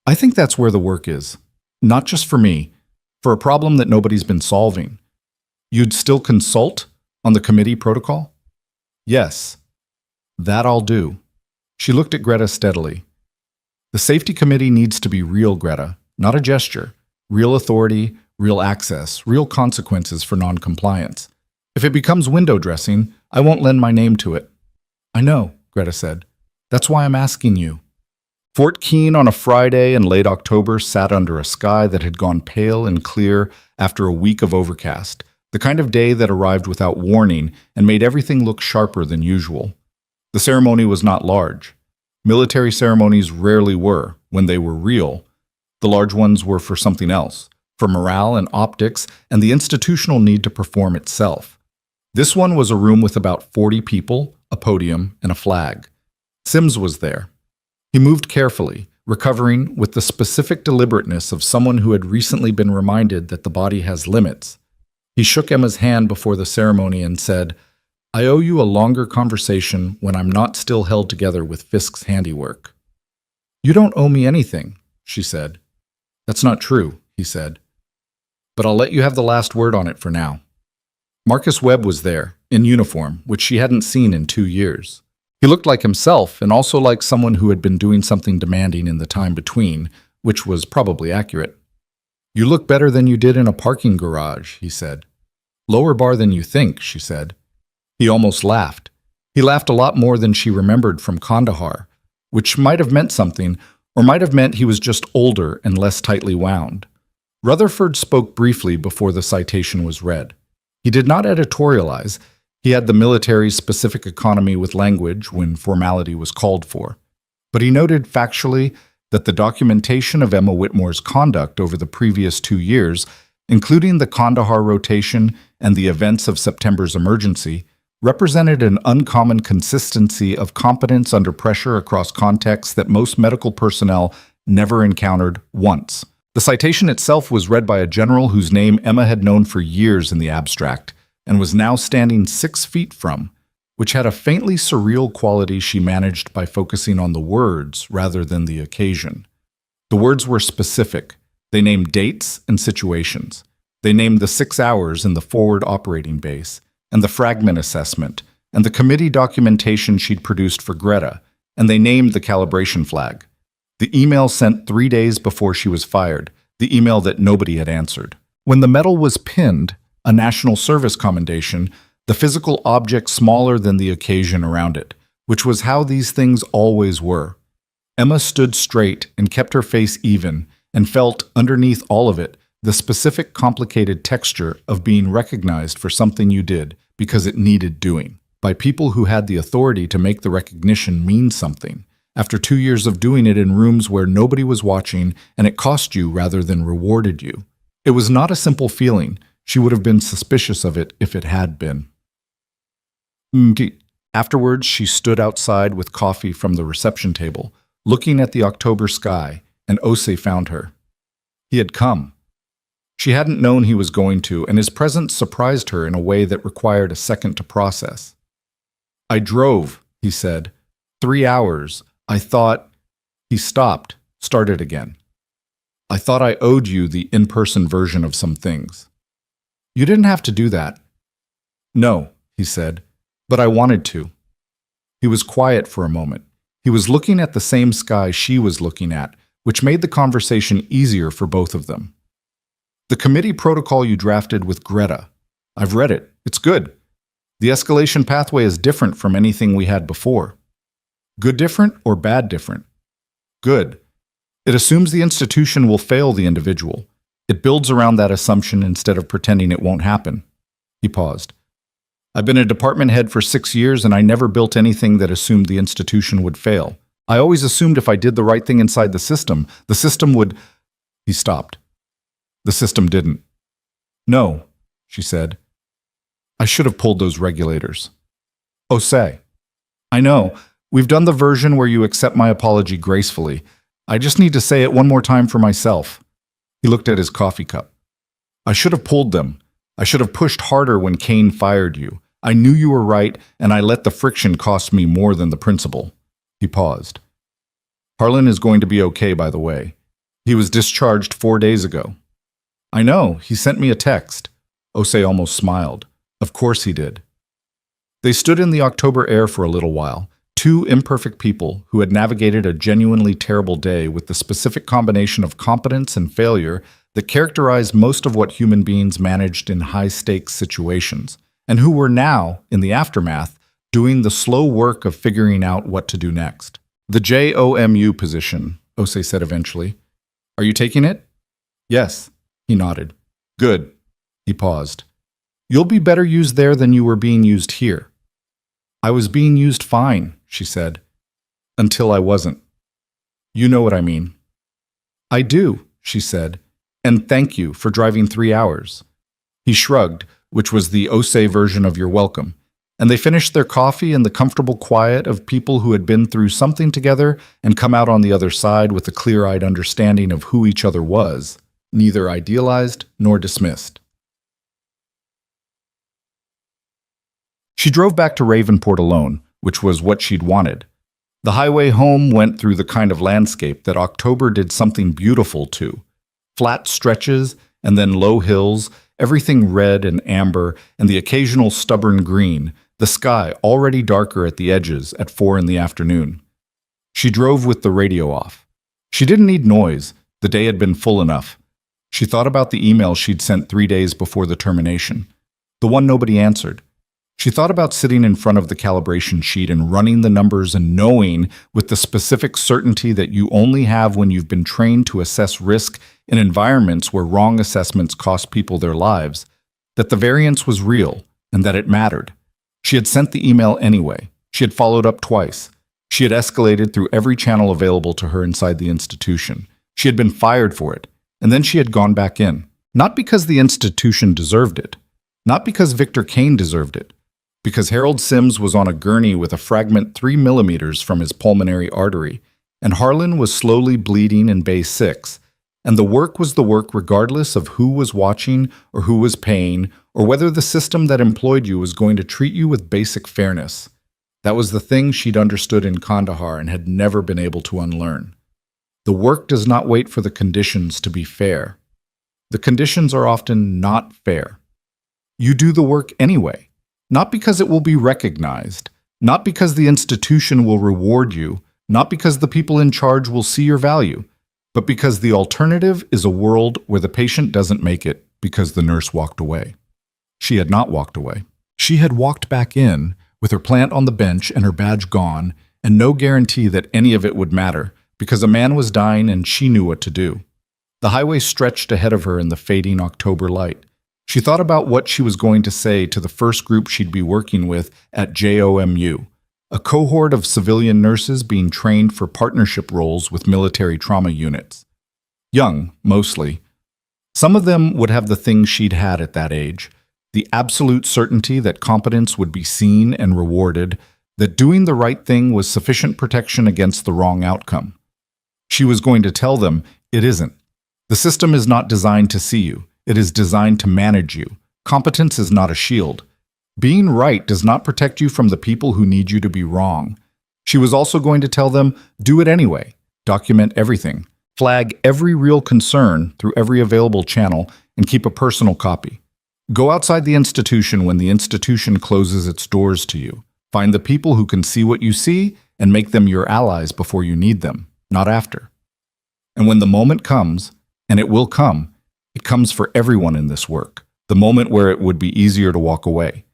"I think that's where the work is. Not just for me, for a problem that nobody's been solving. You'd still consult on the committee protocol?" "Yes. That I'll do." She looked at Greta steadily. "The safety committee needs to be real, Greta, not a gesture. Real authority, real access, real consequences for non-compliance. If it becomes window dressing, I won't lend my name to it." "I know," Greta said. "That's why I'm asking you." Fort Keene on a Friday in late October sat under a sky that had gone pale and clear after a week of overcast, the kind of day that arrived without warning and made everything look sharper than usual. The ceremony was not large. Military ceremonies rarely were, when they were real. The large ones were for something else, for morale and optics and the institutional need to perform itself. This one was a room with about 40 people, a podium, and a flag. Sims was there. He moved carefully, recovering with the specific deliberateness of someone who had recently been reminded that the body has limits. He shook Emma's hand before the ceremony and said, "I owe you a longer conversation when I'm not still held together with Fisk's handiwork." "You don't owe me anything," she said. "That's not true," he said. "But I'll let you have the last word on it for now." Marcus Webb was there, in uniform, which she hadn't seen in 2 years. He looked like himself and also like someone who had been doing something demanding in the time between, which was probably accurate. "You look better than you did in a parking garage," he said. "Lower bar than you think," she said. He almost laughed. He laughed a lot more than she remembered from Kandahar, which might have meant something, or might have meant he was just older and less tightly wound. Rutherford spoke briefly before the citation was read. He did not editorialize. He had the military's specific economy with language when formality was called for. But he noted factually that the documentation of Emma Whitmore's conduct over the previous 2 years, including the Kandahar rotation and the events of September's emergency, represented an uncommon consistency of competence under pressure across contexts that most medical personnel never encountered once. The citation itself was read by a general whose name Emma had known for years in the abstract, and was now standing 6 feet from, which had a faintly surreal quality she managed by focusing on the words rather than the occasion. The words were specific. They named dates and situations. They named the 6 hours in the forward operating base, and the fragment assessment, and the committee documentation she'd produced for Greta, and they named the calibration flag. The email sent 3 days before she was fired, the email that nobody had answered. When the medal was pinned, a National Service Commendation, the physical object smaller than the occasion around it, which was how these things always were. Emma stood straight and kept her face even, and felt, underneath all of it, the specific complicated texture of being recognized for something you did because it needed doing, by people who had the authority to make the recognition mean something, after 2 years of doing it in rooms where nobody was watching and it cost you rather than rewarded you. It was not a simple feeling. She would have been suspicious of it if it had been. Afterwards, she stood outside with coffee from the reception table, looking at the October sky, and Ose found her. He had come. She hadn't known he was going to, and his presence surprised her in a way that required a second to process. "I drove," he said. 3 hours. I thought—" He stopped, started again. "I thought I owed you the in-person version of some things." "You didn't have to do that." "No," he said, "but I wanted to." He was quiet for a moment. He was looking at the same sky she was looking at, which made the conversation easier for both of them. "The committee protocol you drafted with Greta. I've read it. It's good. The escalation pathway is different from anything we had before." "Good different or bad different?" "Good. It assumes the institution will fail the individual. It builds around that assumption instead of pretending it won't happen." He paused. "I've been a department head for 6 years and I never built anything that assumed the institution would fail. I always assumed if I did the right thing inside the system would—" He stopped. "The system didn't." "No," she said. "I should have pulled those regulators." "Ose. I know. We've done the version where you accept my apology gracefully. I just need to say it one more time for myself." He looked at his coffee cup. "I should have pulled them. I should have pushed harder when Kane fired you. I knew you were right, and I let the friction cost me more than the principle." He paused. "Harlan is going to be okay, by the way. He was discharged 4 days ago." "I know. He sent me a text." Ose almost smiled. Of course he did. They stood in the October air for a little while, 2 imperfect people who had navigated a genuinely terrible day with the specific combination of competence and failure that characterized most of what human beings managed in high-stakes situations, and who were now, in the aftermath, doing the slow work of figuring out what to do next. "The JOMU position," Ose said eventually. "Are you taking it?" "Yes," he nodded. "Good." He paused. "You'll be better used there than you were being used here." "I was being used fine," she said. "Until I wasn't." "You know what I mean." "I do," she said. "And thank you for driving 3 hours." He shrugged, which was the Ose version of "you're welcome." and they finished their coffee in the comfortable quiet of people who had been through something together and come out on the other side with a clear-eyed understanding of who each other was, neither idealized nor dismissed. She drove back to Ravenport alone, which was what she'd wanted. The highway home went through the kind of landscape that October did something beautiful to. Flat stretches, and then low hills, everything red and amber, and the occasional stubborn green, the sky already darker at the edges at 4 in the afternoon. She drove with the radio off. She didn't need noise. The day had been full enough. She thought about the email she'd sent 3 days before the termination, the one nobody answered. She thought about sitting in front of the calibration sheet and running the numbers and knowing with the specific certainty that you only have when you've been trained to assess risk in environments where wrong assessments cost people their lives, that the variance was real and that it mattered. She had sent the email anyway. She had followed up twice. She had escalated through every channel available to her inside the institution. She had been fired for it, and then she had gone back in. Not because the institution deserved it. Not because Victor Kane deserved it. Because Harold Sims was on a gurney with a fragment 3 millimeters from his pulmonary artery, and Harlan was slowly bleeding in Bay 6, and the work was the work regardless of who was watching or who was paying, or whether the system that employed you was going to treat you with basic fairness. That was the thing she'd understood in Kandahar and had never been able to unlearn. The work does not wait for the conditions to be fair. The conditions are often not fair. You do the work anyway. Not because it will be recognized, not because the institution will reward you, not because the people in charge will see your value, but because the alternative is a world where the patient doesn't make it because the nurse walked away. She had not walked away. She had walked back in, with her plant on the bench and her badge gone, and no guarantee that any of it would matter, because a man was dying and she knew what to do. The highway stretched ahead of her in the fading October light. She thought about what she was going to say to the first group she'd be working with at JOMU, a cohort of civilian nurses being trained for partnership roles with military trauma units. Young, mostly. Some of them would have the things she'd had at that age, the absolute certainty that competence would be seen and rewarded, that doing the right thing was sufficient protection against the wrong outcome. She was going to tell them, it isn't. The system is not designed to see you. It is designed to manage you. Competence is not a shield. Being right does not protect you from the people who need you to be wrong. She was also going to tell them, do it anyway. Document everything. Flag every real concern through every available channel and keep a personal copy. Go outside the institution when the institution closes its doors to you. Find the people who can see what you see and make them your allies before you need them, not after. And when the moment comes, and it will come, it comes for everyone in this work, the moment where it would be easier to walk away.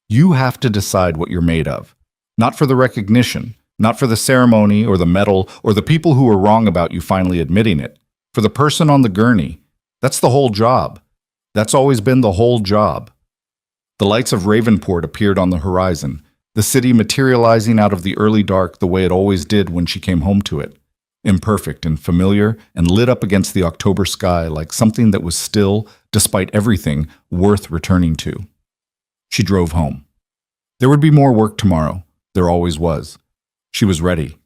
You have to decide what you're made of. Not for the recognition, not for the ceremony or the medal or the people who were wrong about you finally admitting it. For the person on the gurney. That's the whole job. That's always been the whole job. The lights of Ravenport appeared on the horizon, the city materializing out of the early dark the way it always did when she came home to it. Imperfect and familiar, and lit up against the October sky like something that was still, despite everything, worth returning to. She drove home. There would be more work tomorrow. There always was. She was ready.